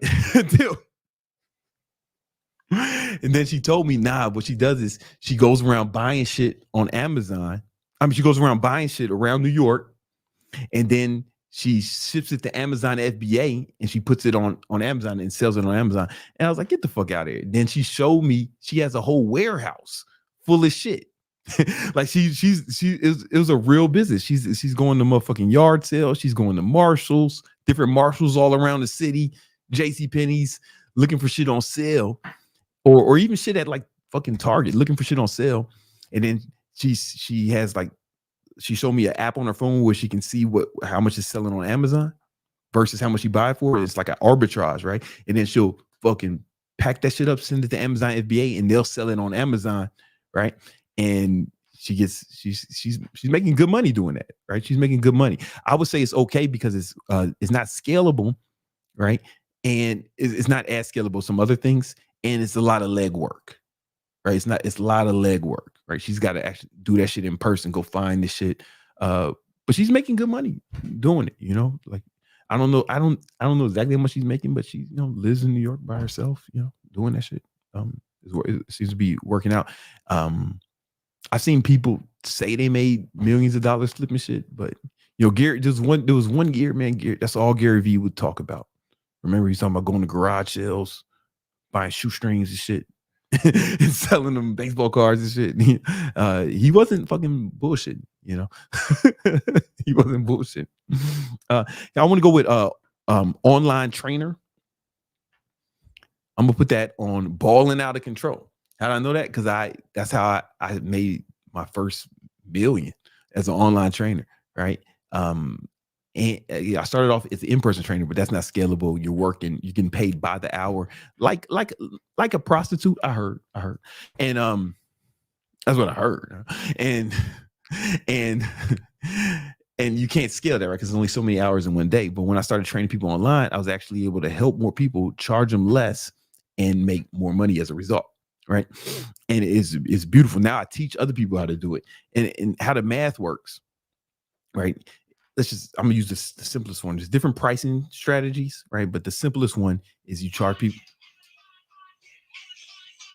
And then she told me, nah, what she does is she goes around buying shit on Amazon. I mean, she goes around buying shit around New York, and then she ships it to Amazon FBA, and she puts it on Amazon and sells it on Amazon. And I was like, get the fuck out of here. Then she showed me she has a whole warehouse full of shit. Like it was a real business. She's going to motherfucking yard sales. She's going to Marshalls, different Marshalls all around the city, JCPenney's, looking for shit on sale, or even shit at like fucking Target, looking for shit on sale. And then she has like, she showed me an app on her phone where she can see how much is selling on Amazon versus how much you buy it for. It's like an arbitrage, right? And then she'll fucking pack that shit up, send it to Amazon FBA, and they'll sell it on Amazon, right? And she's making good money doing that, right? She's making good money. I would say it's okay because it's not scalable, right? And it's not as scalable as some other things, and it's a lot of leg work, right? It's a lot of leg work, right? She's got to actually do that shit in person, go find this shit. But she's making good money doing it, you know? Like, I don't know exactly how much she's making, but she, lives in New York by herself, doing that shit. It seems to be working out. I've seen people say they made millions of dollars flipping shit, but Gary, there was one Gary, man, Gary, that's all Gary Vee would talk about. Remember, he's talking about going to garage sales, buying shoestrings and shit, and selling them baseball cards and shit. He wasn't fucking bullshit, He wasn't bullshit. I want to go with online trainer. I'm gonna put that on balling out of control. How do I know that? Because that's how I made my first million as an online trainer, right? And I started off as an in-person trainer, but that's not scalable. You're getting paid by the hour, like a prostitute. I heard, and that's what I heard, and you can't scale that, right? Because there's only so many hours in one day. But when I started training people online, I was actually able to help more people, charge them less, and make more money as a result. Right. And it's beautiful. Now I teach other people how to do it and how the math works. Right. I'm gonna use the simplest one. There's different pricing strategies, right? But the simplest one is you charge people.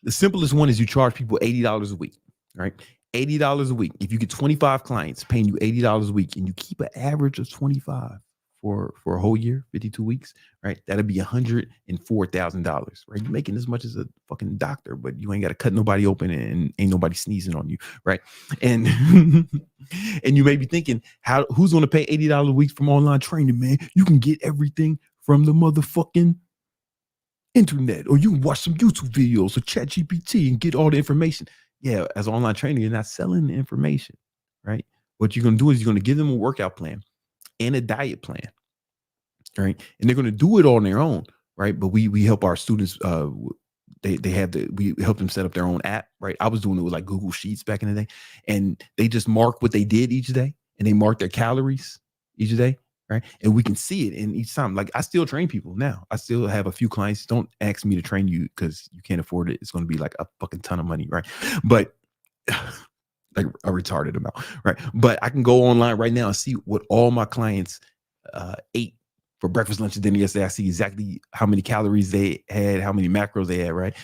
The simplest one is you charge people $80 a week, right? $80 a week. If you get 25 clients paying you $80 a week and you keep an average of 25 for a whole year, 52 weeks, right? That'd be $104,000, right? You're making as much as a fucking doctor, but you ain't got to cut nobody open and ain't nobody sneezing on you, right? And and you may be thinking, who's going to pay $80 a week from online training, man? You can get everything from the motherfucking internet, or you can watch some YouTube videos or ChatGPT and get all the information. Yeah, as an online trainer, you're not selling the information, right? What you're going to do is you're going to give them a workout plan and a diet plan, right? And they're going to do it on their own, right? But we help our students. We help them set up their own app, right? I was doing it with like Google Sheets back in the day, and they just mark what they did each day, and they mark their calories each day, right? And we can see it in each time. Like, I still train people now. I still have a few clients. Don't ask me to train you because you can't afford it. It's going to be like a fucking ton of money, right? But like a retarded amount, right? But I can go online right now and see what all my clients ate for breakfast, lunch, and dinner yesterday. I see exactly how many calories they had, how many macros they had, right?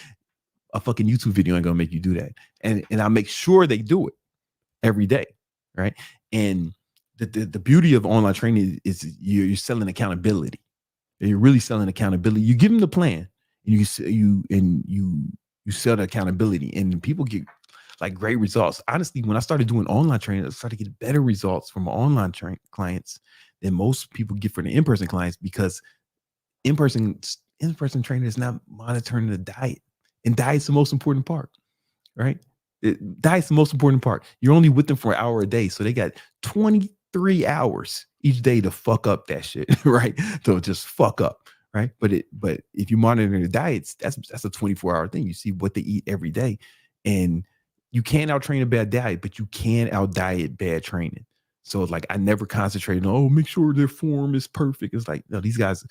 A fucking YouTube video ain't gonna make you do that. And I make sure they do it every day, right? And the beauty of online training is you're selling accountability. You're really selling accountability. You give them the plan, and you sell the accountability, and people get like great results. Honestly, when I started doing online training, I started to get better results from my online clients than most people get for the in-person clients, because in-person trainer is not monitoring the diet, and diet's the most important part, right? Diet's the most important part. You're only with them for an hour a day, so they got 23 hours each day to fuck up that shit, right? So just fuck up, right? But if you monitor the diets, that's a 24-hour thing. You see what they eat every day, and you can't out-train a bad diet, but you can out-diet bad training. So like I never concentrated on, oh, make sure their form is perfect. It's like, no, these guys,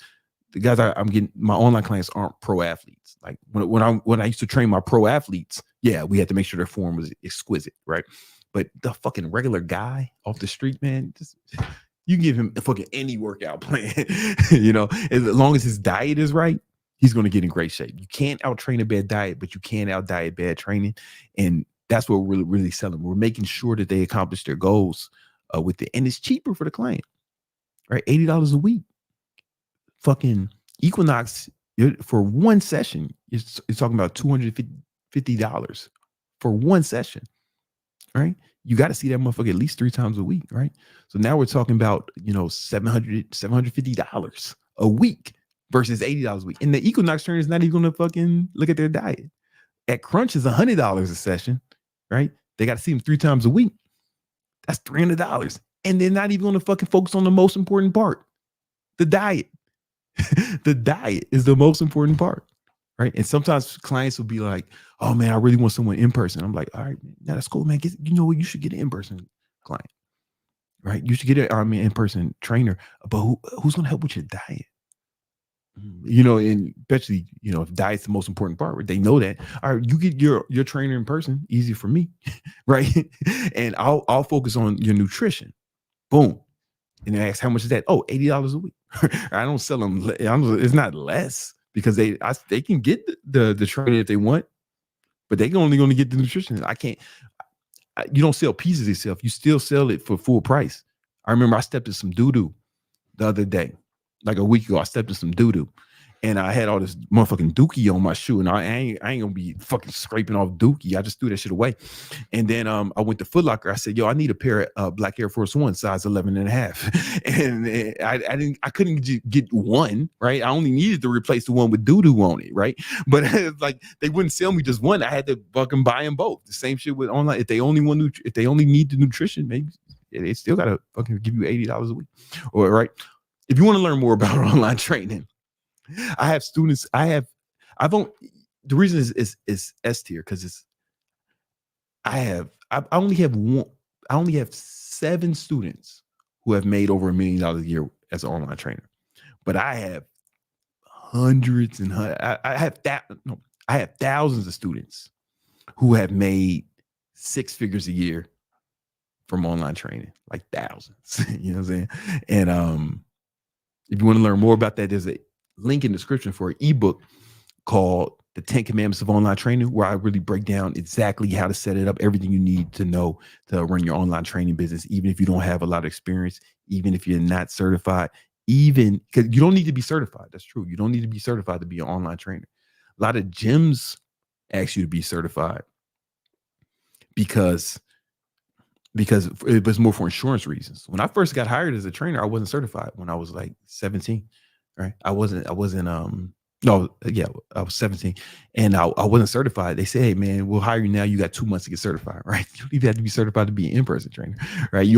the guys I'm getting, my online clients aren't pro athletes. Like when I used to train my pro athletes, yeah, we had to make sure their form was exquisite, right? But the fucking regular guy off the street, man, just you can give him fucking any workout plan, you know, as long as his diet is right, he's going to get in great shape. You can't out train a bad diet, but you can out diet bad training. And that's what we're really selling. We're making sure that they accomplish their goals with it. And it's cheaper for the client, right? $80 a week. Fucking Equinox for one session, it's talking about $250 for one session, right? You got to see that motherfucker at least 3 times a week, right? So now we're talking about, you know, $750 a week versus $80 a week. And the Equinox trainer is not even going to fucking look at their diet. At Crunch is $100 a session, right? They got to see them 3 times a week. That's $300. And they're not even going to fucking focus on the most important part, the diet. The diet is the most important part, right? And sometimes clients will be like, oh man, I really want someone in person. I'm like, all right, man, that's cool, man. You know what? You should get an in-person client, right? You should get an in-person trainer, but who's going to help with your diet? You know, and especially, you know, if diet's the most important part, right? They know that. All right, you get your trainer in person, easy for me, right? And I'll focus on your nutrition. Boom. And they ask, how much is that? Oh, $80 a week. I don't sell them. It's not less because they can get the training if they want, but they only going to get the nutrition. I can't. You don't sell pieces of yourself. You still sell it for full price. I remember I stepped in some doo-doo the other day, like a week ago. I stepped in some doo-doo. And I had all this motherfucking dookie on my shoe, and I ain't gonna be fucking scraping off dookie. I just threw that shit away. And then I went to Foot Locker. I said, yo, I need a pair of black Air Force One, size 11.5. And I couldn't get one, right? I only needed to replace the one with doo-doo on it, right? But like they wouldn't sell me just one. I had to fucking buy them both. The same shit with online. If they only need the nutrition, maybe they still gotta fucking give you $80 a week. Or right. If you want to learn more about online training, I have students. The reason is S tier because I only have 7 students who have made over $1 million a year as an online trainer, but I have hundreds and hundreds. I have thousands of students who have made 6 figures a year from online training, like thousands. You know what I'm saying? And if you want to learn more about that, there's a link in the description for an ebook called The 10 Commandments of Online Training, where I really break down exactly how to set it up, everything you need to know to run your online training business, even if you don't have a lot of experience, even if you're not certified, even because you don't need to be certified. That's true. You don't need to be certified to be an online trainer. A lot of gyms ask you to be certified because it was more for insurance reasons. When I first got hired as a trainer, I wasn't certified when I was like 17. Right. I was 17 and I wasn't certified. They say, hey man, we'll hire you now. You got 2 months to get certified, right? You don't even have to be certified to be an in-person trainer, right? They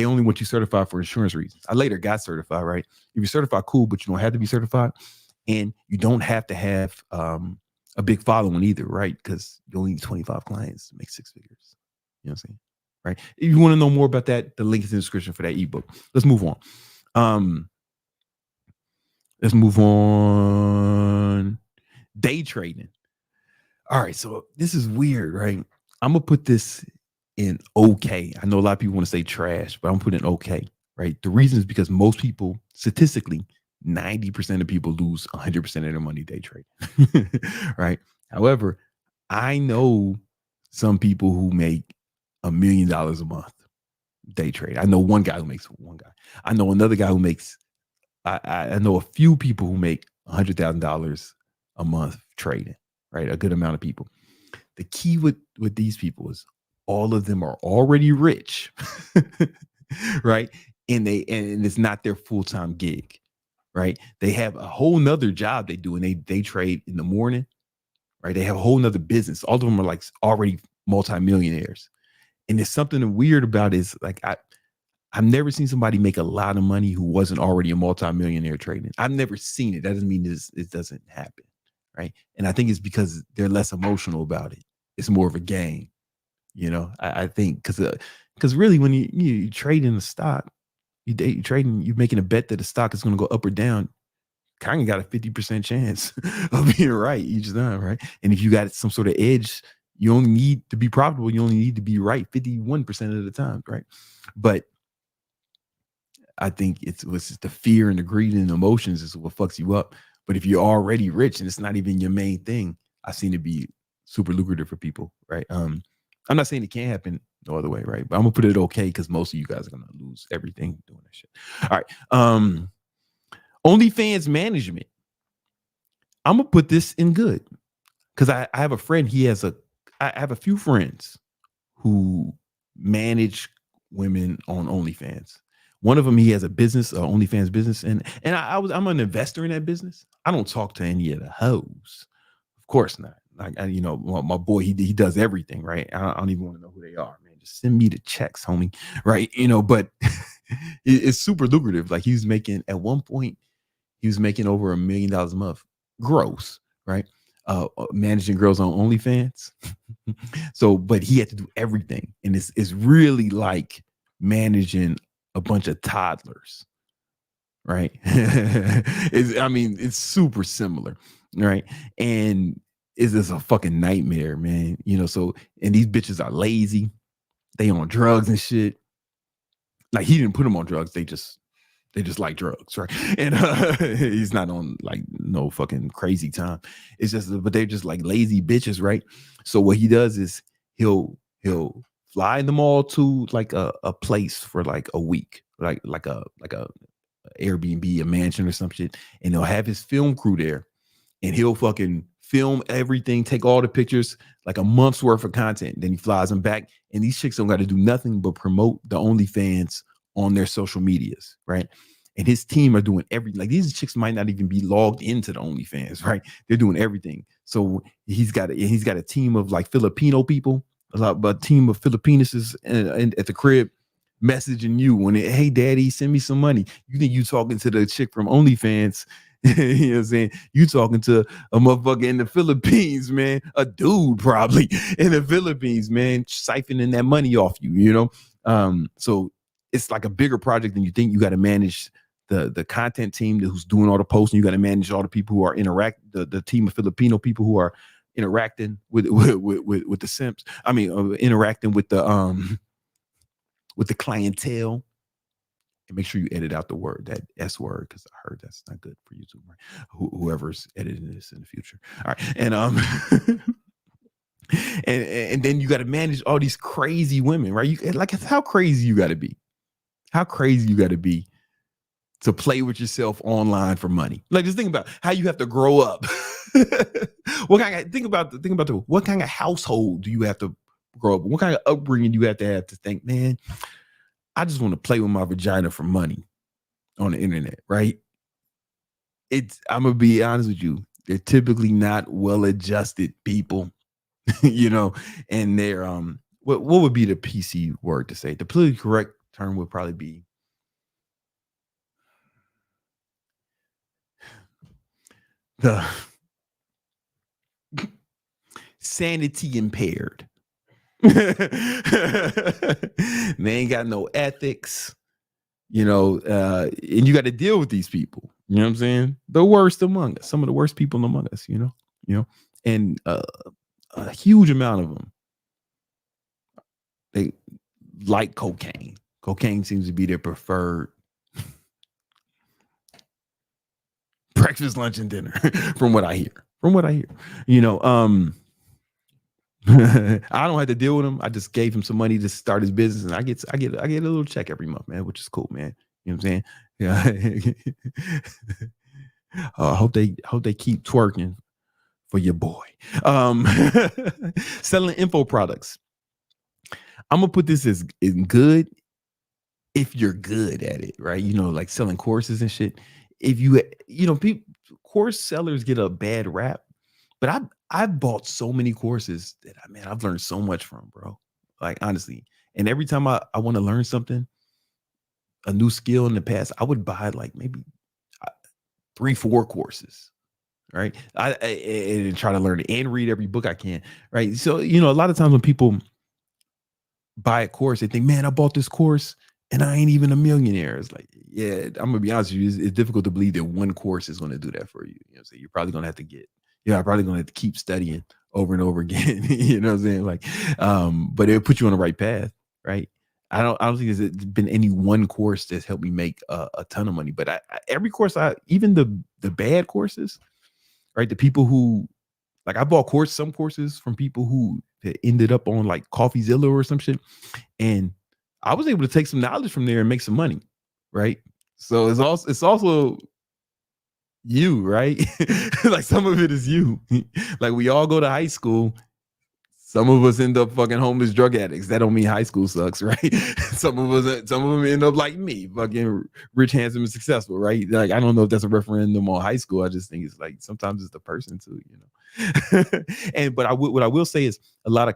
only want you certified for insurance reasons. I later got certified, right? If you're certified, cool, but you don't have to be certified and you don't have to have a big following either, right? Because you only need 25 clients to make 6 figures. You know what I'm saying? Right. If you want to know more about that, the link is in the description for that ebook. Let's move on. Let's move on. Day trading. All right. So this is weird, right? I'm going to put this in okay. I know a lot of people want to say trash, but I'm putting okay, right? The reason is because most people, statistically, 90% of people lose 100% of their money day trading, right? However, I know some people who make $1 million a month day trade. I know one guy who makes one guy. I know another guy who makes I know a few people who make $100,000 a month trading, right? A good amount of people. The key with these people is all of them are already rich, right? And it's not their full-time gig, right? They have a whole nother job they do, and they trade in the morning, right? They have a whole nother business. All of them are like already multimillionaires. And there's something weird about it is like I've never seen somebody make a lot of money who wasn't already a multimillionaire trading. I've never seen it. That doesn't mean it doesn't happen, right? And I think it's because they're less emotional about it. It's more of a game. You know, I think because really when you trade in the stock, you trading, you're making a bet that the stock is going to go up or down. Kind of got a 50% chance of being right each time, right? And if you got some sort of edge, you only need to be profitable. You only need to be right 51% of the time, right? But I think it's just the fear and the greed and the emotions is what fucks you up. But if you're already rich and it's not even your main thing, I've seen it be super lucrative for people, right? I'm not saying it can't happen no other way, right? But I'm gonna put it okay because most of you guys are gonna lose everything doing that shit. All right. OnlyFans management. I'm gonna put this in good because I have a friend. I have a few friends who manage women on OnlyFans. One of them, he has a business, OnlyFans business, and I'm an investor in that business. I don't talk to any of the hoes, of course not. Like my boy, he does everything, right? I don't even want to know who they are, man. Just send me the checks, homie, right? But it's super lucrative. Like at one point, he was making over $1 million a month, gross, right? Managing girls on OnlyFans. So, but he had to do everything, and it's really like managing a bunch of toddlers, right? It's super similar, right? And it's just a fucking nightmare, man. So, and these bitches are lazy. They on drugs and shit. Like, he didn't put them on drugs. They just like drugs, right? And he's not on like no fucking crazy time. It's just, but they're just like lazy bitches, right? So what he does is he'll fly them all to like a place for like a week, like a Airbnb, a mansion or some shit, and he'll have his film crew there, and he'll fucking film everything, take all the pictures, like a month's worth of content. Then he flies them back, and these chicks don't got to do nothing but promote the OnlyFans on their social medias, right? And his team are doing everything. Like, these chicks might not even be logged into the OnlyFans, right? They're doing everything. So he's got a team of like Filipino people, a team of Filipinuses at the crib, messaging you when hey daddy, send me some money. You think you talking to the chick from OnlyFans? You know what I'm saying? You talking to a motherfucker in the Philippines, man, a dude probably in the Philippines, man, siphoning that money off you, so it's like a bigger project than you think. You got to manage the content team who's doing all the posting. You got to manage all the people who are the team of Filipino people who are interacting with the simps. Interacting with the clientele. And make sure you edit out that S word, because I heard that's not good for YouTube, right? Whoever's editing this in the future. All right. And and then you got to manage all these crazy women, right? How crazy you got to be? How crazy you got to be to play with yourself online for money? Like, just think about how you have to grow up. Think about what kind of household do you have to grow up? What kind of upbringing do you have to think, man, I just want to play with my vagina for money on the internet, right? I'm gonna be honest with you. They're typically not well-adjusted people, and they're what would be the PC word to say? The politically correct term would probably be the sanity impaired. They ain't got no ethics, and you got to deal with these people. You know what I'm saying? The worst among us, some of the worst people among us, and a huge amount of them, they like cocaine. Cocaine seems to be their preferred breakfast, lunch, and dinner, from what I hear. I don't have to deal with him. I just gave him some money to start his business, and I get a little check every month, man, which is cool, man. You know what I'm saying? Yeah. I hope they keep twerking for your boy. Selling info products. I'm gonna put this as in good if you're good at it, right? Like selling courses and shit. If people, course sellers get a bad rap, but I've bought so many courses that I've learned so much from, bro. Like, honestly. And every time I want to learn something, a new skill in the past, I would buy like maybe 3-4 courses, right? And try to learn it and read every book I can, right? So, a lot of times when people buy a course, they think, man, I bought this course and I ain't even a millionaire. It's like, yeah, I'm gonna be honest with you. It's difficult to believe that one course is going to do that for you. You know what I'm saying? You're probably gonna have to probably gonna have to keep studying over and over again. You know what I'm saying? Like, but it'll put you on the right path, right? I don't think there's been any one course that's helped me make a ton of money. But every course, even the bad courses, right? The people who, like, I bought some courses from people who ended up on like CoffeeZilla or some shit, and I was able to take some knowledge from there and make some money, right? So it's also you, right? Like, some of it is you. Like, we all go to high school. Some of us end up fucking homeless drug addicts. That don't mean high school sucks, right? Some of them end up like me, fucking rich, handsome, and successful, right? Like, I don't know if that's a referendum on high school. I just think it's like sometimes it's the person too, you know. But what I will say is a lot of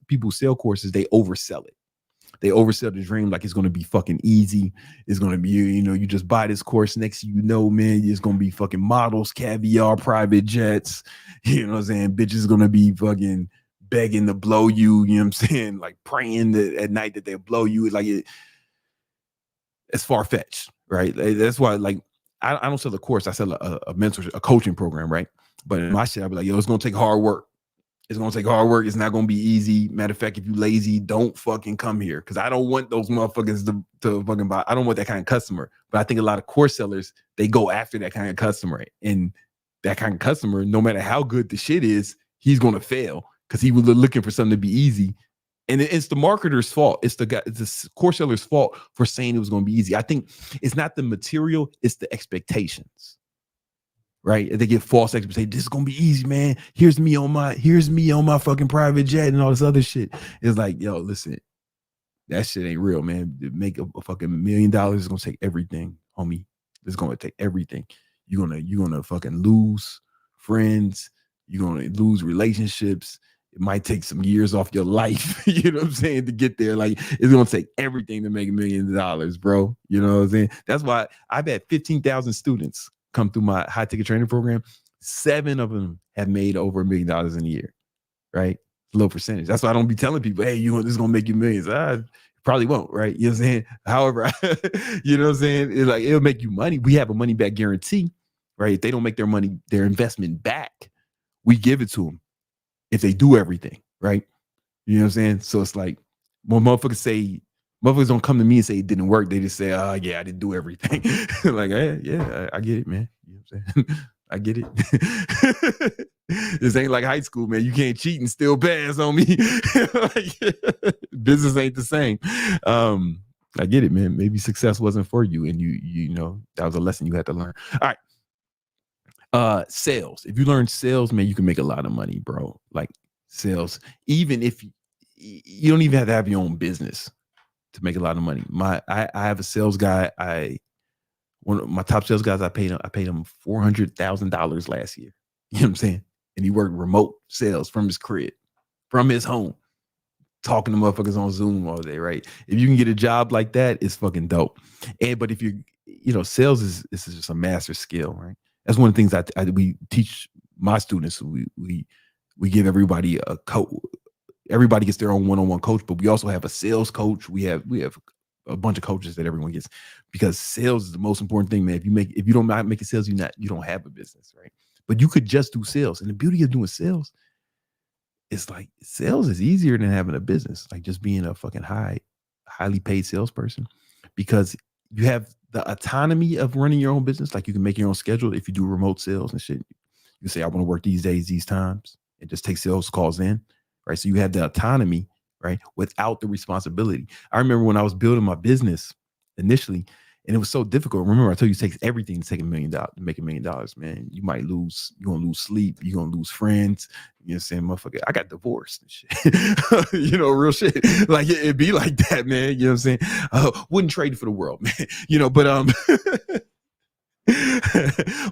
people who sell courses, they oversell it. They oversell the dream like it's going to be fucking easy. It's going to be, you know, you just buy this course. Next thing you know, man, it's going to be fucking models, caviar, private jets. You know what I'm saying? Bitches going to be fucking begging to blow you. You know what I'm saying? Like praying at night that they'll blow you. Like, it's far-fetched, right? That's why, like, I don't sell a course. I sell a coaching program, right? But in my shit, I'll be like, yo, it's going to take hard work. It's going to take hard work. It's not going to be easy. Matter of fact, if you lazy, don't fucking come here. Because I don't want those motherfuckers to fucking buy. I don't want that kind of customer. But I think a lot of course sellers, they go after that kind of customer. And that kind of customer, no matter how good the shit is, he's going to fail because he was looking for something to be easy. And it's the marketer's fault. It's the course seller's fault for saying it was going to be easy. I think it's not the material, it's the expectations. Right? They get false expectations. This is gonna be easy, man. Here's me on my fucking private jet and all this other shit. It's like, yo, listen, that shit ain't real, man. To make a fucking $1 million is gonna take everything, homie. It's gonna take everything. You're gonna fucking lose friends. You're gonna lose relationships. It might take some years off your life, you know what I'm saying, to get there. Like, it's gonna take everything to make $1 million, bro. You know what I'm saying? That's why I've had 15,000 students come through my high ticket training program. 7 of them have made over $1 million in a year, right? Low percentage. That's why I don't be telling people, hey, this is gonna make you millions. I probably won't, right? You know what I'm saying? However, you know what I'm saying? It's like, it'll make you money. We have a money back guarantee, right? If they don't make their investment back, we give it to them if they do everything, right? You know what I'm saying? So it's like, when motherfuckers don't come to me and say it didn't work. They just say, oh, yeah, I didn't do everything. Like, yeah, I get it, man. You know what I'm saying? I get it. This ain't like high school, man. You can't cheat and still pass on me. Like, business ain't the same. I get it, man. Maybe success wasn't for you, and you know, that was a lesson you had to learn. All right. Sales. If you learn sales, man, you can make a lot of money, bro. Like, sales, even if you don't even have to have your own business to make a lot of money. I have a sales guy. One of my top sales guys, I paid him $400,000 last year. You know what I'm saying? And he worked remote sales from his crib, from his home, talking to motherfuckers on Zoom all day, right? If you can get a job like that, it's fucking dope. But if sales is just a master skill, right? That's one of the things we teach my students. We give everybody a coach. Everybody gets their own one-on-one coach, but we also have a sales coach. We have a bunch of coaches that everyone gets, because sales is the most important thing, man. If you don't make sales, you don't have a business, right? But you could just do sales. And the beauty of doing sales is, like, sales is easier than having a business, like just being a fucking highly paid salesperson, because you have the autonomy of running your own business. Like, you can make your own schedule. If you do remote sales and shit, you can say, I want to work these days, these times, and just take sales calls in. Right. So you have the autonomy, right, without the responsibility. I remember when I was building my business initially, and it was so difficult. Remember, I told you it takes everything to make $1 million, man. You're going to lose sleep. You're going to lose friends. You know what I'm saying? Motherfucker, I got divorced and shit. You know, real shit. Like, it'd be like that, man. You know what I'm saying? Wouldn't trade it for the world, man. You know, but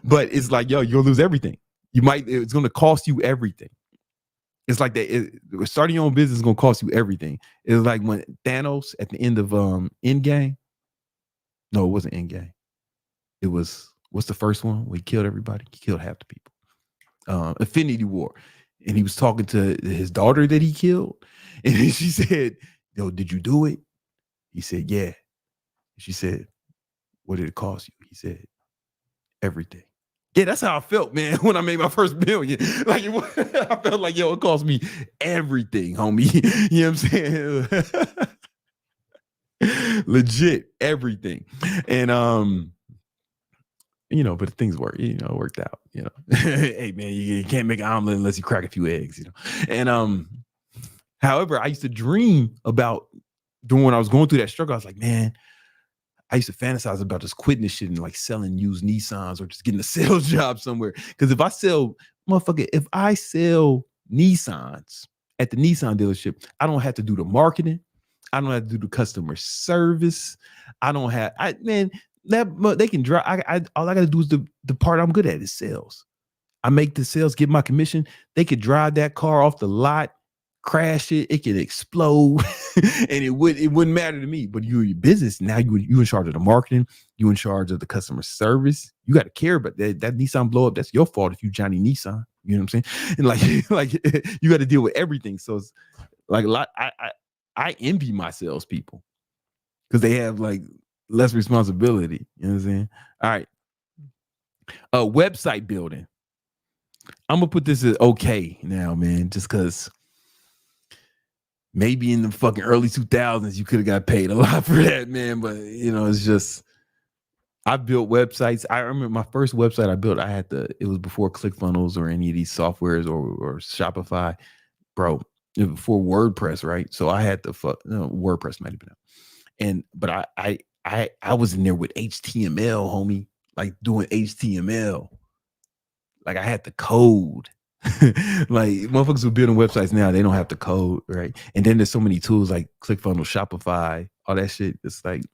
but it's like, yo, you'll lose everything. It's going to cost you everything. It's like that. Starting your own business is going to cost you everything. It's like when Thanos at the end of Endgame. No, it wasn't Endgame. It was, what's the first one? Where he killed everybody. He killed half the people. Infinity War. And he was talking to his daughter that he killed. And she said, yo, did you do it? He said, yeah. She said, what did it cost you? He said, everything. Yeah, that's how I felt, man, when I made my first million. Like, I felt like, yo, it cost me everything, homie. You know what I'm saying? Legit everything. And you know, but things work, you know, it worked out, you know. Hey man, you can't make an omelet unless you crack a few eggs, you know. And however, I used to dream about doing when I was going through that struggle. I was like, man, I used to fantasize about just quitting this shit and like selling used Nissans or just getting a sales job somewhere. Because if I sell Nissans at the Nissan dealership, I don't have to do the marketing. I don't have to do the customer service. They can drive. All I got to do is the part I'm good at is sales. I make the sales, get my commission. They could drive that car off the lot, crash it, it could explode, and it wouldn't matter to me. But you're your business now. You in charge of the marketing. You in charge of the customer service. You got to care about that Nissan blow up. That's your fault if you Johnny Nissan. You know what I'm saying? And like you got to deal with everything. So it's like a lot. I envy my salespeople because they have like less responsibility. You know what I'm saying? All right. Website building. I'm gonna put this as okay now, man, just because maybe in the fucking early 2000s you could have got paid a lot for that, man. But you know, it's just I built websites. I remember my first website I built. It was before ClickFunnels or any of these softwares or Shopify, bro. It was before WordPress, right? So I had WordPress might have been out, but I was in there with HTML, homie, like doing HTML. Like I had the code. Like motherfuckers who building websites now, they don't have the code, right? And then there's so many tools like ClickFunnels, Shopify, all that shit. It's like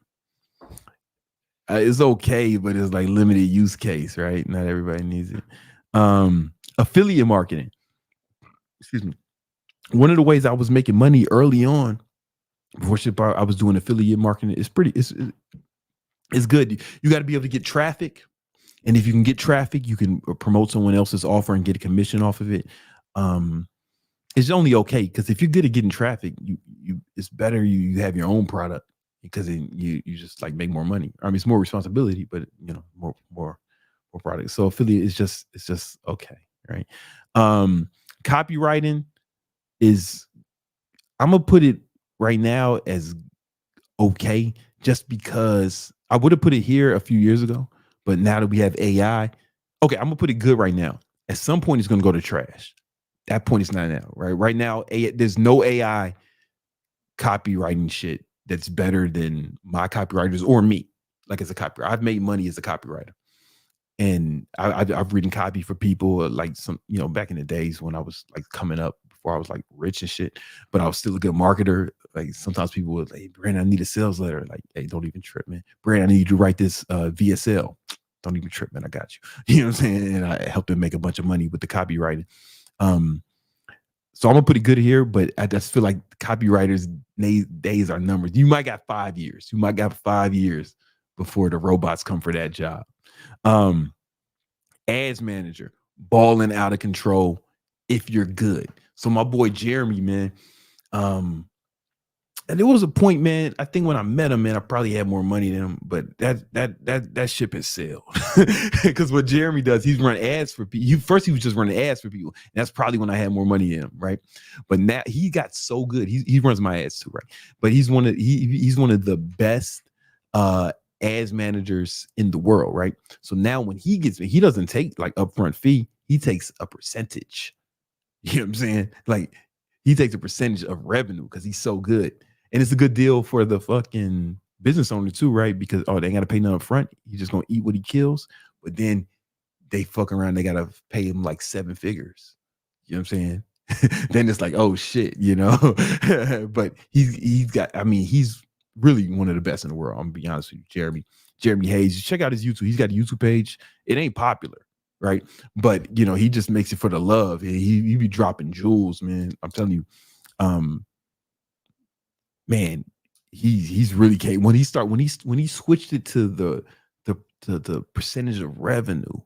it's okay, but it's like limited use case, right? Not everybody needs it. Affiliate marketing. Excuse me. One of the ways I was making money early on, before I was doing affiliate marketing, it's good. You got to be able to get traffic. And if you can get traffic, you can promote someone else's offer and get a commission off of it. It's only okay because if you're good at getting traffic, it's better you have your own product because you just like make more money. I mean, it's more responsibility, but you know, more products. So affiliate is just okay, right? Copywriting is, I'm gonna put it right now as okay, just because I would have put it here a few years ago. But now that we have AI, okay, I'm gonna put it good right now. At some point, it's gonna go to trash. That point is not now, right? Right now, there's no AI copywriting shit that's better than my copywriters or me. Like as a copywriter, I've made money as a copywriter, and I've written copy for people like some, you know, back in the days when I was like coming up before I was like rich and shit. But I was still a good marketer. Like sometimes people would like, hey, Brandon, I need a sales letter. Like, hey, don't even trip, man. Brandon, I need you to write this VSL. Don't even trip, man. I got you. You know what I'm saying? And I helped them make a bunch of money with the copywriting. So I'm gonna put it good here, but I just feel like copywriters days are numbered. You might got 5 years. You might got 5 years before the robots come for that job. Ads manager, balling out of control if you're good. So my boy Jeremy, man, and there was a point, man, I think when I met him, man, I probably had more money than him, but that ship has sailed. Because what Jeremy does, he's run ads for people. First, he was just running ads for people. And that's probably when I had more money than him, right? But now he got so good. He runs my ads too, right? But he's one of the best ads managers in the world, right? So now when he doesn't take like upfront fee, he takes a percentage. You know what I'm saying? Like he takes a percentage of revenue because he's so good. And it's a good deal for the fucking business owner too, right? Because they ain't got to pay nothing up front. He's just gonna eat what he kills. But then they fuck around, they gotta pay him like 7 figures. You know what I'm saying? Then it's like, oh shit, you know. But he's really one of the best in the world. I'm gonna be honest with you, Jeremy Hayes. Check out his YouTube. He's got a YouTube page. It ain't popular, right? But you know, he just makes it for the love. He be dropping jewels, man. I'm telling you. Man, he's really capable. When he switched it to the percentage of revenue,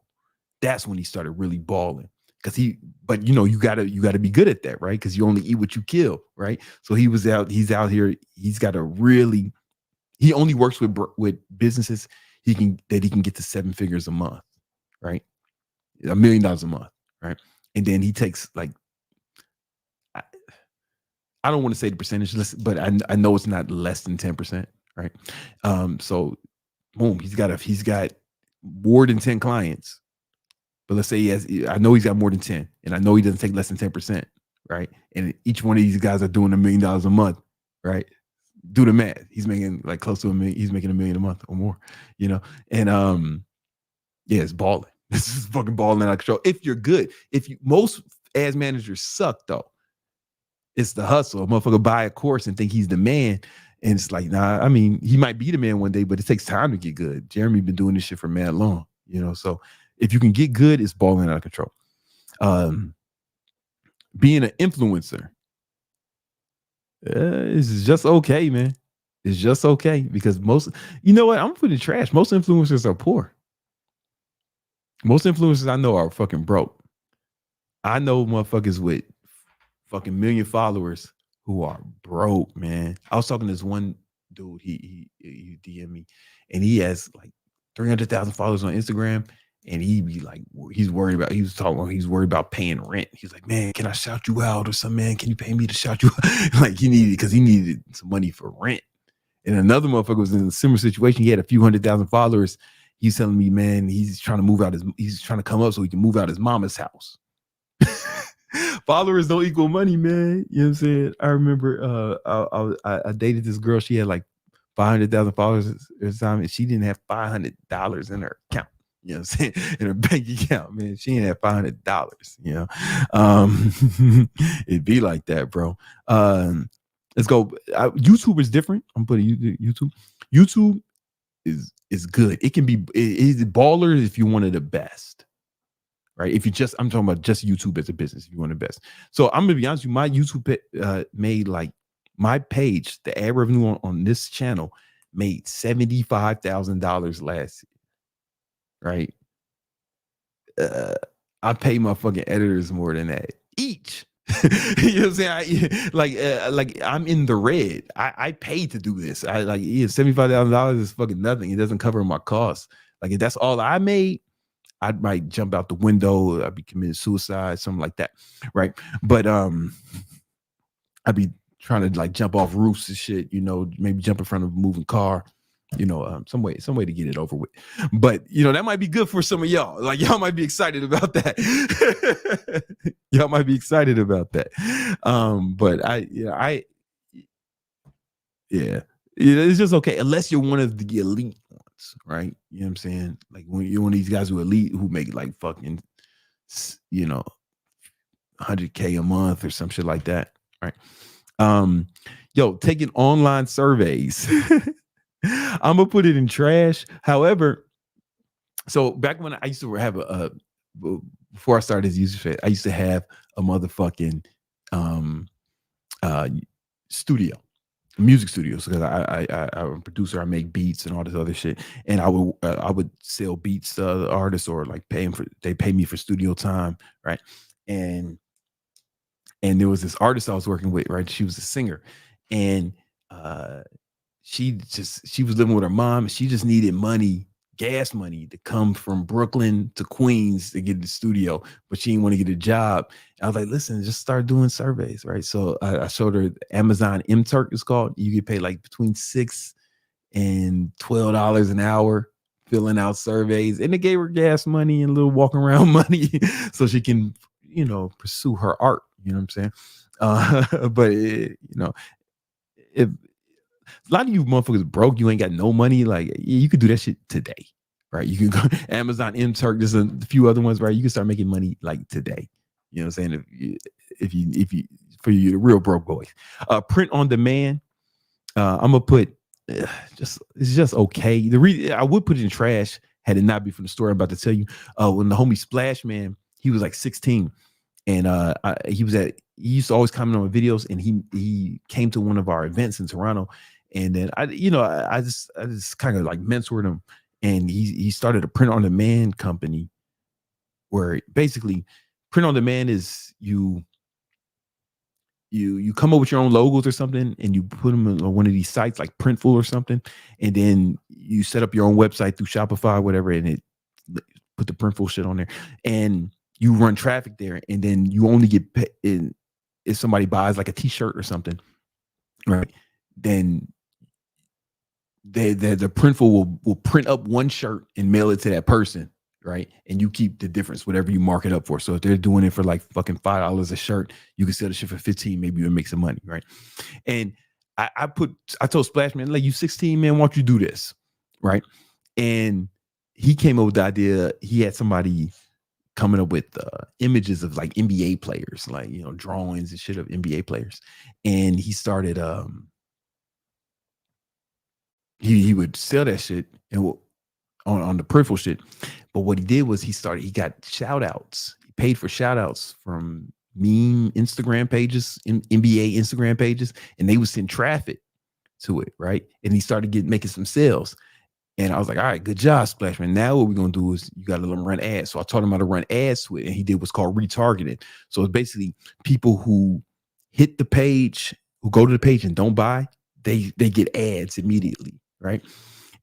that's when he started really balling. but you gotta be good at that, right? Because you only eat what you kill, right? So he's out here. He only works with businesses he can get to 7 figures a month, right? $1 million a month, right? And then he takes like, I don't want to say the percentage, but I know it's not less than 10%, right? So boom, he's got more than 10 clients, but let's say I know he's got more than 10, and I know he doesn't take less than 10%, right? And each one of these guys are doing $1 million a month, right? Do the math. He's making like close to $1 million. He's making $1 million a month or more, and yeah, it's balling. This is fucking balling out of control. If you're good, most ads managers suck though. It's the hustle. A motherfucker buy a course and think he's the man. And it's like, nah, I mean, he might be the man one day, but it takes time to get good. Jeremy been doing this shit for mad long, so if you can get good, it's balling out of control. Being an influencer is just okay, man. It's just okay because most, I'm gonna put it in trash. Most influencers are poor. Most influencers I know are fucking broke. I know motherfuckers with fucking million followers who are broke, man. I was talking to this one dude, he DM'd me, and he has like 300,000 followers on Instagram, and he be like, he's worried about paying rent. He's like, man, can I shout you out or something, man? Can you pay me to shout you out? Like he needed some money for rent. And another motherfucker was in a similar situation. He had a few 100,000 followers. He's telling me, man, he's trying to come up so he can move out his mama's house. Followers don't equal money, man. You know what I'm saying? I remember I dated this girl. She had like 500,000 followers at the time, and she didn't have $500 in her account. You know what I'm saying? In her bank account, man. She didn't have $500, It'd be like that, bro. Let's go. YouTube is different. I'm putting YouTube. YouTube is good. It can be it's baller if you're one of the best. Right. I'm talking about just YouTube as a business, if you want the best. So I'm gonna be honest with you, my YouTube made like my page, the ad revenue on this channel made $75,000 last year. Right. I pay my fucking editors more than that each. You know what I'm saying? Like I'm in the red. I paid to do this. $75,000 is fucking nothing. It doesn't cover my costs. Like if that's all I made, I might jump out the window. I'd be committing suicide, something like that, right? But I'd be trying to like jump off roofs and shit, maybe jump in front of a moving car, some way to get it over with. But that might be good for some of y'all. Like y'all might be excited about that. Y'all might be excited about that. But it's just okay unless you're one of the elite ones, right? You know what I'm saying? Like when you're one of these guys who elite who make like fucking $100K a month or some shit like that, right? Taking online surveys. I'm gonna put it in trash. However, so back when I used to have before I started this user phase, I used to have a motherfucking studio. Music studios, because I'm a producer. I make beats and all this other shit, and I would sell beats to other artists or like they pay me for studio time, right? And there was this artist I was working with, right? She was a singer, and she was living with her mom. And she just needed gas money to come from Brooklyn to Queens to get to the studio, but she didn't want to get a job. I was like, listen, just start doing surveys, right? So I showed her Amazon MTurk is called. You get paid like between $6 and $12 an hour filling out surveys, and it gave her gas money and a little walking around money so she can, pursue her art. You know what I'm saying? But if a lot of you motherfuckers broke, you ain't got no money. Like you could do that shit today, right? You can go Amazon, MTurk, there's a few other ones, right? You can start making money like today. You know what I'm saying? If you for you, the real broke boys. Print on demand. I'm gonna put it's just okay. The reason I would put it in trash had it not be from the story I'm about to tell you. When the homie Splash Man, he was like 16, and he used to always comment on my videos, and he came to one of our events in Toronto. And then I just kind of like mentored him, and he started a print on demand company where basically Print on demand is you come up with your own logos or something, and you put them on one of these sites like Printful or something, and then you set up your own website through Shopify or whatever, and it put the Printful shit on there, and you run traffic there, and then you only get paid if somebody buys like a t-shirt or something, right? Then the Printful will print up one shirt and mail it to that person, right? And you keep the difference, whatever you mark it up for. So if they're doing it for like fucking $5 a shirt, you can sell the shit for 15, maybe you'll make some money, right? And I told Splash, man, like, you 16, man, why don't you do this, right? And he came up with the idea. He had somebody coming up with images of like NBA players, like, you know, drawings and shit of NBA players. And he started, he would sell that shit and on the Printful shit. But what he did was he got shout outs. He paid for shout outs from meme Instagram pages, NBA Instagram pages, and they would send traffic to it, right? And he started making some sales. And I was like, all right, good job, Splashman. Now what we're going to do is you got to let them run ads. So I taught him how to run ads to it, and he did what's called retargeting. So it's basically people who hit the page, who go to the page and don't buy, they get ads immediately, right?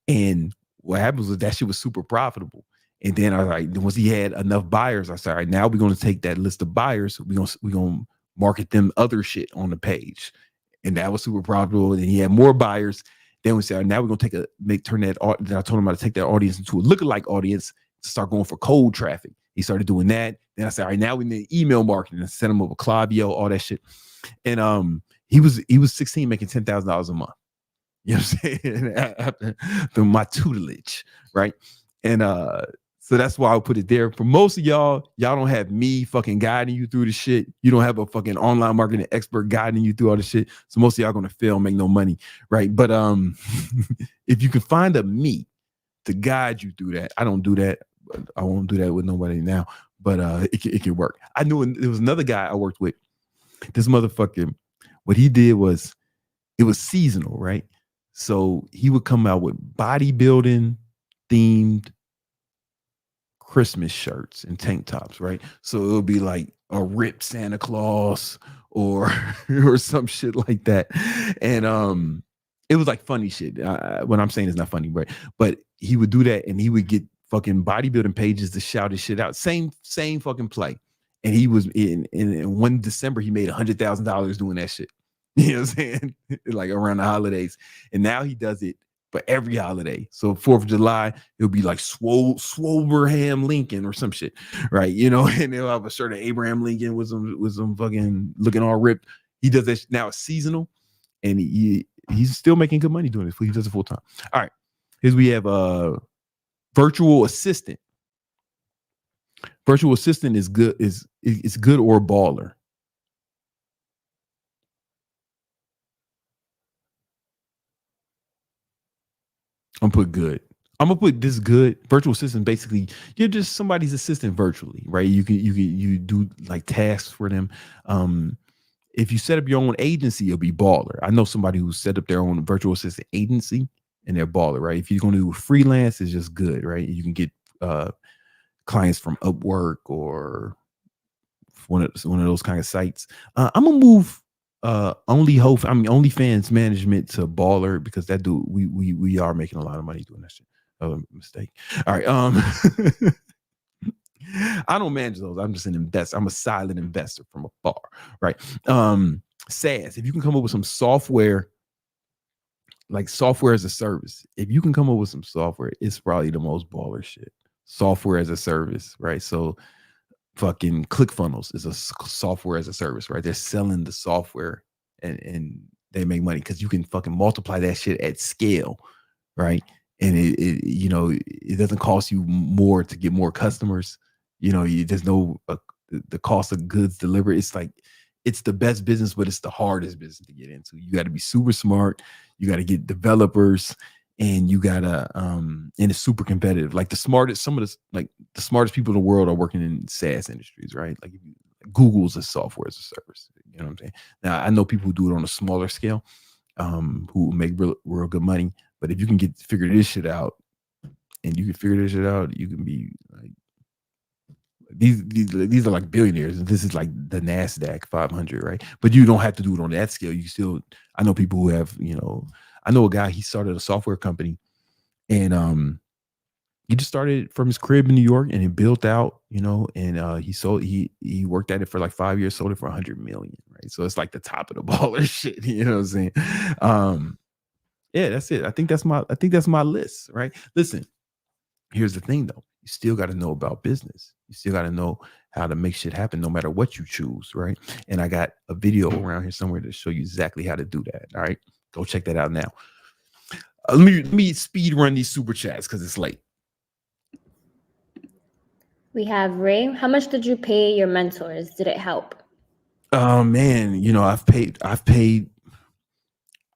And what happens was that shit was super profitable. And then I was like, once he had enough buyers, I said, all right, now we're going to take that list of buyers, we're going to market them other shit on the page. And that was super profitable. And he had more buyers. Then we said, all right, now we're going to then I told him how to take that audience into a lookalike audience to start going for cold traffic. He started doing that. Then I said, all right, now we need email marketing and send him over Klaviyo, all that shit. And he was 16 making $10,000 a month. You know what I'm saying? After my tutelage, right? And so that's why I put it there. For most of y'all don't have me fucking guiding you through the shit. You don't have a fucking online marketing expert guiding you through all the shit. So most of y'all gonna fail, make no money, right? But if you can find a me to guide you through that, I don't do that. I won't do that with nobody now. But it can work. I knew there was another guy I worked with. This motherfucker, what he did was, it was seasonal, right? So he would come out with bodybuilding themed Christmas shirts and tank tops, right? So it would be like a ripped Santa Claus or some shit like that. And it was like funny shit. What I'm saying is not funny, but he would do that, and he would get fucking bodybuilding pages to shout his shit out. Same fucking play. And he was in 1 December, he made $100,000 doing that shit. You know what I'm saying? Like around the holidays. And now he does it for every holiday. So 4th of July, it'll be like Swoberham Lincoln or some shit, right? You know, and they'll have a shirt of Abraham Lincoln with some fucking looking all ripped. He does that now. It's seasonal, and he's still making good money doing this. He does it full time. All right, here's we have a virtual assistant. Virtual assistant is good. Is good or baller. I'm gonna put good. I'm gonna put this good. Virtual assistant, basically, you're just somebody's assistant virtually, right? You do like tasks for them. If you set up your own agency, you'll be baller. I know somebody who set up their own virtual assistant agency, and they're baller, right? If you're gonna do freelance, it's just good, right? You can get clients from Upwork or one of those kind of sites. I'm gonna move OnlyFans management to baller, because that dude, we are making a lot of money doing that shit. Oh, mistake. All right. I don't manage those. I'm just an investor. I'm a silent investor from afar, right? SaaS. If you can come up with some software, like software as a service, if you can come up with some software, it's probably the most baller shit. Software as a service, right? So fucking ClickFunnels is a software as a service, right? They're selling the software and they make money because you can fucking multiply that shit at scale, right? And it doesn't cost you more to get more customers. You know, there's no the cost of goods delivered. It's like, it's the best business, but it's the hardest business to get into. You got to be super smart. You got to get developers, and you gotta and it's super competitive. Like the smartest people in the world are working in SaaS industries, right? Like Google's a software as a service. You know what I'm saying? Now I know people who do it on a smaller scale, who make real good money. But if you can figure this shit out, you can be like These are like billionaires, and this is like the NASDAQ 500, right? But you don't have to do it on that scale. You still, I know people who have, I know a guy, he started a software company, and he just started from his crib in New York, and he built out, and he worked at it for like 5 years, sold it for 100 million, right? So it's like the top of the baller shit, you know what I'm saying? Yeah, that's it. I think that's my list, right? Listen, here's the thing though. You still got to know about business. You still got to know how to make shit happen no matter what you choose, right? And I got a video around here somewhere to show you exactly how to do that. All right, go check that out now. Let me speed run these super chats because it's late. We have Ray. How much did you pay your mentors? Did it help? Oh man, I've paid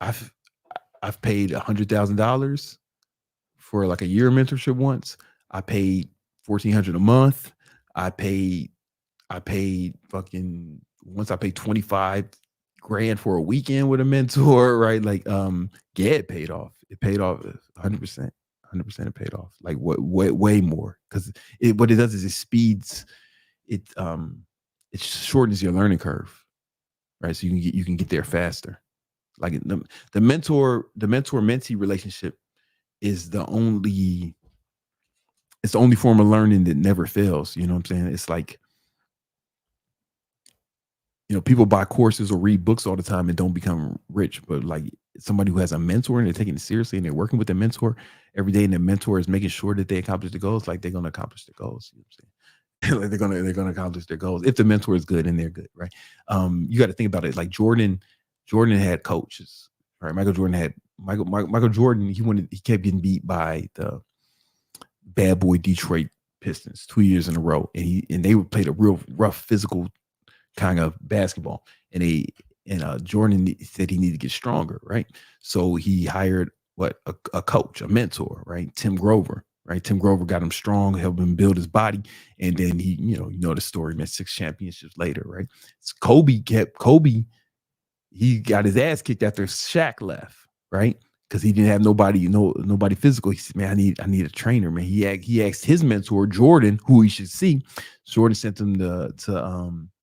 $100,000 for like a year of mentorship once. I paid $1,400 a month. I paid fucking once. I paid 25 grand for a weekend with a mentor, right? Like, yeah, it paid off. It paid off 100%. 100% it paid off. Like way more, because what it does is it speeds it. It shortens your learning curve, right? So you can get there faster. Like the mentor mentee relationship is the only form of learning that never fails. You know what I'm saying? It's like, people buy courses or read books all the time and don't become rich, but like somebody who has a mentor and they're taking it seriously and they're working with their mentor every day, and their mentor is making sure that they accomplish the goals, like they're going to accomplish their goals. You know what I'm saying? Like they're going to accomplish their goals if the mentor is good and they're good, right? You got to think about it. Like Jordan had coaches, right? Michael Jordan, he kept getting beat by the bad boy Detroit Pistons 2 years in a row, and they played a real rough physical kind of basketball, and Jordan said he needed to get stronger, right? So he hired a coach, a mentor, right? Tim Grover, right? Tim Grover got him strong, helped him build his body, and then he, the story, man, 6 championships later, right? So Kobe, he got his ass kicked after Shaq left, right? Because he didn't have nobody physical. He said, man, I need a trainer, man. He asked his mentor, Jordan, who he should see. Jordan sent him to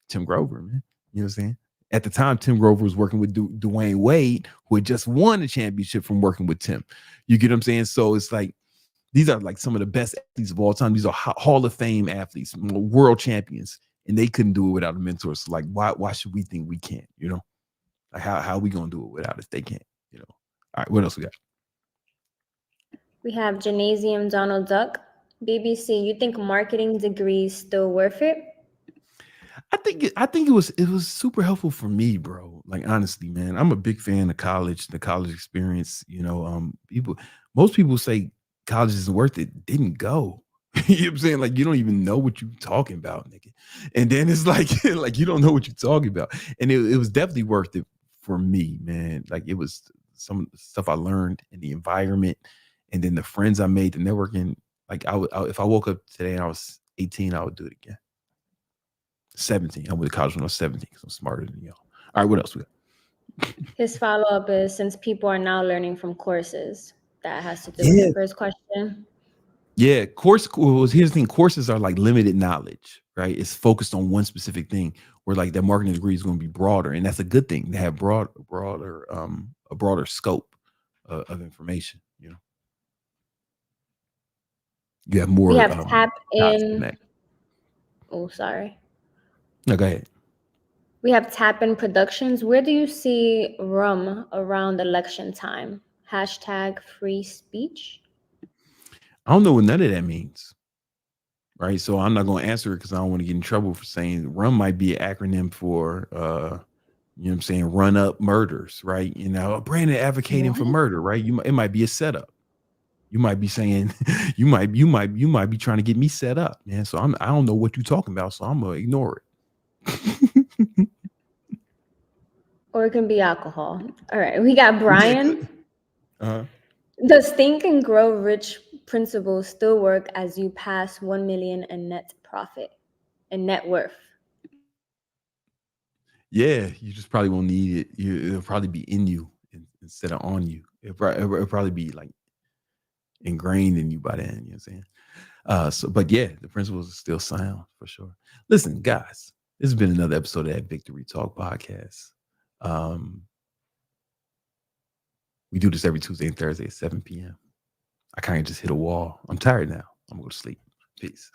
Tim Grover, man. You know what I'm saying? At the time, Tim Grover was working with Dwayne Wade, who had just won a championship from working with Tim. You get what I'm saying? So it's like, these are like some of the best athletes of all time. These are Hall of Fame athletes, world champions, and they couldn't do it without a mentor. So like, why should we think we can't? Like how are we gonna do it without if they can't? All right, what else we got? We have Gymnasium Donald Duck. BBC, you think marketing degrees still worth it? I think it was super helpful for me, bro. Like honestly, man, I'm a big fan of college, the college experience. Most people say college isn't worth it. Didn't go. You know what I'm saying? Like you don't even know what you're talking about, nigga. And then it's like like you don't know what you're talking about. And it was definitely worth it for me, man. Like it was some stuff I learned in the environment, and then the friends I made, the networking. Like if I woke up today and I was 18, I would do it again. 17. I went to college when I was 17 because I'm smarter than y'all. All right, what else we got? His follow-up is, since people are now learning from courses, that has to do with the first question. Yeah, here's the thing. Courses are like limited knowledge, right? It's focused on one specific thing, where like that marketing degree is going to be broader, and that's a good thing to have a broader scope of information. You have more. We have tap in. Oh, sorry. No, go ahead. We have Tap In Productions. Where do you see rum around election time? # free speech. I don't know what none of that means. Right. So I'm not going to answer it because I don't want to get in trouble for saying rum might be an acronym for, you know what I'm saying, run up murders. Right. Brandon advocating for murder. Right. It might be a setup. You might be saying you might be trying to get me set up, man. So I don't know what you're talking about. So I'm going to ignore it. Or it can be alcohol. All right. We got Brian. Uh-huh. Does Think and Grow Rich principle still work as you pass 1 million in net profit and net worth? Yeah, you just probably won't need it. It'll probably be in you instead of on you. It'll probably be like ingrained in you by then. You know what I'm saying? But yeah, the principles are still sound for sure. Listen, guys, this has been another episode of that Victory Talk podcast. We do this every Tuesday and Thursday at 7 p.m. I kind of just hit a wall. I'm tired now. I'm gonna go to sleep. Peace.